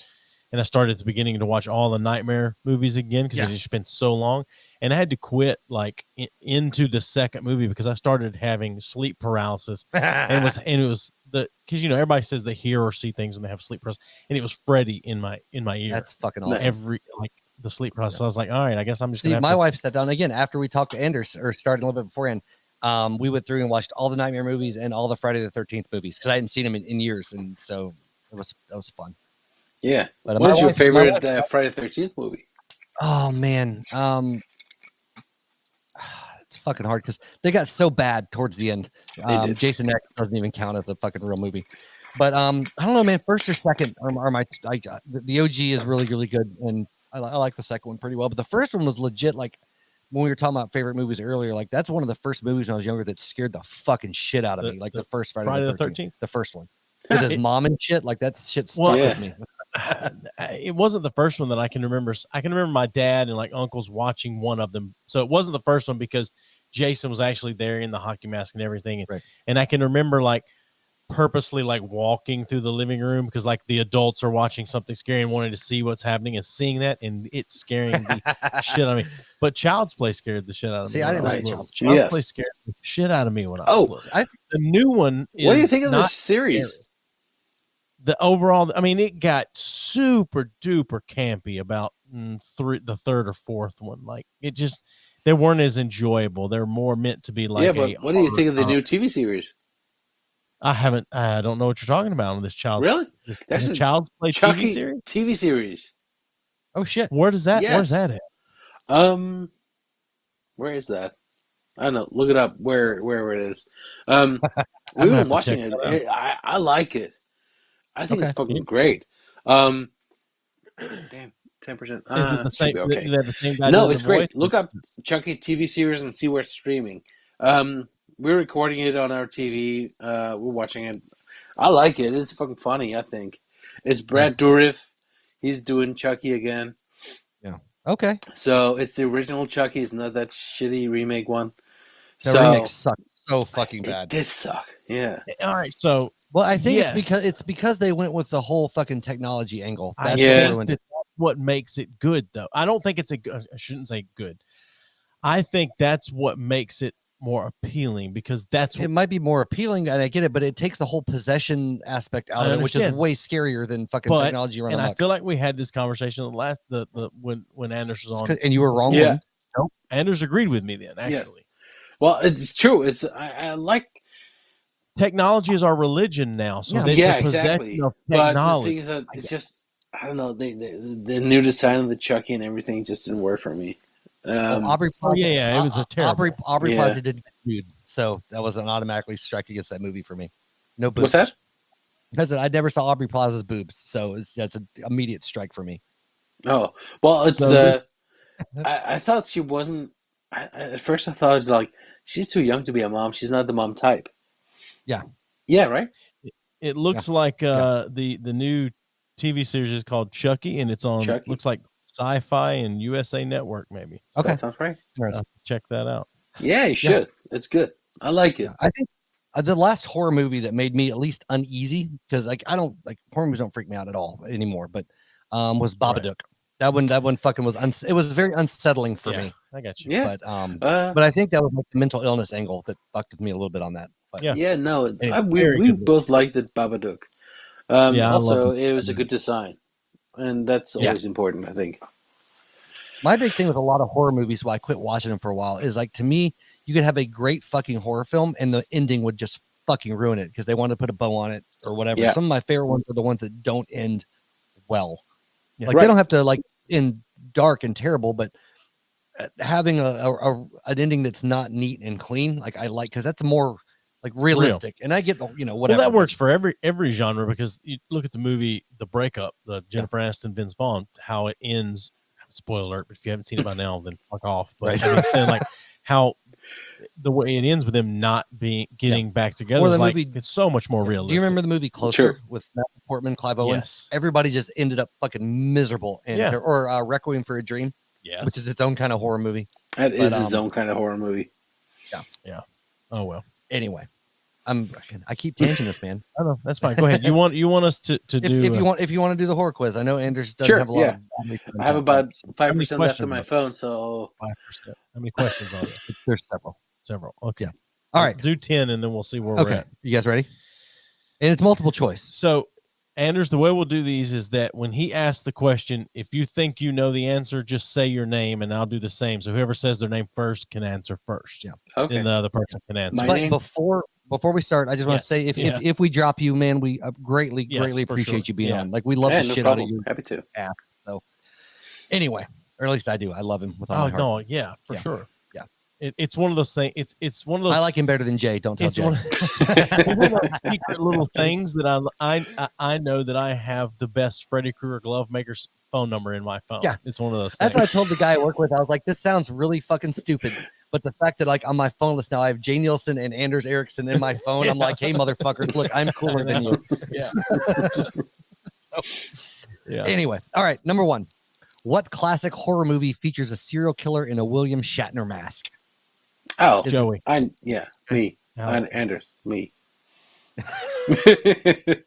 and I started at the beginning to watch all the Nightmare movies again because it just been so long, and I had to quit like into the second movie because I started having sleep paralysis, and it was because everybody says they hear or see things when they have sleep paralysis, and it was Freddy in my ear. That's fucking awesome. every like the sleep paralysis. So I was like, all right, I guess I'm just See, gonna have my to- wife sat down again after we talked to Anders or started a little bit beforehand. We went through and watched all the Nightmare movies and all the Friday the 13th movies because I hadn't seen them in years, and so that was fun. Yeah. But What my is your wife- my favorite wife- Friday the 13th movie? Oh man, it's fucking hard because they got so bad towards the end. did. Jason X doesn't even count as a fucking real movie. But I don't know, man. First or second are my the OG is really good, and I like the second one pretty well. But the first one was legit. Like when we were talking about favorite movies earlier, like that's one of the first movies when I was younger that scared the fucking shit out of me. Like the first Friday the 13th, the first one with his mom and shit. Like that shit stuck Well, with me. It wasn't the first one that I can remember. I can remember my dad and like uncles watching one of them. So it wasn't the first one because Jason was actually there in the hockey mask and everything. Right. And I can remember like purposely like walking through the living room because like the adults are watching something scary and wanting to see what's happening and seeing that, and it's scaring the shit out of me. But Child's Play scared the shit out of me. See, I when didn't was like little. Child's Play. Child's Yes. Play scared the shit out of me when I Oh, was little. The new one is What do you think of not this series? the overall, I mean, it got super duper campy about the third or fourth one. Like it just, they weren't as enjoyable. They're more meant to be like. Yeah, but what do you think of the horror new TV series? I don't know what you're talking about on this Child's. Really? There's This a Child's Play Chucky TV series. TV series. Oh shit! Where does that? Yes. Where's that at? Where is that? I don't know. Look it up. Where it is. We've have been to watching check it. that out. I like it. I think it's Okay. fucking great. Damn. 10%. Is it the same? Okay. Do they have the same guy No, doing it's the great. voice? Look up Chucky TV series and see where it's streaming. We're recording it on our TV. We're watching it. I like it. It's fucking funny, I think. It's Brad Dourif. He's doing Chucky again. Okay. So it's the original Chucky. It's not that shitty remake one. The remake sucked so fucking It bad. did suck. Yeah. All right, so Well, I think yes. it's because they went with the whole fucking technology angle. I That's Yeah. what think ruined it. that's what makes it good, though. I don't think it's I shouldn't say good. I think that's what makes it more appealing because that's It might be more appealing, and I get it, but it takes the whole possession aspect out I of it, which is understand. way scarier than fucking But- technology running and I amok. feel like we had this conversation when Anders was on. And you were wrong. Yeah. When, Anders agreed with me then. Actually, Yes. Well, it's true. I like. technology is our religion now, so it's Yeah, a possession exactly. of But the technology. thing is that it's just I don't know. The new design of the Chucky and everything just didn't work for me. Aubrey Oh, Plaza, yeah, it was a terrible. Aubrey Yeah. Plaza did nude, so that was an automatically strike against that movie for me. No boobs. What's that? Because I never saw Aubrey Plaza's boobs, so that's an immediate strike for me. Oh, well, it's. So- I thought she wasn't. At first, I thought like she's too young to be a mom. She's not the mom type. Yeah. Yeah. Right. It looks like the new TV series is called Chucky, and it's on. Chucky. Looks like Sci-Fi and USA Network, maybe. Okay. That sounds right. Check that out. Yeah, you should. It's good. I like it. Yeah, I think the last horror movie that made me at least uneasy, because like I don't like horror movies don't freak me out at all anymore, but was Babadook. That one fucking was it was very unsettling for me. I got you. Yeah. But I think that was like the mental illness angle that fucked with me a little bit on that. But Yeah. Yeah. No, Anyway, we very good both liked it, Babadook. Yeah, I Also, loved it was a good design, and that's Yeah. always important, I think. my big thing with a lot of horror movies, why I quit watching them for a while, is like to me, you could have a great fucking horror film and the ending would just fucking ruin it because they want to put a bow on it or whatever. Yeah. Some of my favorite ones are the ones that don't end well. Yeah. Like Right. they don't have to like end dark and terrible, but having an ending that's not neat and clean, like I like, because that's more like realistic. And I get the whatever. Well, that works for every genre because you look at the movie The Breakup, the Jennifer Aniston, Vince Vaughn, how it ends. Spoiler alert! But if you haven't seen it by now, then fuck off. But Right. I'm saying like how the way it ends with them not getting back together Or is the like movie- it's so much more realistic. Do you remember the movie Closer Sure. with Natalie Portman, Clive Owen? Yes. Everybody just ended up fucking miserable. And Yeah. or Requiem for a Dream, Yeah. which is its own kind of horror movie. That But, is its own kind of horror movie. Oh well. Anyway, I keep tanging this, man. I don't know. That's fine. Go ahead. You want us to do If you want to do the horror quiz, I know Anders doesn't Sure, have a lot. yeah. Of I have about 5% left questions on my are- phone, so 5%. How many questions are there? There's several. Several. Okay. Yeah. All right. Do 10 and then we'll see where we're Okay, at. you guys ready? And it's multiple choice. So, Anders, the way we'll do these is that when he asks the question, if you think you know the answer, just say your name and I'll do the same. So whoever says their name first can answer first. Yeah. okay. Then the other person can answer. My But name? before we start, I just want to Yes, say yeah. if we drop you, man, we greatly Yes, for appreciate sure. you being Yeah. on. Like we love Yeah, the no shit problem. out of your Happy to. ass. So anyway, or at least I do. I love him with all Oh my heart. no, yeah, for Yeah. sure. Yeah. It's one of those things. It's one of those. I like him better than Jay. Don't tell It's Jay. one, it's one of those secret little things that I know that I have the best Freddy Krueger glove maker's phone number in my phone. Yeah. It's one of those That's things. what I told the guy I work with. I was like, this sounds really fucking stupid. But the fact that like on my phone list now I have Jay Neilson and Anders Eriksen in my phone, I'm like, hey motherfuckers, look, I'm cooler than you. Yeah. So Yeah. anyway, all right, number one. What classic horror movie features a serial killer in a William Shatner mask? Oh, Joey. Me. Halloween. Anders. Me. Did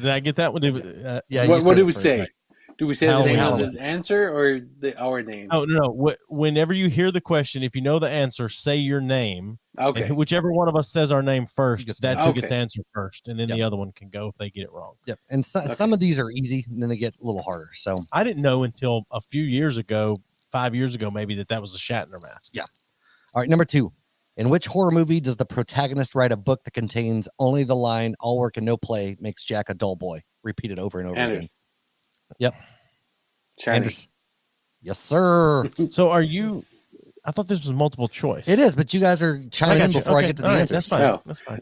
I get that one? Yeah, you what said did it we first, say? right. Do we say the name of Halloween. the answer or our name? Oh no! Whenever you hear the question, if you know the answer, say your name. Okay. And whichever one of us says our name first, Gets that's to who go. gets Okay. answered first, and then Yep. the other one can go if they get it wrong. Yep. And some of these are easy, and then they get a little harder. So I didn't know until a few years ago, 5 years ago, maybe that was a Shatner mask. Yeah. all right, number two. In which horror movie does the protagonist write a book that contains only the line "all work and no play makes Jack a dull boy"? Repeated over and over again. Anders. Yep. Shiny. Anders. Yes, sir. So are you? I thought this was multiple choice. It is, but you guys are I chiming got in you. before I Okay. get to the All right, answers. That's fine. No. That's fine.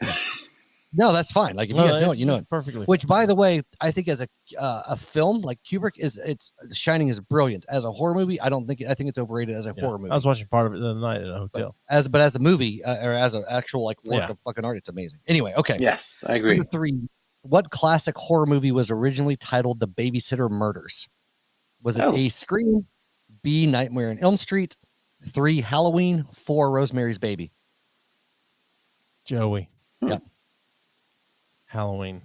No, that's fine. Like if you No, guys know it, it's you know it. perfectly. Which, by the way, I think as a film, like Kubrick it's Shining is brilliant. As a horror movie, I think it's overrated as a Yeah. horror movie. I was watching part of it the other night at a hotel. But as a movie or as an actual like work Yeah. of fucking art, it's amazing. Anyway, okay. Yes, I agree. Number 3. What classic horror movie was originally titled The Babysitter Murders? Was it Oh. A, Scream, B, Nightmare on Elm Street, 3, Halloween, 4, Rosemary's Baby? Joey. Yep. Halloween.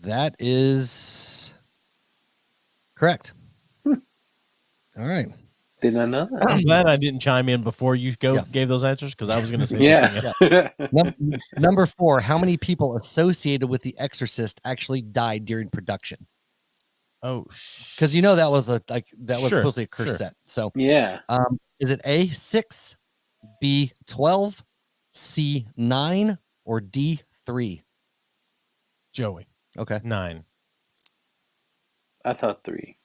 That is correct. All right. Did not know that. I'm glad I didn't chime in before you Yeah. gave those answers because I was going to say something Yeah. else. Number 4, how many people associated with The Exorcist actually died during production? Oh, Because that was Sure, supposedly a curse sure. set. So Yeah. is it A, 6, B, 12, C, 9, or D, 3? Joey. Okay. 9. I thought 3.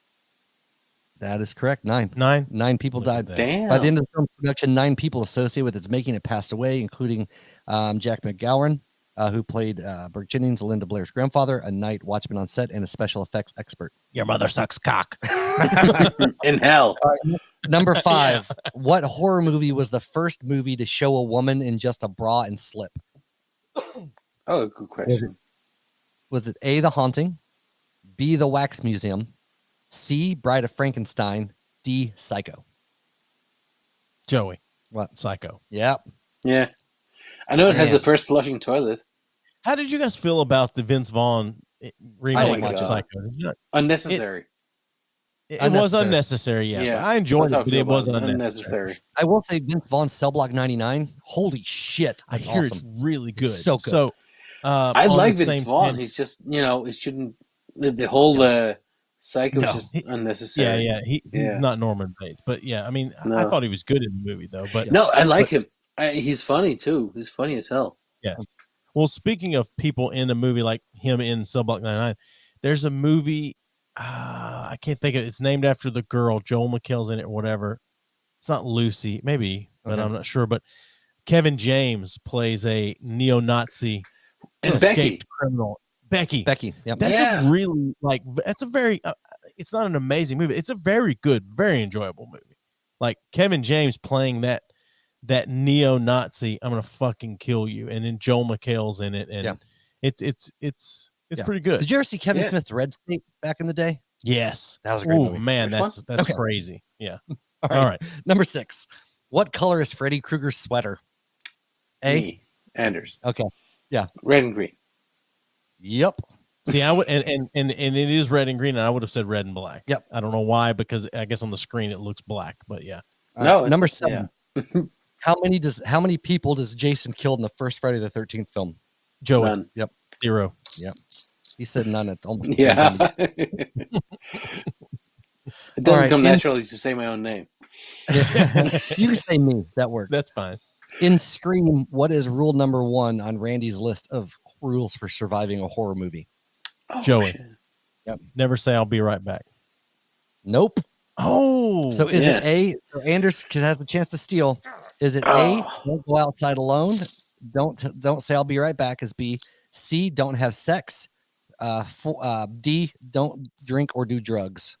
That is correct. 9. 9. 9 people Look at died. that. Damn. By the end of the film production, 9 people associated with its making had passed away, including Jack McGowan, who played Burke Jennings, Linda Blair's grandfather, a night watchman on set, and a special effects expert. Your mother sucks cock. In hell. Number 5. What horror movie was the first movie to show a woman in just a bra and slip? Oh, good question. Was it A, The Haunting, B, The Wax Museum, C, Bride of Frankenstein, D, Psycho? Joey. What? Psycho. Yep. Yeah. I know it has Man. the first flushing toilet. How did you guys feel about the Vince Vaughn remake my of God. Psycho? Did you not- Unnecessary. It was unnecessary, yeah. Yeah, But I enjoyed that's how it, I but feel it was about it. unnecessary. Unnecessary. I will say Vince Vaughn's Cell Block 99. Holy shit. I That's hear awesome. it's really good. so good. So, I on like the Vince same Vaughn. pin- He's just, it shouldn't. The whole Psycho No, is just yeah, unnecessary. yeah. He's Yeah. not Norman Bates, but yeah, I mean, I No. thought he was good in the movie though. But No, I like him. He's funny too. He's funny as hell. yes. Well, speaking of people in a movie like him in Cell Block 99, there's a movie. I can't think of it. It's named after the girl. Joel McHale's in it or whatever. It's not Lucy, maybe, but Okay. I'm not sure. But Kevin James plays a neo-Nazi And escaped Becky. criminal. Becky. Yep. That's Yeah. a really that's a very it's not an amazing movie. It's a very good, very enjoyable movie. Like Kevin James playing that neo-Nazi, I'm gonna fucking kill you, and then Joel McHale's in it, and Yeah. it's Yeah. pretty good. Did you ever see Kevin Yeah. Smith's Red State back in the day? Yes, That was a great movie. man, Which one? that's Okay. crazy. Yeah. All All right. Number 6. What color is Freddy Krueger's sweater? A. Me. Anders. Okay. Red and green. Yep. See, I would, and it is red and green, and I would have said red and black. Yep. I don't know why, because I guess on the screen it looks black, but yeah. All No, right, it's- number 7. How many people does Jason kill in the first Friday the 13th film? Joey, None. 0. He said none at almost the same Yeah. time. It doesn't right, come in- naturally to say my own name. You can say me. That works. That's fine. In Scream, what is rule number 1 on Randy's list of rules for surviving a horror movie? Oh, Joey. shit. Never say I'll be right back. Nope. Oh, So is Yeah. it A? So Anders has the chance to steal. Is it A? Oh. Don't go outside alone. Don't say I'll be right back. Is B? C? Don't have sex. D? Don't drink or do drugs.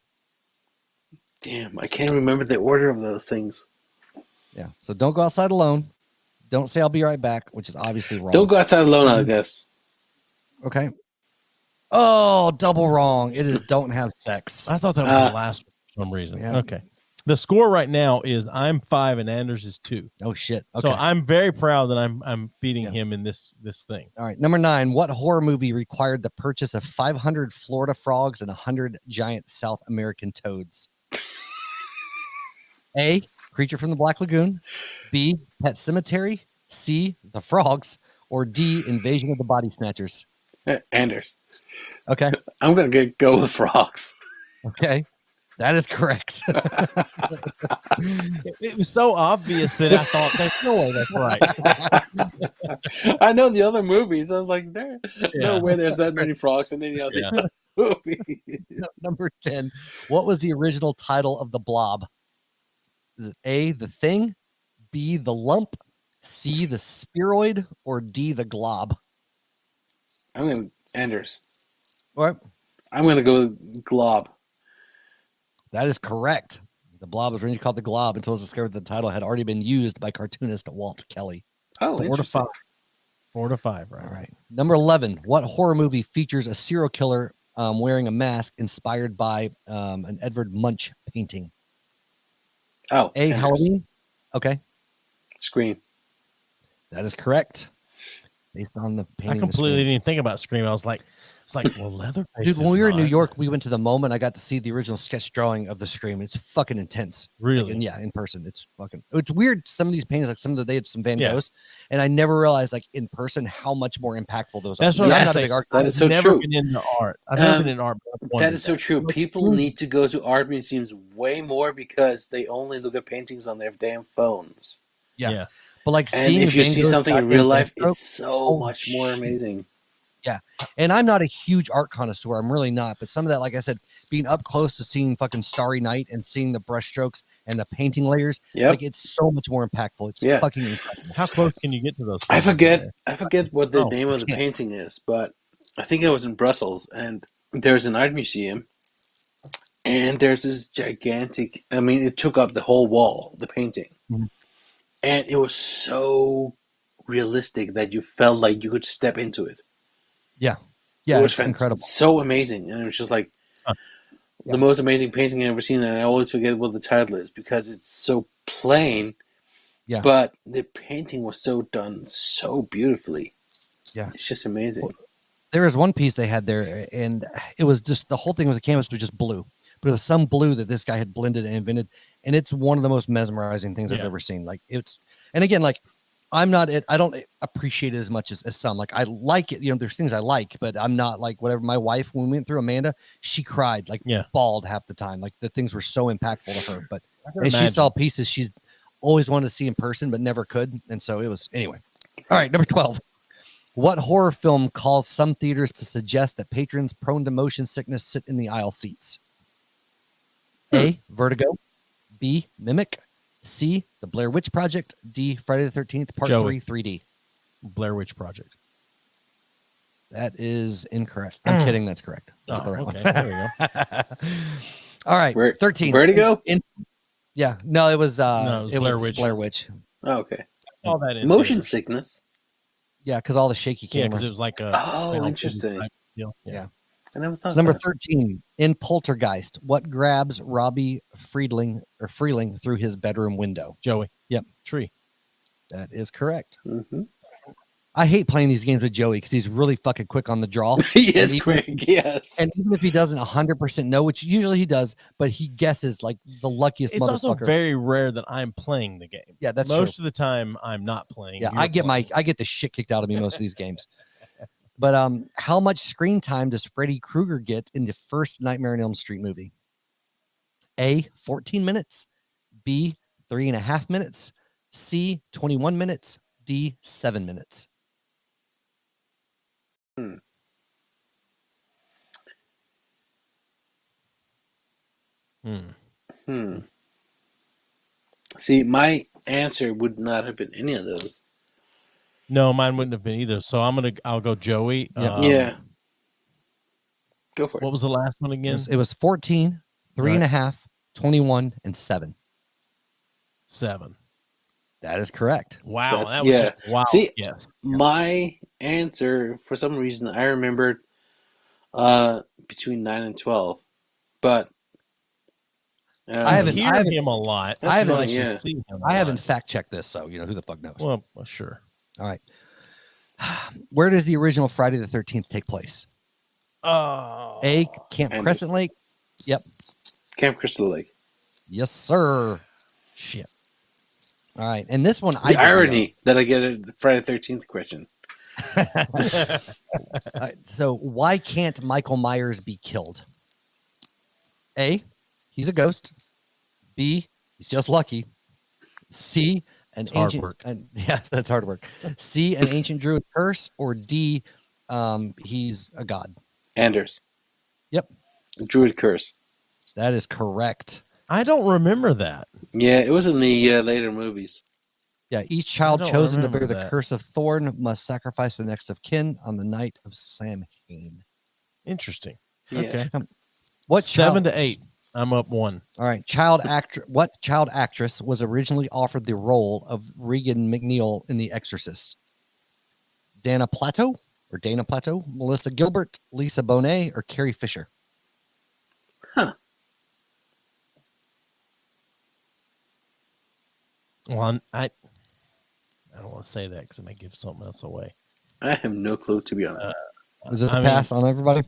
Damn, I can't remember the order of those things. Yeah. So don't go outside alone. Don't say I'll be right back, which is obviously wrong. Don't go outside alone, I guess. Okay. Oh, double wrong. It is don't have sex. I thought that was the last one for some reason. Yeah. Okay. The score right now is I'm 5 and Anders is 2. Oh shit. Okay. So I'm very proud that I'm beating Yeah. him in this thing. All right. Number 9. What horror movie required the purchase of 500 Florida frogs and 100 giant South American toads? A. Creature from the Black Lagoon. B. Pet Cemetery. C. The Frogs. Or D. Invasion of the Body Snatchers. Anders. Okay. I'm going to go with frogs. Okay. That is correct. It was so obvious that I thought there's no way that's right. I know the other movies. I was like, there, Yeah. no way there's that many frogs in any other Yeah. movie. Number 10. What was the original title of The Blob? Is it A. The Thing. B. The Lump. C. The Spheroid. Or D. The Glob? I'm going to Anders. What? I'm going to go with Glob. That is correct. The Blob was originally called the Glob until it was discovered the title had already been used by cartoonist Walt Kelly. Oh, 4 to interesting. 5. 4 to 5, right? All right. Number 11. What horror movie features a serial killer wearing a mask inspired by an Edvard Munch painting? Oh, A. Anders. Halloween. Okay. Scream. That is correct. Based on the I painting. completely didn't think about Scream. I was like, it's like, well, Leatherface. Dude, when is we were in New not. York, we went to the MoMA. I got to see the original sketch drawing of the Scream. It's fucking intense. Really? And yeah, in person, it's weird. Some of these paintings, like they had some Van Yeah. Goghs, and I never realized like in person how much more impactful those That's are. what I'm I'm not a saying. big art That guy. is so I've never true. been into art. I've never been in art. But I've That wanted is so true. Looks People cool. need to go to art museums way more because they only look at paintings on their damn phones. Yeah. Yeah. But like And seeing if you Van see Gogh's something in goddamn real life, brushstroke- it's so holy much more shit. amazing. And I'm not a huge art connoisseur. I'm really not. But some of that, like I said, being up close to seeing fucking Starry Night and seeing the brushstrokes and the painting layers, Yep. like it's so much more impactful. It's Yeah. fucking incredible. How close can you get to those? I paintings forget what the Oh, name of the yeah. painting is, but I think it was in Brussels, and there's an art museum, and there's this gigantic. I mean, it took up the whole wall, the painting, Mhm. and it was so realistic that you felt like you could step into it. Yeah, it was it's incredible. so amazing, and it was just like Huh. Yeah. the most amazing painting I've ever seen, and I always forget what the title is because it's so plain. Yeah. But the painting was so done so beautifully. Yeah. It's just amazing. There was one piece they had there, and it was just the whole thing was the canvas was just blue, but it was some blue that this guy had blended and invented, and it's one of the most mesmerizing things I've Yeah. ever seen. Like and again, like I don't appreciate it as much as some. Like I like it, there's things I like, but I'm not like whatever. My wife, when we went through Amanda, she cried, like Yeah. bawled half the time. Like the things were so impactful to her. But I can and she imagine. saw pieces she's always wanted to see in person, but never could. And so it was anyway. All right, number 12. What horror film calls some theaters to suggest that patrons prone to motion sickness sit in the aisle seats? A. Vertigo. B. Mimic. C. The Blair Witch Project. D. Friday the 13th Part Joey. 3 3D. Blair Witch Project. That is incorrect. I'm kidding. That's correct. That's the right okay. one. There we go. All right. 13. Vertigo? Yeah. No, it was No, it was Blair Witch. Blair Witch. Oh, okay. All that in Motion theaters. sickness. Yeah, because all the shaky Yeah, camera. because it was like a. Oh, found interesting. type deal. Yeah. I never thought So number that. 13, in Poltergeist, what grabs Robbie Freeling through his bedroom window? Joey. Yep. Tree. That is correct. Mm-hmm. I hate playing these games with Joey because he's really fucking quick on the draw. He is even- quick, yes. And even if he doesn't 100% know, which usually he does, but he guesses like the luckiest It's also motherfucker. very rare that I'm playing the game. Yeah, that's most of the time I'm not playing. Yeah, You're I get playing. the shit kicked out of me most of these games. But how much screen time does Freddy Krueger get in the first Nightmare on Elm Street movie? A, 14 minutes. B, 3.5 minutes. C, 21 minutes. D, 7 minutes. See, my answer would not have been any of those. No, mine wouldn't have been either. So I'll go Joey. Yep. Yeah. Go for it. What was the last one It again? was 14, 3.5, 21, and 7. 7. That is correct. Wow, That- that was yeah. just, wow. See, yes. My answer, for some reason, I remembered between 9 and 12. But I haven't- hear him a lot. That's I haven't- but should yeah. see him a I haven't lot. fact checked this, so who the fuck knows? Well, sure. All right. Where does the original Friday the 13th take place? Oh, A, Camp And- Crescent Lake. Yep. Camp Crystal Lake. Yes, sir. shit. All right. And this one, The irony that I get a Friday the 13th question. All right, so why can't Michael Myers be killed? A, he's a ghost. B, he's just lucky. C, an It's hard ancient work. yes, that's hard work. C, an ancient druid curse, or D, he's a god. Anders. Yep. Druid Curse. That is correct. I don't remember that. Yeah, it was in the later movies. Yeah, each child don't chosen to bear remember the that. curse of thorn must sacrifice the next of kin on the night of Samhain. Interesting. Yeah. Okay. What 7 child? to 8. I'm up 1. All right, What child actress was originally offered the role of Regan McNeil in The Exorcist? Dana Plato, Melissa Gilbert, Lisa Bonet, or Carrie Fisher? Well, I don't want to say that because it may give something else away. I have no clue, to be honest. Is this a pass on everybody?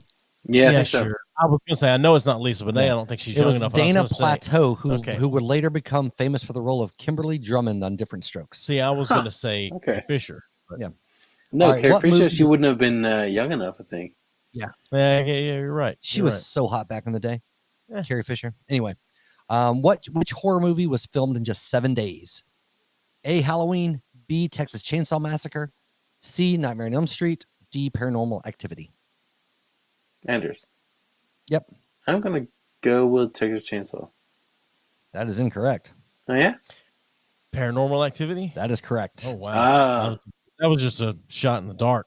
Yeah, I yeah, think so. sure. I was going to say, I know it's not Lisa Bonet. Yeah. I don't think she's It young was enough. Dana I was gonna say- Plateau, Okay. who would later become famous for the role of Kimberly Drummond on Different Strokes. See, I was going to say Okay. Fisher. But Yeah. No, All right, Carrie what Fisher, movie- she wouldn't have been young enough, I think. Yeah, you're right. She You're was right. so hot back in the day. Yeah. Carrie Fisher. Anyway, which horror movie was filmed in just 7 days? A. Halloween, B. Texas Chainsaw Massacre, C. Nightmare on Elm Street, D. Paranormal Activity. Anders. Yep. I'm going to go with Texas Chainsaw. That is incorrect. Oh, yeah? Paranormal Activity. That is correct. Oh wow, Ah. that was just a shot in the dark.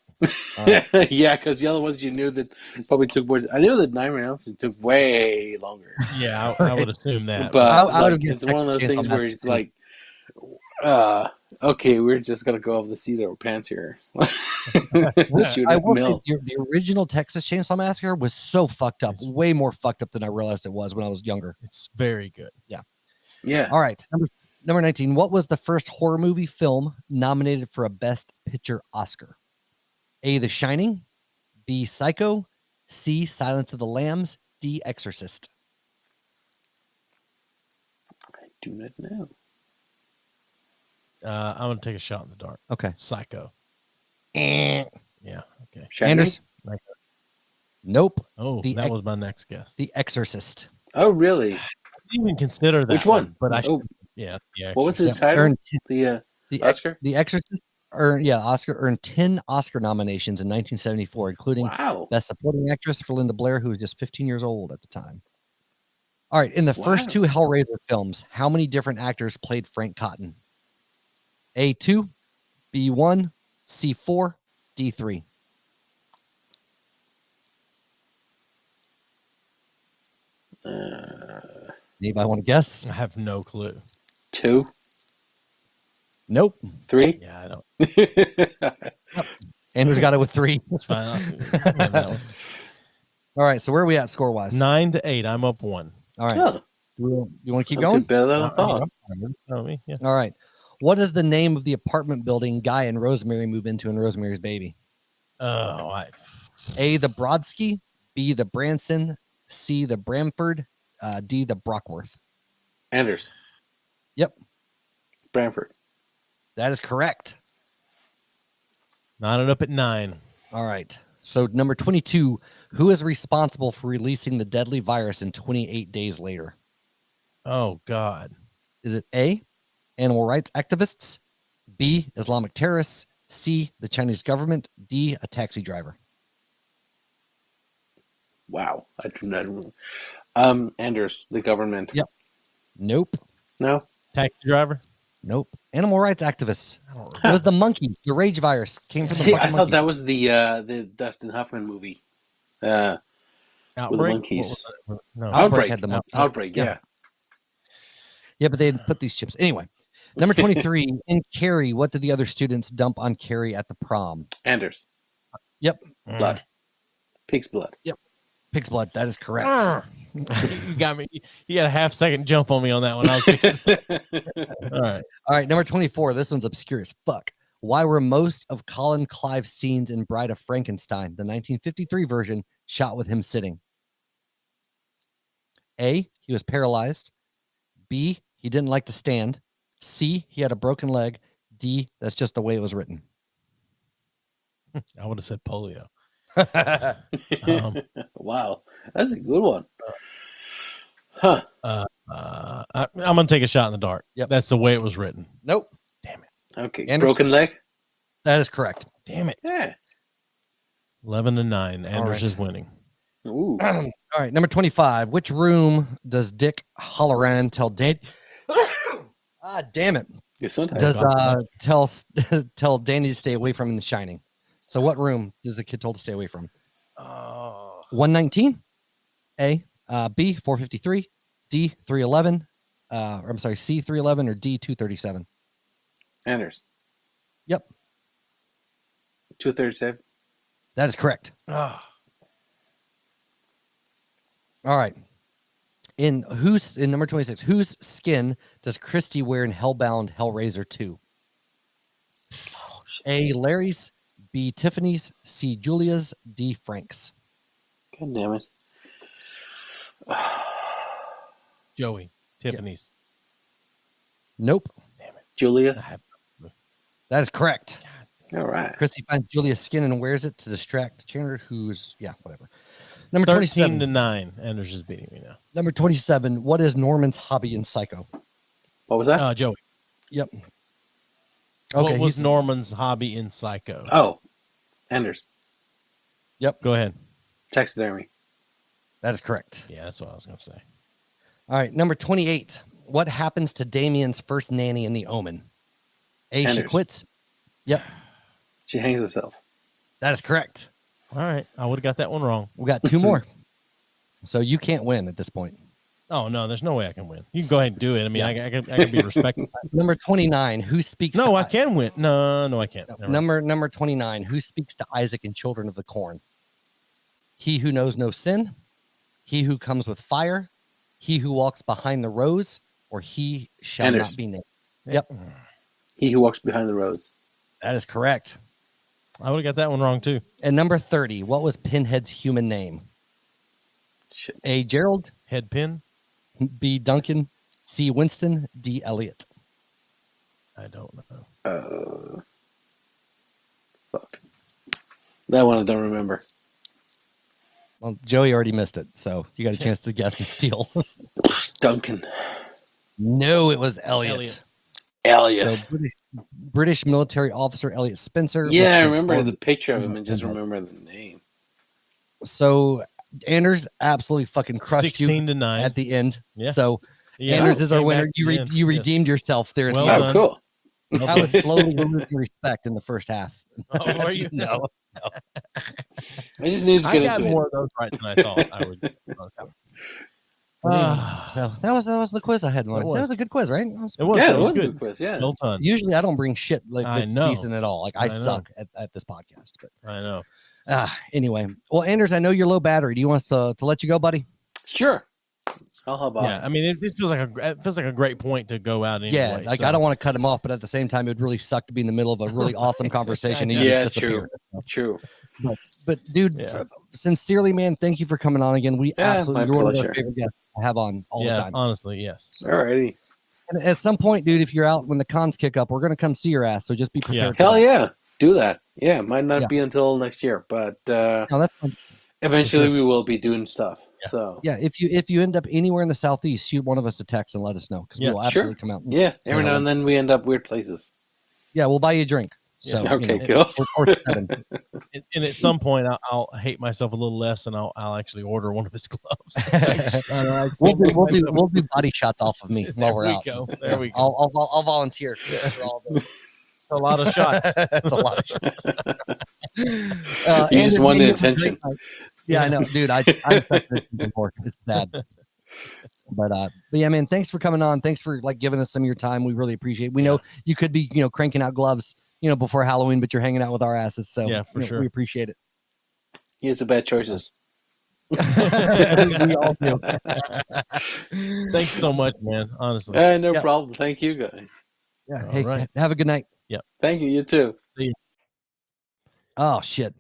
All right. Yeah, because the other ones you knew that probably took more. I knew that Nightmare on Elm Street took way longer. Yeah, I would assume that. But I like, would've guessed it's one of those Texas things Chainsaw where it's Massacre. like, okay, we're just going to go off the seat of our pants here. Shoot I at will say Mill. the original Texas Chainsaw Massacre was so fucked up, way more fucked up than I realized it was when I was younger. It's very good. Yeah. All right, number 19. What was the first horror movie film nominated for a Best Picture Oscar? A. The Shining, B. Psycho, C. Silence of the Lambs, D. Exorcist. I do not know. I'm gonna take a shot in the dark. Okay. Psycho. Eh. Yeah. Okay. Shining? Anders? Nope. Oh, The that ex- was my next guess. The Exorcist. Oh, really? I didn't even consider that. Which one? But I Oh. should. Yeah. What was the Yeah, title? earned The The Oscar? The Exorcist Oscar earned 10 Oscar nominations in 1974, including wow. Best Supporting Actress for Linda Blair, who was just 15 years old at the time. All right, in the first Wow. 2 Hellraiser films, how many different actors played Frank Cotton? A2, B1, C4, D3. Anybody want to guess? I have no clue. 2, Nope. 3. Yeah, I don't. Andrew's got it with 3. It's fine. I'll- that one. All right, so where are we at score-wise? 9 to 8. I'm up 1. All right. Oh, You want to keep I'm going? better than I thought. Tell me. Yeah. All right. What is the name of the apartment building Guy and Rosemary move into in Rosemary's Baby? Oh, A, the Brodsky, B, the Branson, C, the Bramford, D, the Brockworth. Anders. Yep. Bramford. That is correct. Knotted up at 9. All right. So number 22, who is responsible for releasing the deadly virus in 28 days later? Oh God. Is it A, animal rights activists, B, Islamic terrorists, C, the Chinese government, D, a taxi driver? Wow. I do not remember. Anders, the government. Yep. Nope. No? Taxi driver. Nope. Animal rights activists. I don't It was the monkey. The rage virus came from the See, fucking I thought monkey. that was the Dustin Hoffman movie. Outbreak. monkeys. What was that? No. Outbreak had the monkey. Outbreak, yeah. Yeah, but they had put these chips. Anyway, number 23, in Carrie, what did the other students dump on Carrie at the prom? Anders. Yep. Blood. Pig's blood. Pig's blood. That is correct. You got me. You got a half-second jump on me on that one. I was fixing to say. All right. All right, number 24. This one's obscure as fuck. Why were most of Colin Clive's scenes in Bride of Frankenstein, the 1953 version, shot with him sitting? A, he was paralyzed. B, he didn't like to stand. C, he had a broken leg. D, that's just the way it was written. I would have said polio. Wow. That's a good one. Huh. I'm gonna take a shot in the dark. Yep. That's the way it was written. Nope. Okay. Anderson. Broken leg? That is correct. Damn it. Yeah. 11 to 9. Anders right. is winning. Ooh. All right, number 25. Which room does Dick Halloran tell Danny? Damn it. Yes, sometimes. does tell Danny to stay away from in The Shining. So what room does the kid told to stay away from? 119, A, B 453, D 311, I'm sorry, C 311, or D 237. Anders. Yep, 237. that is correct. Ah. All right. In number 26, whose skin does Christy wear in Hellbound Hellraiser 2? A, Larry's, B, Tiffany's, C, Julia's, D, Frank's. God damn it. Joey, Tiffany's. Nope, Julia. that is correct. All right. Christy finds Julia's skin and wears it to distract Chandler, who's, whatever. Number 13 to 27. 9. Anders is beating me now. Number 27. What is Norman's hobby in Psycho? What was that? Joey. Yep. What Okay. was Norman's hobby in Psycho? Oh, Anders. Go ahead. Taxidermy. That is correct. Yeah, that's what I was going to say. All right. Number 28. What happens to Damien's first nanny in The Omen? A, she Anders. quits. Yep. She hangs herself. That is correct. All right. I would have got that one wrong. We got two more. So you can't win at this point. Oh, no, there's no way I can win. You can go ahead and do it. I mean, Yeah. I can be respected. Number 29. Who speaks No, to I can win. No, I can't. Never mind. Number 29. Who speaks to Isaac and Children of the Corn? He who knows no sin, he who comes with fire, he who walks behind the rose, or he shall Anders. not be named. Yep. He who walks behind the rose. That is correct. I would have got that one wrong, too. And number 30. What was Pinhead's human name? Shit. A, Gerald, Head pin? B, Duncan, C, Winston, D, Elliot. I don't know. Fuck. That one I don't remember. Well, Joey already missed it, so you got a chance to guess and steal. Duncan. No, it was Elliot. Elliot. So British military officer Elliot Spencer. was Yeah, I remember transformed- the picture of him and just remember the name. So Anders absolutely fucking crushed 16 you to 9. at the end. Yeah. So Yeah. Anders is our Came winner. back You again. you Yes. redeemed yourself there. At Well the Oh, end. done. cool. I was slowly losing respect in the first half. Oh, were you? No. I just need to I get got into more it. of those right than I thought I would. So that was the quiz I had. That was. was a good quiz, right? It was. Yeah, it it was was a good. good quiz. Yeah. Well done. Usually I don't bring shit like I that's know. decent at all. Like I I know. suck at this podcast. But I know. anyway, well, Anders, I know you're low battery. Do you want us to let you go, buddy? Sure. I'll help out. Yeah, I mean, it feels like a great point to go out anyway. Yeah, like so. I don't want to cut him off, but at the same time, it would really suck to be in the middle of a really awesome conversation. And he Yeah, just disappeared. True. But dude, Yeah. sincerely, man, thank you for coming on again. We Yeah, absolutely, my you're one of pleasure. our favorite guests to have on all the time. Honestly, yes. Alrighty. And at some point, dude, if you're out when the cons kick up, we're gonna come see your ass. So just be prepared. for Hell that. yeah. Do that. Yeah, might not Yeah. be until next year, but No, that's fine. eventually sure. we will be doing stuff. Yeah. So Yeah, if you end up anywhere in the southeast, shoot one of us a text and let us know because Yeah, we will sure. absolutely come out. yeah, Say every now hello. and then we end up weird places. Yeah, we'll buy you a drink. So Yeah. Okay, you know, cool. or 7. And at some point, I'll hate myself a little less, and I'll actually order one of his gloves. we'll do body shots off of me while we're There we out. go. There we go. I'll volunteer. For all those. It's a lot of shots. That's a lot of shots. You just want the the attention. Yeah, I know, dude. I'm such this before. It's sad. But yeah, man, thanks for coming on. Thanks for like giving us some of your time. We really appreciate it. We know you could be, cranking out gloves, before Halloween, but you're hanging out with our asses. So Yeah, for sure. we appreciate it. He has the bad choices. We all do. Thanks so much, man. Honestly. No Yeah. problem. Thank you guys. Yeah. All Hey, right. have a good night. Thank you. You too. Oh shit.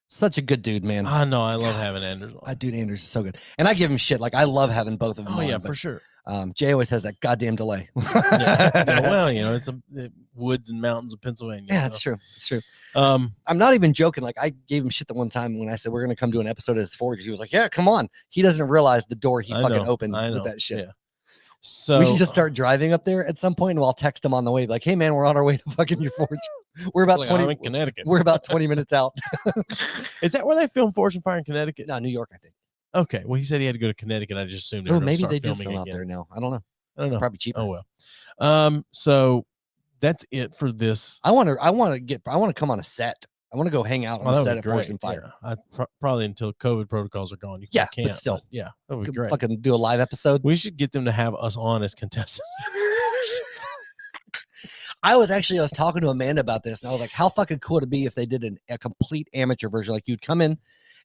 Such a good dude, man. I know. I love having Anders on. Dude, Anders is so good. And I give him shit. Like I love having both of them. Oh on, yeah, but, for sure. Jay always has that goddamn delay. Yeah, well, it's the woods and mountains of Pennsylvania. Yeah, it's so. true. It's true. Um, I'm not even joking. Like I gave him shit the one time when I said we're gonna come do an episode of his Forge. He was like, "Yeah, come on." He doesn't realize the door he I fucking know, opened I know. with that shit. Yeah. So We should just start driving up there at some point, and I'll text him on the way. Like, "Hey, man, we're on our way to fucking your Forge. We're about like, 20. I'm in Connecticut. We're about 20 minutes out." Is that where they film Forge and Fire in Connecticut? No, New York, I think. Okay. Well, he said he had to go to Connecticut. I just assumed they Oh, were gonna maybe start they do filming film out again. there now. I don't know. I don't know. Probably cheaper. Oh well. So that's it for this. I want to come on a set. I want to go hang out on Oh, a that set would at be Forest great. and Fire. Yeah. Probably until COVID protocols are gone. You Yeah, but can't. still. Yeah, that would be Could great. Fucking do a live episode. We should get them to have us on as contestants. I was talking to Amanda about this, and I was like, how fucking cool would it be if they did a complete amateur version? Like you'd come in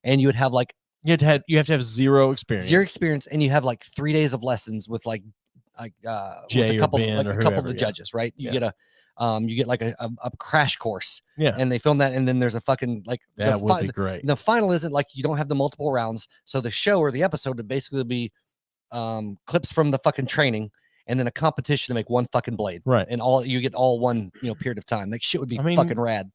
and you would have like you have to have zero experience. and you have like 3 days of lessons with like Jay with a couple or Ben like or a couple whoever, of the yeah. judges, right? You Yeah. get you get like a crash course, Yeah, and they film that, and then there's a fucking like that would be great. the final isn't like you don't have the multiple rounds, so the show or the episode would basically be clips from the fucking training, and then a competition to make one fucking blade, Right. and you get all one period of time. Like shit would be I mean, fucking rad.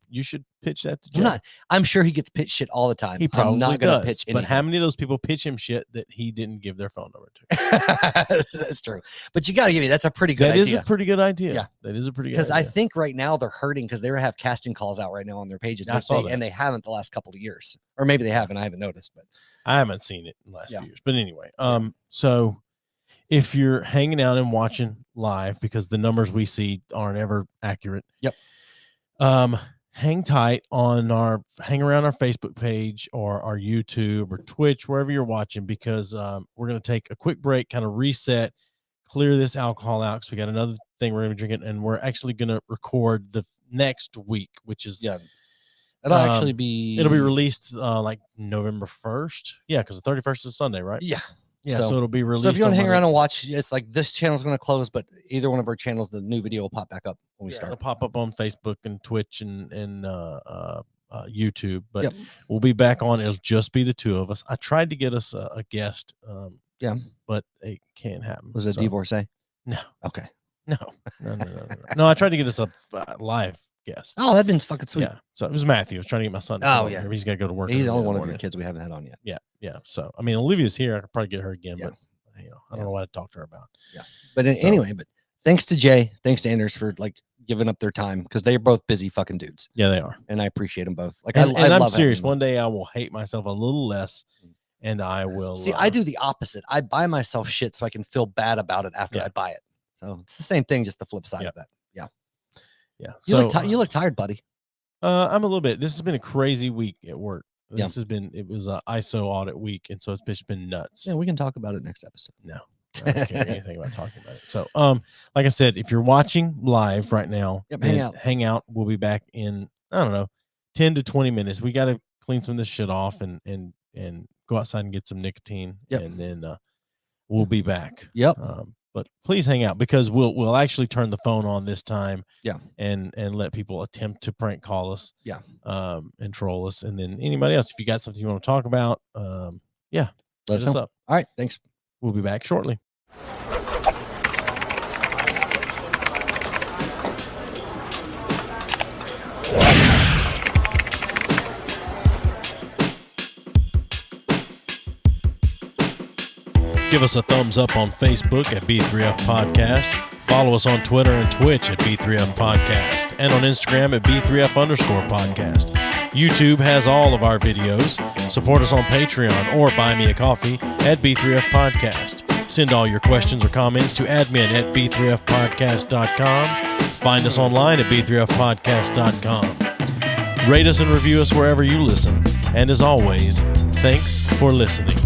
You should pitch that to Jay. I'm sure he gets pitched shit all the time. He probably I'm not gonna does. pitch But anything. how many of those people pitch him shit that he didn't give their phone number to? That's true, but you got to give me that's a pretty good That is idea. a pretty good idea. Yeah. That is a pretty good Because idea. I think right now they're hurting because they have casting calls out right now on their pages, I saw that. and they haven't the last couple of years, or maybe they haven't. I haven't noticed, but I haven't seen it in the last Yeah. few years. But anyway, so if you're hanging out and watching live, because the numbers we see aren't ever accurate. Yep. Hang tight hang around our Facebook page or our YouTube or Twitch, wherever you're watching, because we're going to take a quick break, kind of reset, clear this alcohol out. Because we got another thing we're going to be drinking, and we're actually going to record the next week, which is yeah, it'll actually be it'll be released like November 1st. Yeah, because the 31st is Sunday, right? Yeah. Yeah, so it'll be released. So if you want to on hang around Monday. and watch, it's like this channel's going to close, but either one of our channels, the new video will pop back up when we It'll start. pop up on Facebook and Twitch and YouTube, but Yep. we'll be back on. It'll just be the two of us. I tried to get us a guest, Yeah. but it can't happen. Was it So- divorcee? No, Okay. no. No, I tried to get us a live guest. Oh, that'd been fucking sweet. Yeah, so it was Matthew. I was trying to get my son. To Oh, come over yeah. here. He's got to go to work. He's the early only in the one of your morning. kids we haven't had on yet. Yeah. So I mean, Olivia's here. I could probably get her again, Yeah. but I don't know what to talk to her about. But So- anyway, but thanks to Jay, thanks to Anders for like giving up their time because they're both busy fucking dudes, Yeah, they are. and I appreciate them both. Like And, I I'm love serious. having them. One day I will hate myself a little less, and I will See, I do the opposite. I buy myself shit so I can feel bad about it after Yeah. I buy it. So it's the same thing, just the flip side Yep. of that. Yeah. Yeah. You look tired, buddy. I'm a little bit. This has been a crazy week at work. Yeah. It was a ISO audit week, and so it's just been nuts. Yeah, we can talk about it next episode. No, I don't care anything about talking about it. So, like I said, if you're watching live right now, Yep, then hang out. We'll be back in, I don't know, 10 to 20 minutes. We got to clean some of this shit off and go outside and get some nicotine, Yep. and then we'll be back. Yep. But please hang out, because we'll actually turn the phone on this time. Yeah. And let people attempt to prank call us. Yeah. And troll us, and then anybody else, if you got something you want to talk about, Let hit us us know. up. All right. Thanks. We'll be back shortly. Give us a thumbs up on Facebook at B3F Podcast. Follow us on Twitter and Twitch at B3F Podcast, and on Instagram at B3F_podcast. YouTube has all of our videos. Support us on Patreon or buy me a coffee at B3F Podcast. Send all your questions or comments to admin at B3Fpodcast.com. Find us online at B3Fpodcast.com. Rate us and review us wherever you listen. And as always, thanks for listening.